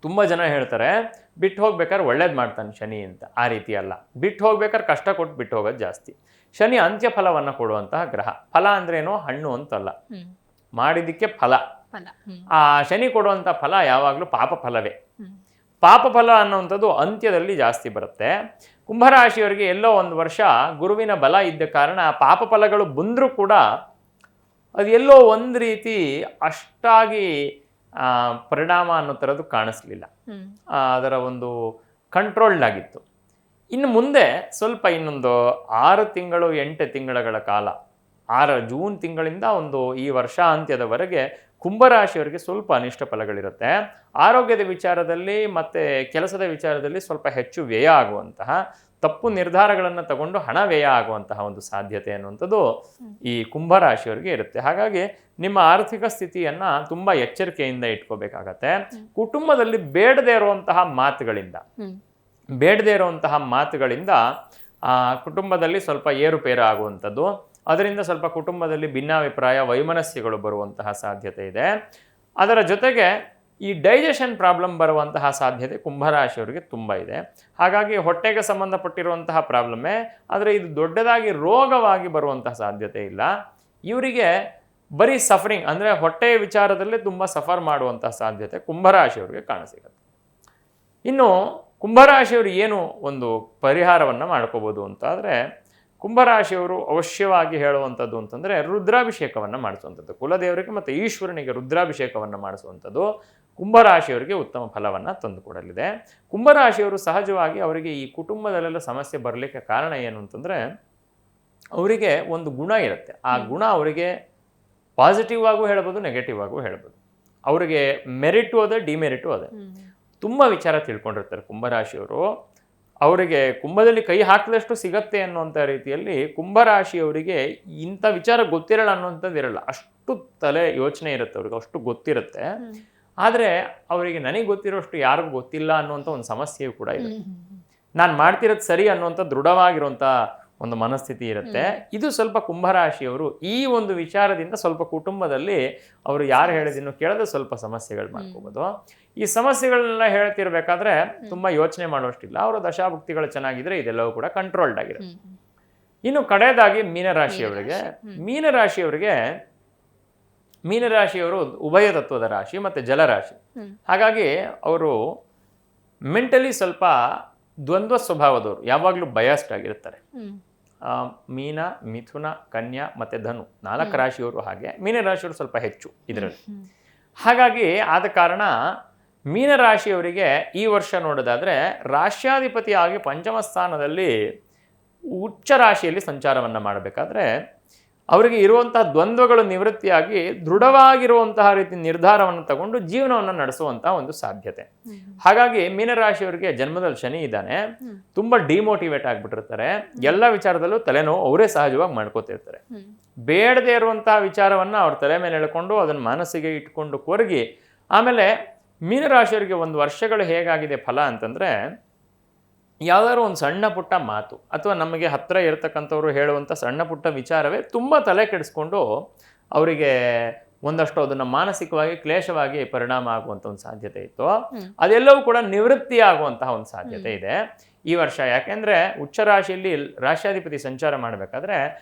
ತುಂಬ ಜನ ಹೇಳ್ತಾರೆ ಬಿಟ್ಟು ಹೋಗ್ಬೇಕಾದ್ರೆ ಒಳ್ಳೇದು ಮಾಡ್ತಾನೆ ಶನಿ ಅಂತ. ಆ ರೀತಿ ಅಲ್ಲ, ಬಿಟ್ಟು ಹೋಗ್ಬೇಕಾದ್ರೆ ಕಷ್ಟ ಕೊಟ್ಟು ಬಿಟ್ಟು ಹೋಗೋದು ಜಾಸ್ತಿ. ಶನಿ ಅಂತ್ಯ ಫಲವನ್ನು ಕೊಡುವಂತಹ ಗ್ರಹ. ಫಲ ಅಂದ್ರೇನೋ ಹಣ್ಣು ಅಂತಲ್ಲ, ಮಾಡಿದ್ದಕ್ಕೆ ಫಲ. ಆ ಶನಿ ಕೊಡುವಂಥ ಫಲ ಯಾವಾಗಲೂ ಪಾಪ ಫಲವೇ. ಪಾಪ ಫಲ ಅನ್ನುವಂಥದ್ದು ಅಂತ್ಯದಲ್ಲಿ ಜಾಸ್ತಿ ಬರುತ್ತೆ. ಕುಂಭರಾಶಿಯವರಿಗೆ ಎಲ್ಲೋ ಒಂದು ವರ್ಷ ಗುರುವಿನ ಬಲ ಇದ್ದ ಕಾರಣ ಪಾಪ ಫಲಗಳು ಬಂದರೂ ಕೂಡ ಅದು ಎಲ್ಲೋ ಒಂದು ರೀತಿ ಅಷ್ಟಾಗಿ ಪರಿಣಾಮ ಅನ್ನೋ ಥರದ್ದು ಕಾಣಿಸ್ಲಿಲ್ಲ. ಹ್ಮ್ ಅದರ ಒಂದು ಕಂಟ್ರೋಲ್ಡ್ ಆಗಿತ್ತು. ಇನ್ನು ಮುಂದೆ ಸ್ವಲ್ಪ ಇನ್ನೊಂದು 6 ತಿಂಗಳು 8 ತಿಂಗಳ ಕಾಲ, ಜೂನ್ ತಿಂಗಳಿಂದ ಒಂದು ಈ ವರ್ಷಾಂತ್ಯದವರೆಗೆ ಕುಂಭರಾಶಿಯವರಿಗೆ ಸ್ವಲ್ಪ ಅನಿಷ್ಟ ಫಲಗಳಿರುತ್ತೆ. ಆರೋಗ್ಯದ ವಿಚಾರದಲ್ಲಿ ಮತ್ತು ಕೆಲಸದ ವಿಚಾರದಲ್ಲಿ ಸ್ವಲ್ಪ ಹೆಚ್ಚು ವ್ಯಯ ಆಗುವಂತಹ, ತಪ್ಪು ನಿರ್ಧಾರಗಳನ್ನು ತಗೊಂಡು ಹಣ ವ್ಯಯ ಆಗುವಂತಹ ಒಂದು ಸಾಧ್ಯತೆ ಅನ್ನುವಂಥದ್ದು ಈ ಕುಂಭರಾಶಿಯವರಿಗೆ ಇರುತ್ತೆ. ಹಾಗಾಗಿ ನಿಮ್ಮ ಆರ್ಥಿಕ ಸ್ಥಿತಿಯನ್ನು ತುಂಬ ಎಚ್ಚರಿಕೆಯಿಂದ ಇಟ್ಕೋಬೇಕಾಗತ್ತೆ. ಕುಟುಂಬದಲ್ಲಿ ಬೇಡದೇ ಇರುವಂತಹ ಮಾತುಗಳಿಂದ ಕುಟುಂಬದಲ್ಲಿ ಸ್ವಲ್ಪ ಏರುಪೇರು ಆಗುವಂಥದ್ದು, ಅದರಿಂದ ಸ್ವಲ್ಪ ಕುಟುಂಬದಲ್ಲಿ ಭಿನ್ನಾಭಿಪ್ರಾಯ ವೈಮನಸ್ಯಗಳು ಬರುವಂತಹ ಸಾಧ್ಯತೆ ಇದೆ. ಅದರ ಜೊತೆಗೆ ಈ ಡೈಜೆಷನ್ ಪ್ರಾಬ್ಲಮ್ ಬರುವಂತಹ ಸಾಧ್ಯತೆ ಕುಂಭರಾಶಿಯವರಿಗೆ ತುಂಬ ಇದೆ. ಹಾಗಾಗಿ ಹೊಟ್ಟೆಗೆ ಸಂಬಂಧಪಟ್ಟಿರುವಂತಹ ಪ್ರಾಬ್ಲಮ್ಮೇ, ಆದರೆ ಇದು ದೊಡ್ಡದಾಗಿ ರೋಗವಾಗಿ ಬರುವಂತಹ ಸಾಧ್ಯತೆ ಇಲ್ಲ. ಇವರಿಗೆ ಬರೀ ಸಫರಿಂಗ್ ಅಂದರೆ ಹೊಟ್ಟೆಯ ವಿಚಾರದಲ್ಲೇ ತುಂಬ ಸಫರ್ ಮಾಡುವಂತಹ ಸಾಧ್ಯತೆ ಕುಂಭರಾಶಿಯವರಿಗೆ ಕಾಣಸಿಗುತ್ತೆ. ಇನ್ನು ಕುಂಭರಾಶಿಯವರು ಏನು ಒಂದು ಪರಿಹಾರವನ್ನು ಮಾಡ್ಕೋಬೋದು ಅಂತಾದರೆ, ಕುಂಭರಾಶಿಯವರು ಅವಶ್ಯವಾಗಿ ಹೇಳುವಂಥದ್ದು ಅಂತಂದರೆ ರುದ್ರಾಭಿಷೇಕವನ್ನು ಮಾಡಿಸುವಂಥದ್ದು. ಕುಲದೇವರಿಗೆ ಮತ್ತು ಈಶ್ವರನಿಗೆ ರುದ್ರಾಭಿಷೇಕವನ್ನು ಮಾಡಿಸುವಂಥದ್ದು ಕುಂಭರಾಶಿಯವರಿಗೆ ಉತ್ತಮ ಫಲವನ್ನು ತಂದುಕೊಡಲಿದೆ. ಕುಂಭರಾಶಿಯವರು ಸಹಜವಾಗಿ ಅವರಿಗೆ ಈ ಕುಟುಂಬದಲ್ಲೆಲ್ಲ ಸಮಸ್ಯೆ ಬರಲಿಕ್ಕೆ ಕಾರಣ ಏನು ಅಂತಂದರೆ, ಅವರಿಗೆ ಒಂದು ಗುಣ ಇರುತ್ತೆ. ಆ ಗುಣ ಅವರಿಗೆ ಪಾಸಿಟಿವ್ ಆಗೂ ಹೇಳ್ಬೋದು, ನೆಗೆಟಿವ್ ಆಗೂ ಹೇಳ್ಬೋದು. ಅವರಿಗೆ ಮೆರಿಟು ಅದೇ, ಡಿಮೆರಿಟು ಅದೇ. ತುಂಬ ವಿಚಾರ ತಿಳ್ಕೊಂಡಿರ್ತಾರೆ ಕುಂಭರಾಶಿಯವರು. ಅವರಿಗೆ ಕುಂಭದಲ್ಲಿ ಕೈ ಹಾಕಿದಷ್ಟು ಸಿಗತ್ತೆ ಅನ್ನುವಂಥ ರೀತಿಯಲ್ಲಿ ಕುಂಭರಾಶಿಯವರಿಗೆ ಇಂಥ ವಿಚಾರ ಗೊತ್ತಿರಲ್ಲ ಅನ್ನುವಂಥದ್ದು ಇರಲ್ಲ. ಅಷ್ಟು ತಲೆ ಯೋಚನೆ ಇರುತ್ತೆ ಅವ್ರಿಗೆ, ಅಷ್ಟು ಗೊತ್ತಿರುತ್ತೆ. ಆದರೆ ಅವರಿಗೆ ನನಗೆ ಗೊತ್ತಿರೋಷ್ಟು ಯಾರಿಗೂ ಗೊತ್ತಿಲ್ಲ ಅನ್ನುವಂಥ ಒಂದು ಸಮಸ್ಯೆಯೂ ಕೂಡ ಇದೆ. ನಾನು ಮಾಡ್ತಿರೋದು ಸರಿ ಅನ್ನುವಂಥ ದೃಢವಾಗಿರುವಂಥ ಒಂದು ಮನಸ್ಥಿತಿ ಇರುತ್ತೆ. ಇದು ಸ್ವಲ್ಪ ಕುಂಭರಾಶಿಯವರು ಈ ಒಂದು ವಿಚಾರದಿಂದ ಸ್ವಲ್ಪ ಕುಟುಂಬದಲ್ಲಿ ಅವರು ಯಾರು ಹೇಳಿದಿನೋ ಕೇಳದೆ ಸ್ವಲ್ಪ ಸಮಸ್ಯೆಗಳು ಮಾಡ್ಕೋಬೋದು. ಈ ಸಮಸ್ಯೆಗಳನ್ನೆಲ್ಲ ಹೇಳ್ತಿರ್ಬೇಕಾದ್ರೆ ತುಂಬ ಯೋಚನೆ ಮಾಡುವಷ್ಟಿಲ್ಲ. ಅವರ ದಶಾಭುಕ್ತಿಗಳು ಚೆನ್ನಾಗಿದ್ರೆ ಇದೆಲ್ಲವೂ ಕೂಡ ಕಂಟ್ರೋಲ್ಡ್ ಆಗಿರುತ್ತೆ. ಇನ್ನು ಕಡೆಯದಾಗಿ ಮೀನರಾಶಿಯವರು ಉಭಯ ತತ್ವದ ರಾಶಿ ಮತ್ತು ಜಲರಾಶಿ. ಹಾಗಾಗಿ ಅವರು ಮೆಂಟಲಿ ಸ್ವಲ್ಪ ದ್ವಂದ್ವ ಸ್ವಭಾವದವರು, ಯಾವಾಗಲೂ ಬಯಾಸ್ಡ್ ಆಗಿರ್ತಾರೆ. ಮೀನ, ಮಿಥುನ, ಕನ್ಯಾ ಮತ್ತು ಧನು 4 ರಾಶಿಯವರು ಹಾಗೆ, ಮೀನರಾಶಿಯವರು ಸ್ವಲ್ಪ ಹೆಚ್ಚು ಇದರಲ್ಲಿ. ಹಾಗಾಗಿ ಆದ ಕಾರಣ ಮೀನರಾಶಿಯವರಿಗೆ ಈ ವರ್ಷ ನೋಡೋದಾದರೆ ರಾಶ್ಯಾಧಿಪತಿಯಾಗಿ ಪಂಚಮ ಸ್ಥಾನದಲ್ಲಿ ಉಚ್ಚ ರಾಶಿಯಲ್ಲಿ ಸಂಚಾರವನ್ನು ಮಾಡಬೇಕಾದ್ರೆ ಅವರಿಗೆ ಇರುವಂತಹ ದ್ವಂದ್ವಗಳು ನಿವೃತ್ತಿಯಾಗಿ ದೃಢವಾಗಿರುವಂತಹ ರೀತಿ ನಿರ್ಧಾರವನ್ನು ತಗೊಂಡು ಜೀವನವನ್ನು ನಡೆಸುವಂತಹ ಒಂದು ಸಾಧ್ಯತೆ. ಹಾಗಾಗಿ ಮೀನರಾಶಿಯವರಿಗೆ ಜನ್ಮದಲ್ಲಿ ಶನಿ ಇದ್ದಾನೆ, ತುಂಬ ಡಿಮೋಟಿವೇಟ್ ಆಗಿಬಿಟ್ಟಿರ್ತಾರೆ. ಎಲ್ಲ ವಿಚಾರದಲ್ಲೂ ತಲೆನೋವು ಅವರೇ ಸಹಜವಾಗಿ ಮಾಡ್ಕೋತಿರ್ತಾರೆ. ಬೇಡದೇ ಇರುವಂತಹ ವಿಚಾರವನ್ನು ಅವ್ರ ತಲೆ ಮೇಲೆ ಎಳ್ಕೊಂಡು ಅದನ್ನು ಮನಸ್ಸಿಗೆ ಇಟ್ಕೊಂಡು ಕೊರಗಿ, ಆಮೇಲೆ ಮೀನರಾಶಿಯವರಿಗೆ ಒಂದು ವರ್ಷಗಳು ಹೇಗಾಗಿದೆ ಫಲ ಅಂತಂದರೆ, ಯಾವುದಾದ್ರು ಒಂದು ಸಣ್ಣ ಪುಟ್ಟ ಮಾತು ಅಥವಾ ನಮಗೆ ಹತ್ತಿರ ಇರತಕ್ಕಂಥವ್ರು ಹೇಳುವಂಥ ಸಣ್ಣ ಪುಟ್ಟ ವಿಚಾರವೇ ತುಂಬ ತಲೆ ಕೆಡಿಸ್ಕೊಂಡು ಅವರಿಗೆ ಒಂದಷ್ಟು ಅದನ್ನು ಮಾನಸಿಕವಾಗಿ ಕ್ಲೇಶವಾಗಿ ಪರಿಣಾಮ ಆಗುವಂಥ ಒಂದು ಸಾಧ್ಯತೆ ಇತ್ತು. ಅದೆಲ್ಲವೂ ಕೂಡ ನಿವೃತ್ತಿ ಆಗುವಂತಹ ಒಂದು ಸಾಧ್ಯತೆ ಇದೆ ಈ ವರ್ಷ. ಯಾಕೆಂದರೆ ಉಚ್ಚ ರಾಶಿಯಲ್ಲಿ ರಾಶ್ಯಾಧಿಪತಿ ಸಂಚಾರ ಮಾಡಬೇಕಾದ್ರೆ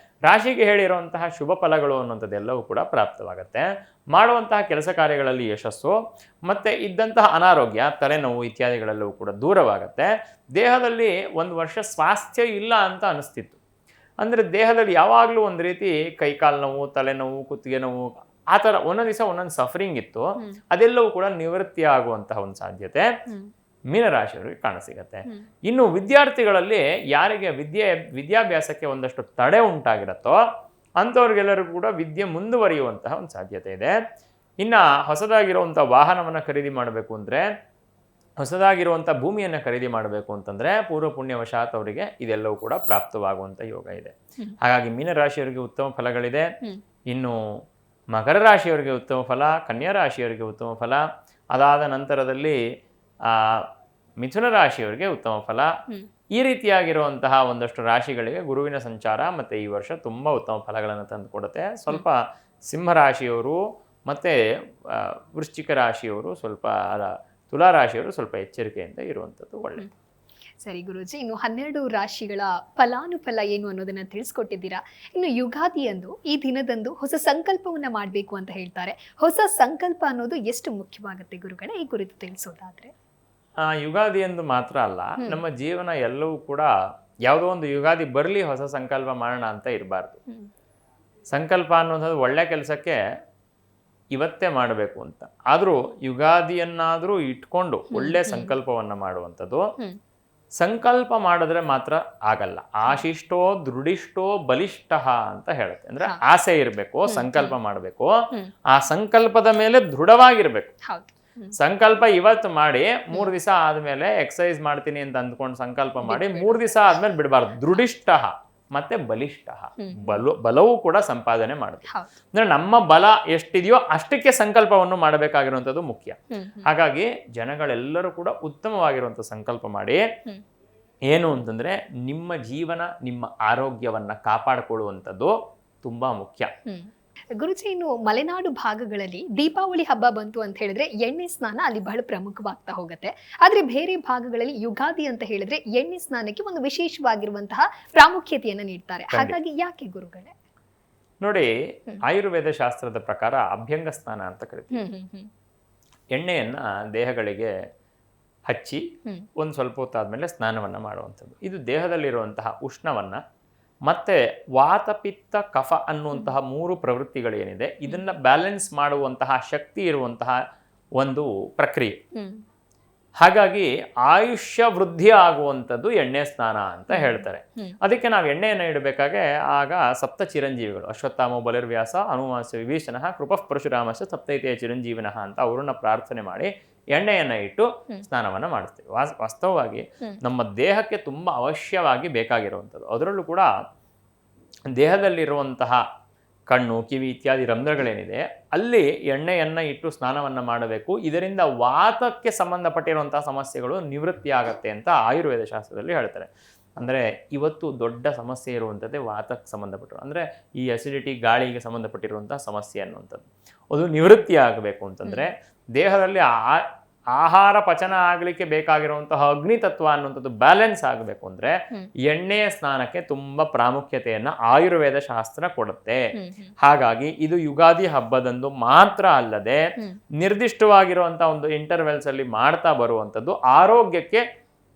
ರಾಶಿಗೆ ಹೇಳಿರುವಂತಹ ಶುಭ ಫಲಗಳು ಅನ್ನೋಂಥದ್ದೆಲ್ಲವೂ ಕೂಡ ಪ್ರಾಪ್ತವಾಗುತ್ತೆ. ಮಾಡುವಂತಹ ಕೆಲಸ ಕಾರ್ಯಗಳಲ್ಲಿ ಯಶಸ್ಸು ಮತ್ತು ಇದ್ದಂತಹ ಅನಾರೋಗ್ಯ, ತಲೆನೋವು ಇತ್ಯಾದಿಗಳೆಲ್ಲವೂ ಕೂಡ ದೂರವಾಗುತ್ತೆ. ದೇಹದಲ್ಲಿ ಒಂದು ವರ್ಷ ಸ್ವಾಸ್ಥ್ಯ ಇಲ್ಲ ಅಂತ ಅನಿಸ್ತಿತ್ತು. ಅಂದರೆ ದೇಹದಲ್ಲಿ ಯಾವಾಗಲೂ ಒಂದು ರೀತಿ ಕೈಕಾಲು ನೋವು, ತಲೆನೋವು, ಕುತ್ತಿಗೆ ನೋವು, ಆ ಥರ ಒಂದೊಂದು ದಿವಸ ಒಂದೊಂದು ಸಫರಿಂಗ್ ಇತ್ತು. ಅದೆಲ್ಲವೂ ಕೂಡ ನಿವೃತ್ತಿ ಆಗುವಂತಹ ಒಂದು ಸಾಧ್ಯತೆ ಮೀನರಾಶಿಯವರಿಗೆ ಕಾಣಸಿಗತ್ತೆ. ಇನ್ನು ವಿದ್ಯಾರ್ಥಿಗಳಲ್ಲಿ ಯಾರಿಗೆ ವಿದ್ಯಾಭ್ಯಾಸಕ್ಕೆ ಒಂದಷ್ಟು ತಡೆ ಉಂಟಾಗಿರುತ್ತೋ ಅಂಥವ್ರಿಗೆಲ್ಲರಿಗೂ ಕೂಡ ವಿದ್ಯೆ ಮುಂದುವರಿಯುವಂತಹ ಒಂದು ಸಾಧ್ಯತೆ ಇದೆ. ಇನ್ನು ಹೊಸದಾಗಿರುವಂಥ ವಾಹನವನ್ನು ಖರೀದಿ ಮಾಡಬೇಕು ಅಂದರೆ, ಹೊಸದಾಗಿರುವಂಥ ಭೂಮಿಯನ್ನು ಖರೀದಿ ಮಾಡಬೇಕು ಅಂತಂದರೆ ಪೂರ್ವ ಪುಣ್ಯವಶಾತ್ ಅವರಿಗೆ ಇದೆಲ್ಲವೂ ಕೂಡ ಪ್ರಾಪ್ತವಾಗುವಂಥ ಯೋಗ ಇದೆ. ಹಾಗಾಗಿ ಮೀನರಾಶಿಯವರಿಗೆ ಉತ್ತಮ ಫಲಗಳಿದೆ. ಇನ್ನು ಮಕರ ರಾಶಿಯವರಿಗೆ ಉತ್ತಮ ಫಲ, ಕನ್ಯಾ ರಾಶಿಯವರಿಗೆ ಉತ್ತಮ ಫಲ, ಅದಾದ ನಂತರದಲ್ಲಿ ಮಿಥುನ ರಾಶಿಯವರಿಗೆ ಉತ್ತಮ ಫಲ. ಈ ರೀತಿಯಾಗಿರುವಂತಹ ಒಂದಷ್ಟು ರಾಶಿಗಳಿಗೆ ಗುರುವಿನ ಸಂಚಾರ ಮತ್ತು ಈ ವರ್ಷ ತುಂಬ ಉತ್ತಮ ಫಲಗಳನ್ನು ತಂದುಕೊಡುತ್ತೆ. ಸ್ವಲ್ಪ ಸಿಂಹರಾಶಿಯವರು ಮತ್ತು ವೃಶ್ಚಿಕ ರಾಶಿಯವರು ಸ್ವಲ್ಪ, ತುಲಾ ರಾಶಿಯವರು ಸ್ವಲ್ಪ ಎಚ್ಚರಿಕೆಯಿಂದ ಇರುವಂಥದ್ದು ಒಳ್ಳೆಯದು. ಸರಿ ಗುರೂಜಿ, ಇನ್ನು 12 ರಾಶಿಗಳ ಫಲಾನುಫಲ ಏನು ಅನ್ನೋದನ್ನ ತಿಳಿಸ್ಕೊಟ್ಟಿದ್ದೀರಾ. ಇನ್ನು ಯುಗಾದಿಯಂದು ಈ ದಿನದಂದು ಹೊಸ ಸಂಕಲ್ಪವನ್ನ ಮಾಡಬೇಕು ಅಂತ ಹೇಳ್ತಾರೆ. ಹೊಸ ಸಂಕಲ್ಪ ಅನ್ನೋದು ಎಷ್ಟು ಮುಖ್ಯವಾಗುತ್ತೆ ಗುರುಗಳೇ, ಈ ಕುರಿತು ತಿಳಿಸೋದಾದ್ರೆ? ಯುಗಾದಿಯಂದು ಮಾತ್ರ ಅಲ್ಲ, ನಮ್ಮ ಜೀವನ ಎಲ್ಲವೂ ಕೂಡ ಯಾವುದೋ ಒಂದು ಯುಗಾದಿ ಬರಲಿ ಹೊಸ ಸಂಕಲ್ಪ ಮಾಡೋಣ ಅಂತ ಇರಬಾರ್ದು. ಸಂಕಲ್ಪ ಅನ್ನೋದು ಒಳ್ಳೆ ಕೆಲಸಕ್ಕೆ ಇವತ್ತೇ ಮಾಡಬೇಕು ಅಂತ. ಆದರೂ ಯುಗಾದಿಯನ್ನಾದರೂ ಇಟ್ಕೊಂಡು ಒಳ್ಳೆ ಸಂಕಲ್ಪವನ್ನು ಮಾಡುವಂಥದ್ದು. ಸಂಕಲ್ಪ ಮಾಡಿದ್ರೆ ಮಾತ್ರ ಆಗಲ್ಲ. ಆಶಿಷ್ಟೋ ದೃಢಿಷ್ಟೋ ಬಲಿಷ್ಠ ಅಂತ ಹೇಳುತ್ತೆ. ಅಂದ್ರೆ ಆಸೆ ಇರಬೇಕು, ಸಂಕಲ್ಪ ಮಾಡಬೇಕು, ಆ ಸಂಕಲ್ಪದ ಮೇಲೆ ದೃಢವಾಗಿರ್ಬೇಕು. ಸಂಕಲ್ಪ ಇವತ್ತು ಮಾಡಿ 3 ದಿವಸ ಆದ್ಮೇಲೆ ಎಕ್ಸಸೈಸ್ ಮಾಡ್ತೀನಿ ಅಂತ ಅಂದ್ಕೊಂಡು ಸಂಕಲ್ಪ ಮಾಡಿ 3 ದಿವಸ ಆದ್ಮೇಲೆ ಬಿಡಬಾರ್ದು. ದೃಢಿಷ್ಠ ಮತ್ತೆ ಬಲಿಷ್ಠ, ಬಲವೂ ಕೂಡ ಸಂಪಾದನೆ ಮಾಡುತ್ತೆ. ಅಂದ್ರೆ ನಮ್ಮ ಬಲ ಎಷ್ಟಿದೆಯೋ ಅಷ್ಟಕ್ಕೆ ಸಂಕಲ್ಪವನ್ನು ಮಾಡಬೇಕಾಗಿರುವಂಥದ್ದು ಮುಖ್ಯ. ಹಾಗಾಗಿ ಜನಗಳೆಲ್ಲರೂ ಕೂಡ ಉತ್ತಮವಾಗಿರುವಂಥ ಸಂಕಲ್ಪ ಮಾಡಿ, ಏನು ಅಂತಂದ್ರೆ ನಿಮ್ಮ ಜೀವನ, ನಿಮ್ಮ ಆರೋಗ್ಯವನ್ನ ಕಾಪಾಡಿಕೊಳ್ಳುವಂಥದ್ದು ತುಂಬಾ ಮುಖ್ಯ. ಗುರುಜಿ, ಇನ್ನು ಮಲೆನಾಡು ಭಾಗಗಳಲ್ಲಿ ದೀಪಾವಳಿ ಹಬ್ಬ ಬಂತು ಅಂತ ಹೇಳಿದ್ರೆ ಎಣ್ಣೆ ಸ್ನಾನ ಅಲ್ಲಿ ಬಹಳ ಪ್ರಮುಖವಾಗ್ತಾ ಹೋಗುತ್ತೆ. ಆದ್ರೆ ಬೇರೆ ಭಾಗಗಳಲ್ಲಿ ಯುಗಾದಿ ಅಂತ ಹೇಳಿದ್ರೆ ಎಣ್ಣೆ ಸ್ನಾನಕ್ಕೆ ಒಂದು ವಿಶೇಷವಾಗಿರುವಂತಹ ಪ್ರಾಮುಖ್ಯತೆಯನ್ನ ನೀಡ್ತಾರೆ. ಹಾಗಾಗಿ ಯಾಕೆ ಗುರುಗಳೇ? ನೋಡಿ, ಆಯುರ್ವೇದ ಶಾಸ್ತ್ರದ ಪ್ರಕಾರ ಅಭ್ಯಂಗ ಸ್ನಾನ ಅಂತ ಕರೀತೀವಿ. ಎಣ್ಣೆಯನ್ನ ದೇಹಗಳಿಗೆ ಹಚ್ಚಿ ಒಂದು ಸ್ವಲ್ಪ ಹೊತ್ತಾದ್ಮೇಲೆ ಸ್ನಾನವನ್ನ ಮಾಡುವಂಥದ್ದು. ಇದು ದೇಹದಲ್ಲಿರುವಂತಹ ಉಷ್ಣವನ್ನ ಮತ್ತೆ ವಾತ ಪಿತ್ತ ಕಫ ಅನ್ನುವಂತಹ 3 ಪ್ರವೃತ್ತಿಗಳೇನಿದೆ ಇದನ್ನ ಬ್ಯಾಲೆನ್ಸ್ ಮಾಡುವಂತಹ ಶಕ್ತಿ ಇರುವಂತಹ ಒಂದು ಪ್ರಕ್ರಿಯೆ. ಹಾಗಾಗಿ ಆಯುಷ್ಯ ವೃದ್ಧಿ ಆಗುವಂಥದ್ದು ಎಣ್ಣೆ ಸ್ನಾನ ಅಂತ ಹೇಳ್ತಾರೆ. ಅದಕ್ಕೆ ನಾವು ಎಣ್ಣೆಯನ್ನು ಇಡಬೇಕಾಗೆ ಆಗ ಸಪ್ತ ಚಿರಂಜೀವಿಗಳು ಅಶ್ವತ್ಥಾಮ ಬಲಿರ್ವ್ಯಾಸ ಹನುಮಾಸ ವಿಭೀಷಣ ಕೃಪಃ ಪರಶುರಾಮಶ್ಚ ಸಪ್ತೈತೆ ಚಿರಂಜೀವಿನಃ ಅಂತ ಅವರನ್ನ ಪ್ರಾರ್ಥನೆ ಮಾಡಿ ಎಣ್ಣೆಯನ್ನ ಇಟ್ಟು ಸ್ನಾನವನ್ನ ಮಾಡಿಸ್ತೀವಿ. ವಾಸ್ತವವಾಗಿ ನಮ್ಮ ದೇಹಕ್ಕೆ ತುಂಬಾ ಅವಶ್ಯವಾಗಿ ಬೇಕಾಗಿರುವಂಥದ್ದು. ಅದರಲ್ಲೂ ಕೂಡ ದೇಹದಲ್ಲಿರುವಂತಹ ಕಣ್ಣು, ಕಿವಿ ಇತ್ಯಾದಿ ರಂಧ್ರಗಳೇನಿದೆ ಅಲ್ಲಿ ಎಣ್ಣೆಯನ್ನ ಇಟ್ಟು ಸ್ನಾನವನ್ನ ಮಾಡಬೇಕು. ಇದರಿಂದ ವಾತಕ್ಕೆ ಸಂಬಂಧಪಟ್ಟಿರುವಂತಹ ಸಮಸ್ಯೆಗಳು ನಿವೃತ್ತಿ ಆಗತ್ತೆ ಅಂತ ಆಯುರ್ವೇದ ಶಾಸ್ತ್ರದಲ್ಲಿ ಹೇಳ್ತಾರೆ. ಅಂದರೆ ಇವತ್ತು ದೊಡ್ಡ ಸಮಸ್ಯೆ ಇರುವಂಥದ್ದೇ ವಾತಕ್ಕೆ ಸಂಬಂಧಪಟ್ಟಿರೋ, ಅಂದರೆ ಈ ಅಸಿಡಿಟಿ, ಗಾಳಿಗೆ ಸಂಬಂಧಪಟ್ಟಿರುವಂತಹ ಸಮಸ್ಯೆ ಅನ್ನುವಂಥದ್ದು ಅದು ನಿವೃತ್ತಿ ಆಗಬೇಕು ಅಂತಂದರೆ ದೇಹದಲ್ಲಿ ಆಹಾರ ಪಚನ ಆಗಲಿಕ್ಕೆ ಬೇಕಾಗಿರುವಂತಹ ಅಗ್ನಿ ತತ್ವ ಅನ್ನುವಂಥದ್ದು ಬ್ಯಾಲೆನ್ಸ್ ಆಗಬೇಕು ಅಂದ್ರೆ ಎಣ್ಣೆಯ ಸ್ನಾನಕ್ಕೆ ತುಂಬಾ ಪ್ರಾಮುಖ್ಯತೆಯನ್ನ ಆಯುರ್ವೇದ ಶಾಸ್ತ್ರ ಕೊಡುತ್ತೆ. ಹಾಗಾಗಿ ಇದು ಯುಗಾದಿ ಹಬ್ಬದಂದು ಮಾತ್ರ ಅಲ್ಲದೆ ನಿರ್ದಿಷ್ಟವಾಗಿರುವಂತಹ ಒಂದು ಇಂಟರ್ವೆಲ್ಸ್ ಅಲ್ಲಿ ಮಾಡ್ತಾ ಬರುವಂಥದ್ದು ಆರೋಗ್ಯಕ್ಕೆ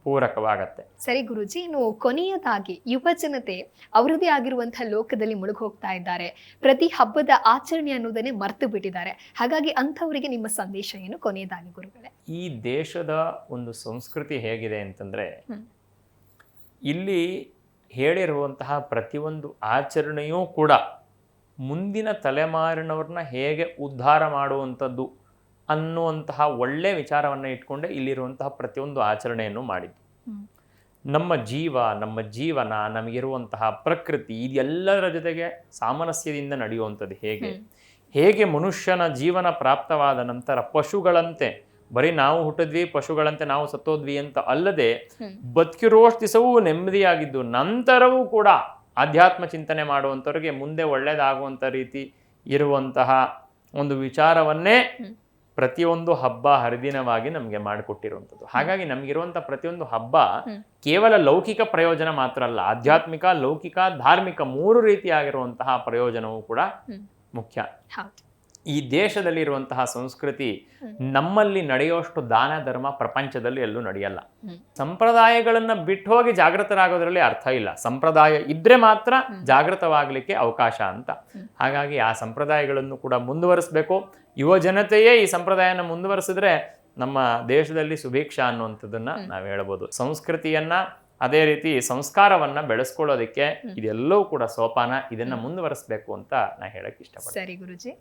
ಪೂರಕವಾಗತ್ತೆ. ಸರಿ ಗುರುಜಿ, ಇನ್ನು ಕೊನೆಯದಾಗಿ ಯುವ ಜನತೆ ಅವರದೇ ಆಗಿರುವಂತಹ ಲೋಕದಲ್ಲಿ ಮುಳುಗಿ ಹೋಗ್ತಾ ಇದ್ದಾರೆ. ಪ್ರತಿ ಹಬ್ಬದ ಆಚರಣೆ ಅನ್ನೋದನ್ನೇ ಮರ್ತು ಬಿಟ್ಟಿದ್ದಾರೆ. ಹಾಗಾಗಿ ಅಂಥವರಿಗೆ ನಿಮ್ಮ ಸಂದೇಶ ಏನು ಕೊನೆಯದಾಗಿ ಗುರುಗಳೇ? ಈ ದೇಶದ ಒಂದು ಸಂಸ್ಕೃತಿ ಹೇಗಿದೆ ಅಂತಂದ್ರೆ ಇಲ್ಲಿ ಹೇಳಿರುವಂತಹ ಪ್ರತಿಯೊಂದು ಆಚರಣೆಯೂ ಕೂಡ ಮುಂದಿನ ತಲೆಮಾರಿನವ್ರನ್ನ ಹೇಗೆ ಉದ್ಧಾರ ಮಾಡುವಂಥದ್ದು ಅನ್ನುವಂತಹ ಒಳ್ಳೆ ವಿಚಾರವನ್ನು ಇಟ್ಕೊಂಡೆ ಇಲ್ಲಿರುವಂತಹ ಪ್ರತಿಯೊಂದು ಆಚರಣೆಯನ್ನು ಮಾಡಿದ್ದು. ನಮ್ಮ ಜೀವನ, ನಮಗಿರುವಂತಹ ಪ್ರಕೃತಿ ಇದೆಲ್ಲದರ ಜೊತೆಗೆ ಸಾಮರಸ್ಯದಿಂದ ನಡೆಯುವಂಥದ್ದು ಹೇಗೆ ಮನುಷ್ಯನ ಜೀವನ ಪ್ರಾಪ್ತವಾದ ನಂತರ ಪಶುಗಳಂತೆ ಬರೀ ನಾವು ಹುಟ್ಟಿದ್ವಿ ಪಶುಗಳಂತೆ ನಾವು ಸತ್ತೋದ್ವಿ ಅಂತ ಅಲ್ಲದೆ ಬದುಕಿರುವಷ್ಟು ದಿವಸವೂ ನೆಮ್ಮದಿಯಾಗಿದ್ದು ನಂತರವೂ ಕೂಡ ಆಧ್ಯಾತ್ಮ ಚಿಂತನೆ ಮಾಡುವಂಥವ್ರಿಗೆ ಮುಂದೆ ಒಳ್ಳೇದಾಗುವಂಥ ರೀತಿ ಇರುವಂತಹ ಒಂದು ವಿಚಾರವನ್ನೇ ಪ್ರತಿಯೊಂದು ಹಬ್ಬ ಹರಿದಿನವಾಗಿ ನಮಗೆ ಮಾಡಿಕೊಟ್ಟಿರುವಂಥದ್ದು. ಹಾಗಾಗಿ ನಮಗಿರುವಂಥ ಪ್ರತಿಯೊಂದು ಹಬ್ಬ ಕೇವಲ ಲೌಕಿಕ ಪ್ರಯೋಜನ ಮಾತ್ರ ಅಲ್ಲ, ಆಧ್ಯಾತ್ಮಿಕ, ಲೌಕಿಕ, ಧಾರ್ಮಿಕ 3 ರೀತಿಯಾಗಿರುವಂತಹ ಪ್ರಯೋಜನವೂ ಕೂಡ ಮುಖ್ಯ. ಈ ದೇಶದಲ್ಲಿರುವಂತಹ ಸಂಸ್ಕೃತಿ ನಮ್ಮಲ್ಲಿ ನಡೆಯುವಷ್ಟು ದಾನ ಧರ್ಮ ಪ್ರಪಂಚದಲ್ಲಿ ಎಲ್ಲೂ ನಡೆಯಲ್ಲ. ಸಂಪ್ರದಾಯಗಳನ್ನ ಬಿಟ್ಟು ಹೋಗಿ ಜಾಗೃತರಾಗೋದ್ರಲ್ಲಿ ಅರ್ಥ ಇಲ್ಲ. ಸಂಪ್ರದಾಯ ಇದ್ರೆ ಮಾತ್ರ ಜಾಗೃತವಾಗಲಿಕ್ಕೆ ಅವಕಾಶ ಅಂತ. ಹಾಗಾಗಿ ಆ ಸಂಪ್ರದಾಯಗಳನ್ನು ಕೂಡ ಮುಂದುವರಿಸಬೇಕು. ಯುವ ಜನತೆಯೇ ಈ ಸಂಪ್ರದಾಯನ ಮುಂದುವರಿಸಿದ್ರೆ ನಮ್ಮ ದೇಶದಲ್ಲಿ ಸುಭಿಕ್ಷ ಅನ್ನುವಂಥದ್ದನ್ನ ನಾವು ಹೇಳ್ಬೋದು. ಸಂಸ್ಕೃತಿಯನ್ನ ಅದೇ ರೀತಿ ಸಂಸ್ಕಾರವನ್ನ ಬೆಳೆಸ್ಕೊಳ್ಳೋದಕ್ಕೆ ಇದೆಲ್ಲವೂ ಕೂಡ ಸೋಪಾನ. ಇದನ್ನ ಮುಂದುವರಿಸಬೇಕು ಅಂತ ನಾ ಹೇಳಕ್ ಇಷ್ಟಪಡ್ತೀನಿ. ಸರಿ ಗುರುಜಿ,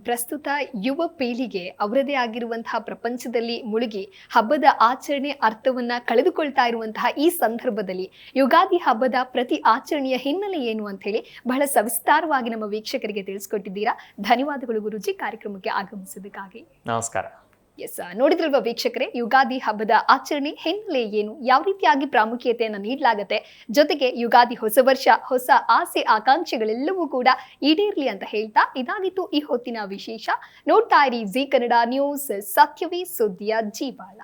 ಪ್ರಸ್ತುತ ಯುವ ಪೀಳಿಗೆ ಅವರದೇ ಆಗಿರುವಂತಹ ಪ್ರಪಂಚದಲ್ಲಿ ಮುಳುಗಿ ಹಬ್ಬದ ಆಚರಣೆ ಅರ್ಥವನ್ನ ಕಳೆದುಕೊಳ್ತಾ ಇರುವಂತಹ ಈ ಸಂದರ್ಭದಲ್ಲಿ ಯುಗಾದಿ ಹಬ್ಬದ ಪ್ರತಿ ಆಚರಣೆಯ ಹಿನ್ನೆಲೆ ಏನು ಅಂತ ಹೇಳಿ ಬಹಳ ಸವಿಸ್ತಾರವಾಗಿ ನಮ್ಮ ವೀಕ್ಷಕರಿಗೆ ತಿಳಿಸ್ಕೊಟ್ಟಿದ್ದೀರಾ. ಧನ್ಯವಾದಗಳು ಗುರುಜಿ ಕಾರ್ಯಕ್ರಮಕ್ಕೆ ಆಗಮಿಸಿದ್ದಕ್ಕಾಗಿ. ನಮಸ್ಕಾರ. ಎಸ್, ನೋಡಿದ್ರಲ್ವ ವೀಕ್ಷಕರೇ, ಯುಗಾದಿ ಹಬ್ಬದ ಆಚರಣೆ ಹಿನ್ನೆಲೆ ಏನು, ಯಾವ ರೀತಿಯಾಗಿ ಪ್ರಾಮುಖ್ಯತೆಯನ್ನು ನೀಡಲಾಗತ್ತೆ, ಜೊತೆಗೆ ಯುಗಾದಿ ಹೊಸ ವರ್ಷ, ಹೊಸ ಆಸೆ ಆಕಾಂಕ್ಷೆಗಳೆಲ್ಲವೂ ಕೂಡ ಈಡೇರ್ಲಿ ಅಂತ ಹೇಳ್ತಾ ಇದಾಗಿತ್ತು ಈ ಹೊತ್ತಿನ ವಿಶೇಷ. ನೋಡ್ತಾ ಇರಿ ಜಿ ಕನ್ನಡ ನ್ಯೂಸ್, ಸತ್ಯವೇ ಸುದ್ದಿಯ ಜೀವಾಳ.